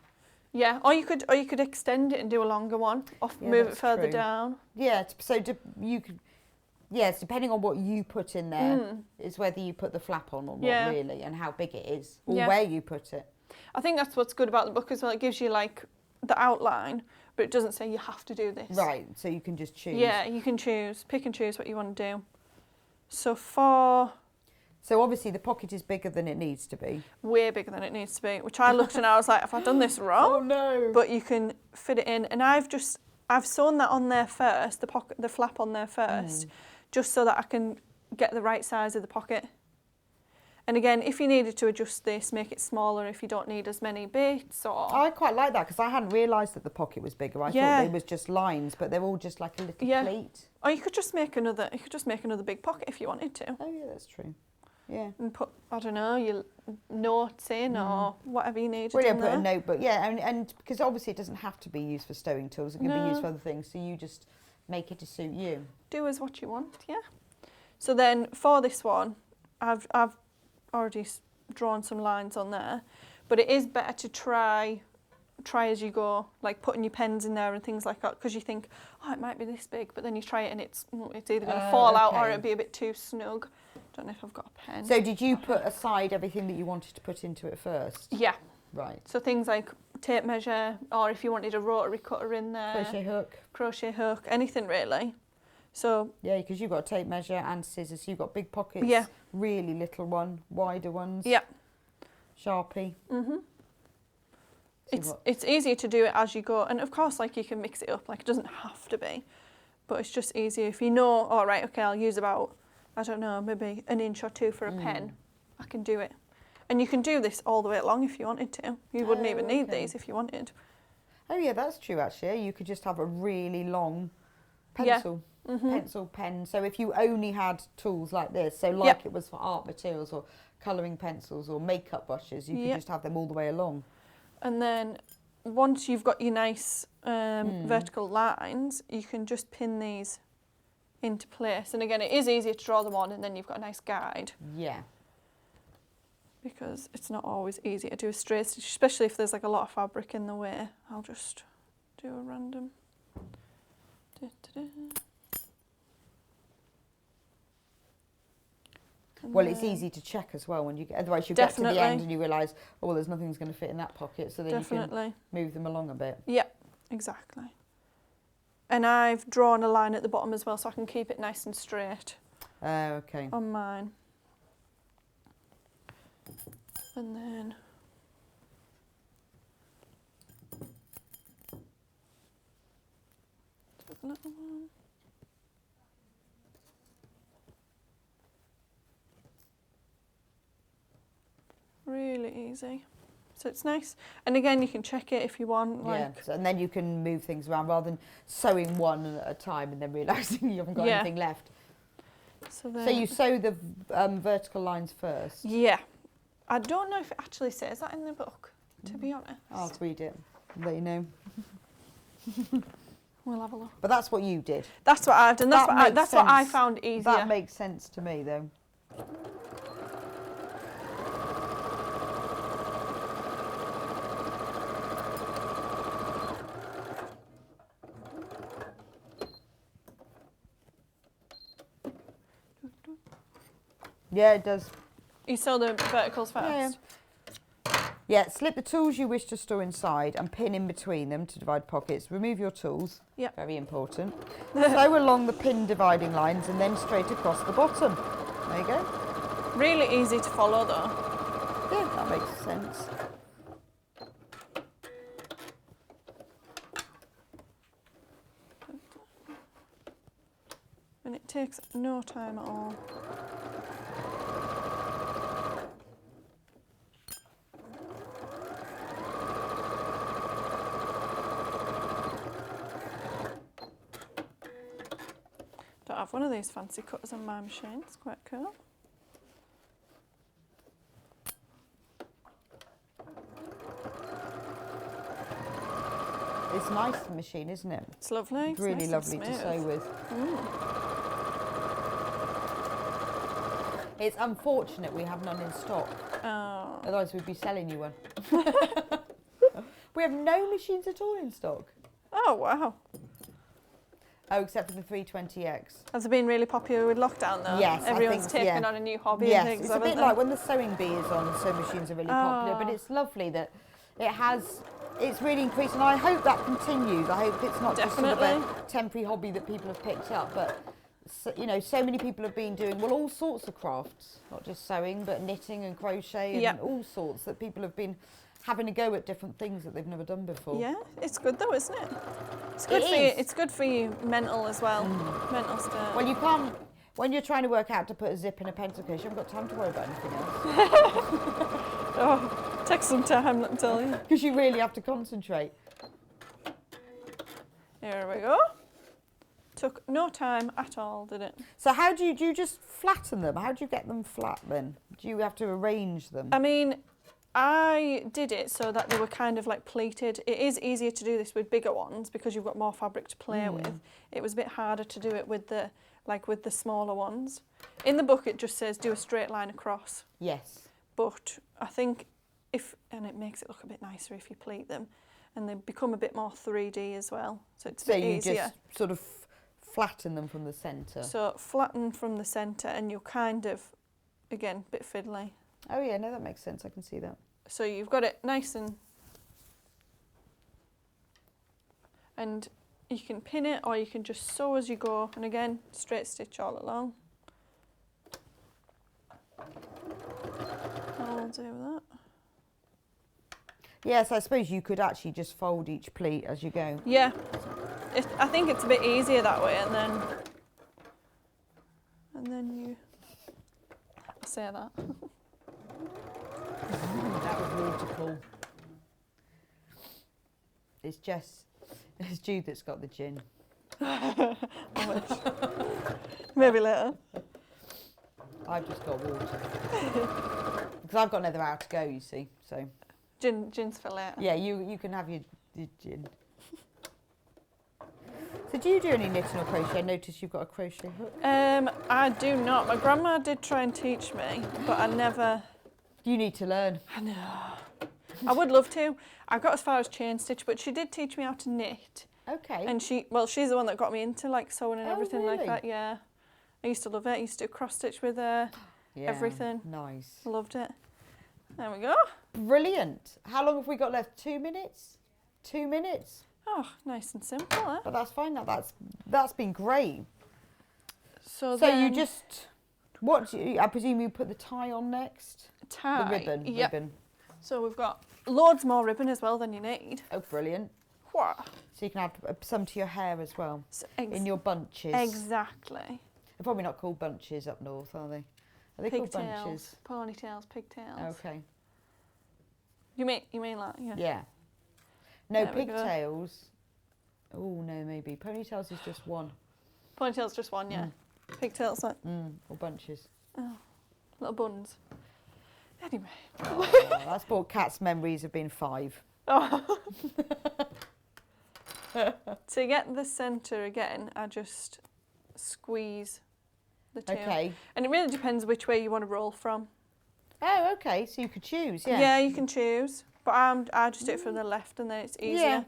Yeah, or you could extend it and do a longer one, or Yeah, move it that's further true. down. Yeah, so you could... Yes, depending on what you put in there is whether you put the flap on or not, Yeah. really, and how big it is, or Yeah. where you put it. I think that's what's good about the book as well. It gives you like the outline, but it doesn't say you have to do this. Right, so you can just choose. Yeah, you can pick and choose what you want to do. So So obviously the pocket is bigger than it needs to be. way bigger than it needs to be, which I looked and I was like, have I done this wrong? Oh no! But you can fit it in, and I've sewn that on there first, the flap on there first, just so that I can get the right size of the pocket. And again, if you needed to adjust this, make it smaller if you don't need as many bits, or I quite like that because I hadn't realised that the pocket was bigger. I Yeah. thought they was just lines, but they're all just like a little Yeah. pleat. or you could just make another big pocket if you wanted to, Oh yeah, that's true. Yeah. and put, I don't know, your notes in or whatever you needed Well, yeah, in put a there. notebook. Yeah, and because obviously it doesn't have to be used for stowing tools. It can be No. used for other things. So you just make it to suit you. Do as what you want, yeah. So then for this one, I've already drawn some lines on there, but it is better to try as you go, like putting your pens in there and things like that, because you think, oh, it might be this big, but then you try it and it's either going to fall out or okay. it'll be a bit too snug. Don't know if I've got a pen. So did you put aside everything that you wanted to put into it first? Yeah, Right. so things like tape measure, or if you wanted a rotary cutter in there, Crochet hook. anything really. So Yeah, because you've got a tape measure and scissors. You've got big pockets. Yeah. Really little one, wider ones. yeah, Sharpie. it's easier to do it as you go, and of course, like, you can mix it up, like, it doesn't have to be, but it's just easier if you know, all right, okay, I'll use about, I don't know, maybe an inch or two for a pen. I can do it. And you can do this all the way along if you wanted to. You wouldn't even need okay. these if you wanted. Oh yeah, that's true actually. You could just have a really long Yeah. pencil. Pencil, pen. So if you only had tools like this, so like it was for art materials or colouring pencils or makeup brushes, you could just have them all the way along. And then once you've got your nice vertical lines, you can just pin these into place. And again, it is easier to draw them on, and then you've got a nice guide, Yeah. because it's not always easy to do a straight stitch, especially if there's like a lot of fabric in the way. I'll just do a random. Well, it's easy to check as well when you get. Otherwise, you get to the end Definitely. and you realise, oh, well, there's nothing's going to fit in that pocket. So then you Definitely. can move them along a bit. Yeah, exactly. And I've drawn a line at the bottom as well, so I can keep it nice and straight Okay. on mine. And then do a little one. Really easy. So it's nice. And again, you can check it if you want. Like, Yeah. So, and then you can move things around rather than sewing one at a time and then realising you haven't got Yeah. anything left. so then, So you sew the vertical lines first. yeah. I don't know if it actually says that in the book, to be honest. I'll read it. Let you know. We'll have a look. But that's what you did. That's what I've done. That's That what makes that's what I sense. found easier. That makes sense to me, though. Yeah, it does. You sew the verticals first. Yeah. Yeah, slip the tools you wish to store inside and pin in between them to divide pockets. Remove your tools. Yep. Very important. Sew along the pin dividing lines and then straight across the bottom. There you go. Really easy to follow though. Yeah, that makes sense. And it takes no time at all. Don't have one of these fancy cutters on my machine. It's quite cool. It's a nice machine, isn't it? It's lovely. It's Really nice and lovely to smooth. sew with. It's unfortunate we have none in stock. Oh. Otherwise we'd be selling you one. We have no machines at all in stock. Oh, wow. Oh, except for the 320X. Has it been really popular with lockdown though? Yes, I Everyone's think, taken yeah. on a new hobby Yes, and things, it's a haven't bit they? like when the sewing bee is on, sewing machines are really popular, but Oh. it's lovely that it's really increased, and I hope that continues. I hope it's not just sort of a Definitely. temporary hobby that people have picked up, but you know, so many people have been doing, well, all sorts of crafts, not just sewing, but knitting and crochet and Yep. all sorts, that people have been having a go at different things that they've never done before. Yeah, it's good though, isn't it? It's good It for you. is. It's good for you mental as well. Mental stuff. Well, you can't, when you're trying to work out to put a zip in a pencil case, you haven't got time to worry about anything else. Oh, takes some time, let me tell you. Because you really have to concentrate. Here we go. Took no time at all, did it? So how do you just flatten them? How do you get them flat then? Do you have to arrange them? I mean, I did it so that they were kind of like pleated. It is easier to do this with bigger ones because you've got more fabric to play with. It was a bit harder to do it with the smaller ones. In the book it just says do a straight line across, Yes. but I think and it makes it look a bit nicer if you pleat them, and they become a bit more 3D as well. So it's a So bit you easier. just sort of flatten them from the centre. So flatten from the centre and you're kind of, again, a bit fiddly. Oh yeah, no, that makes sense. I can see that. So you've got it nice and you can pin it or you can just sew as you go, and again, straight stitch all along. I'll do that. Yes, I suppose you could actually just fold each pleat as you go. Yeah, I think it's a bit easier that way, and then you I say that. That was waterfall. It's Jude that's got the gin. I wish. Maybe later. I've just got water. Because I've got another hour to go, you see. So Gin's for later. yeah, you can have your gin. So do you do any knitting or crochet? I notice you've got a crochet hook. I do not. My grandma did try and teach me, but I never. You need to learn. I know. I would love to. I got as far as chain stitch, but she did teach me how to knit. Okay. And she's the one that got me into like sewing and Oh, everything like really? that. Yeah, I used to love it. I used to do cross stitch with her. Yeah, everything. Nice. Loved it. There we go. Brilliant. How long have we got left? 2 minutes? 2 minutes. Oh, nice and simple, eh? But that's fine. That's been great. So So then you just I presume you put the tie on next. tie. The ribbon. Yep. Ribbon. So we've got loads more ribbon as well than you need. Oh, brilliant. What? So you can add some to your hair as well. So In your bunches. exactly. They're probably not called bunches up north, are they? Are they called bunches? Pigtails, ponytails, pigtails. Okay. You mean like yeah. Yeah. No, There we go. pigtails. Oh, no, maybe. Ponytails is just one. Ponytails just one, yeah. Pigtails like Or bunches. little buns. Anyway. Oh, that's brought Kat's memories of being 5. Oh. To get the centre again, I just squeeze the two. Okay. And it really depends which way you want to roll from. Oh, okay. So you could choose, yeah. Yeah, you can choose. But I just do it from the left and then it's easier. Yeah.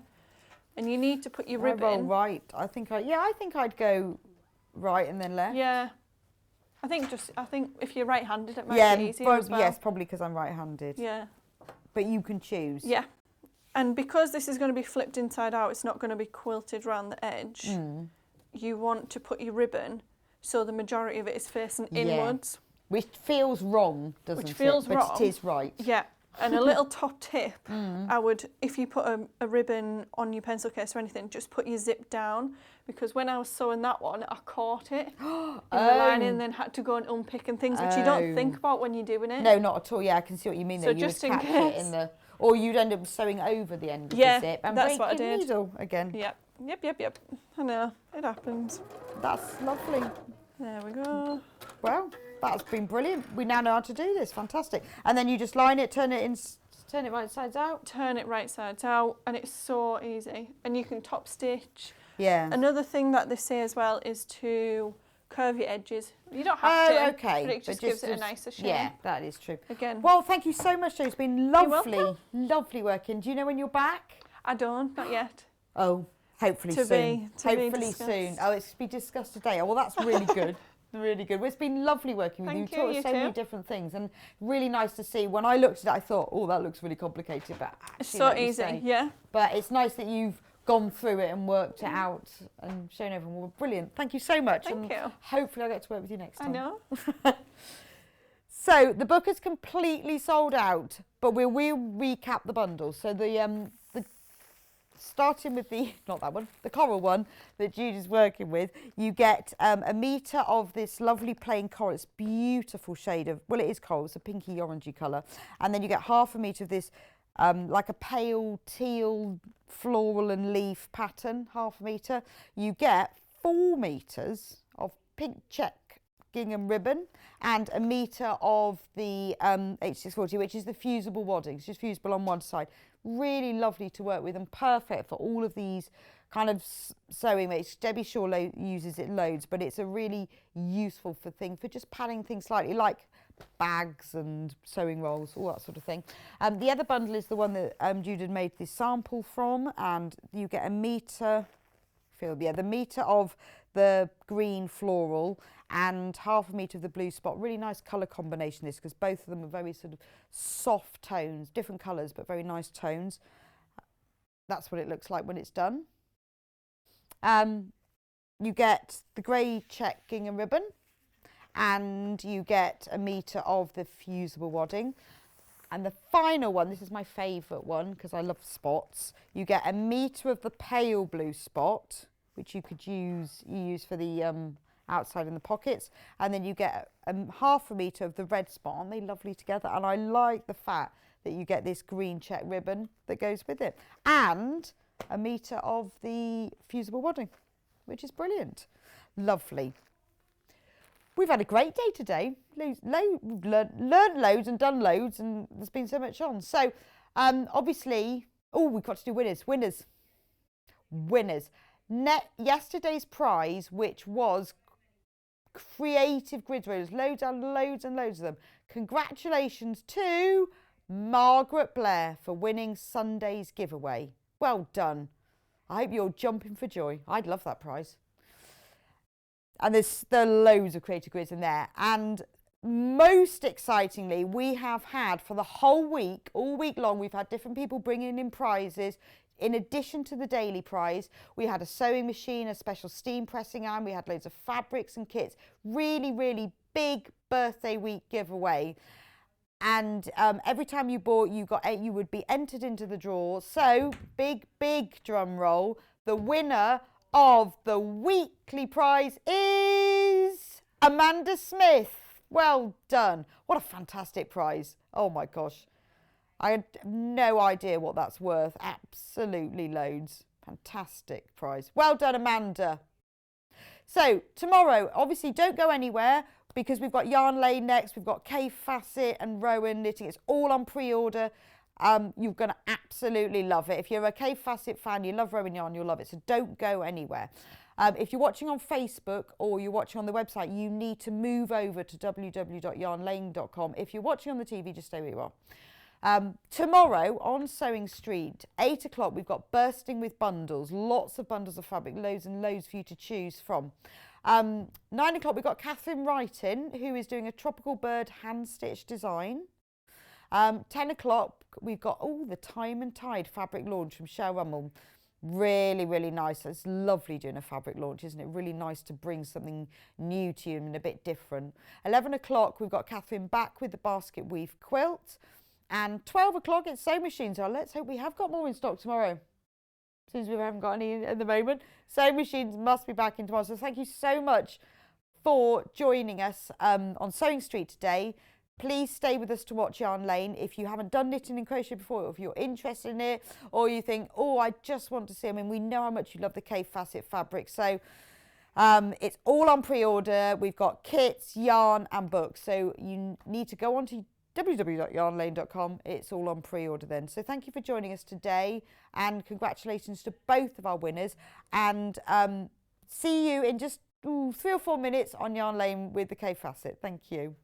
And you need to put your I ribbon. roll right. I think I'd go right and then left. Yeah. I think if you're right-handed, it might be easier as well. Yes, probably because I'm right-handed. Yeah. But you can choose. Yeah. And because this is going to be flipped inside out, it's not going to be quilted round the edge. You want to put your ribbon so the majority of it is facing inwards. Which feels wrong, doesn't it? Which feels but wrong. it is right. Yeah. And a little top tip, I would, if you put a ribbon on your pencil case or anything, just put your zip down, because when I was sewing that one, I caught it in the lining and then had to go and unpick and things, which you don't think about when you're doing it. No, not at all. Yeah, I can see what you mean. So There, you just would in catch it case. in the, or you'd end up sewing over the end of Yeah, the zip and that's break what I your did. needle again. Yep. I know, it happens. That's lovely. There we go. Well, that's been brilliant. We now know how to do this. Fantastic. And then you just line it, turn it in Turn it right sides out. Turn it right sides out, and it's so easy. And you can top stitch. Yeah. Another thing that they say as well is to curve your edges. You don't have to, okay. but it just gives it a nicer shape. Yeah, that is true. Again. Well, thank you so much, Jo. It's been lovely, welcome. lovely working. Do you know when you're back? I don't, not yet. Oh, hopefully To soon. be- to be Hopefully discussed. soon. Oh, it's to be discussed today. Oh, well, that's really good. Really good. Well, it's been lovely working with you. Thank you, You've taught you us so many too. different things, and really nice to see. When I looked at it, I thought, oh, that looks really complicated, but actually, It's so like you easy, say, yeah. But it's nice that you've gone through it and worked it out and shown everyone. Well, brilliant. Thank you so much. Thank and you. Hopefully, I'll get to work with you next I time. know. So the book is completely sold out, but we'll recap the bundles. So the starting with the, not that one, the coral one that Jude is working with, you get a metre of this lovely plain coral. It's beautiful shade of, well, it is coral, it's a pinky orangey colour. And then you get half a metre of this like a pale teal floral and leaf pattern, half a metre. You get 4 metres of pink check gingham ribbon and a metre of the H640, which is the fusible wadding. It's just fusible on one side. Really lovely to work with and perfect for all of these kind of sewing mates. Debbie Shaw uses it loads, but it's a really useful thing for just padding things slightly, like bags and sewing rolls, all that sort of thing. The other bundle is the one that Jude had made this sample from, and you get a metre, the metre of the green floral and half a metre of the blue spot. Really nice colour combination this, because both of them are very sort of soft tones, different colours but very nice tones. That's what it looks like when it's done. You get the grey check gingham ribbon and you get a metre of the fusible wadding. And the final one, this is my favourite one because I love spots, you get a metre of the pale blue spot, which you use for the outside in the pockets, and then you get half a metre of the red spot. Aren't they lovely together? And I like the fact that you get this green check ribbon that goes with it, and a metre of the fusible wadding, which is brilliant. Lovely. We've had a great day today. We've learned loads and done loads, and there's been so much on. So obviously, we've got to do winners. Yesterday's prize, which was creative grid rollers, loads and loads and loads of them. Congratulations to Margaret Blair for winning Sunday's giveaway. Well done. I hope you're jumping for joy. I'd love that prize. And there are loads of creative grids in there. And most excitingly, we have had for the whole week, all week long, we've had different people bringing in prizes. In addition to the daily prize, we had a sewing machine, a special steam pressing iron, we had loads of fabrics and kits. Really, really big birthday week giveaway. And every time you bought, you would be entered into the draw. So, big drum roll. The winner of the weekly prize is Amanda Smith. Well done. What a fantastic prize. Oh my gosh. I had no idea what that's worth. Absolutely loads. Fantastic prize. Well done, Amanda. So tomorrow, obviously don't go anywhere because we've got Yarn Lane next. We've got Kay Fassett and Rowan knitting. It's all on pre-order. You're going to absolutely love it. If you're a Kay Fassett fan, you love Rowan Yarn, you'll love it. So don't go anywhere. If you're watching on Facebook or you're watching on the website, you need to move over to www.yarnlane.com. If you're watching on the TV, just stay where you are. Tomorrow on Sewing Street, 8 o'clock, we've got Bursting with Bundles. Lots of bundles of fabric, loads and loads for you to choose from. 9 o'clock, we've got Catherine Wrighton, who is doing a tropical bird hand-stitched design. 10 o'clock, we've got the Time and Tide fabric launch from Shell Rummel. Really, really nice. It's lovely doing a fabric launch, isn't it? Really nice to bring something new to you and a bit different. 11 o'clock, we've got Catherine back with the basket weave quilt. And 12 o'clock, it's sewing machines. So let's hope we have got more in stock tomorrow, since we haven't got any at the moment. Sewing machines must be back in tomorrow. So thank you so much for joining us on Sewing Street today. Please stay with us to watch Yarn Lane. If you haven't done knitting and crochet before, or if you're interested in it, or you think, I just want to see, we know how much you love the Kay Fassett fabric. So it's all on pre-order. We've got kits, yarn and books. So you need to go onto www.yarnlane.com. It's all on pre-order then. So thank you for joining us today, and congratulations to both of our winners, and see you in just 3 or 4 minutes on Yarn Lane with the K Facet. Thank you.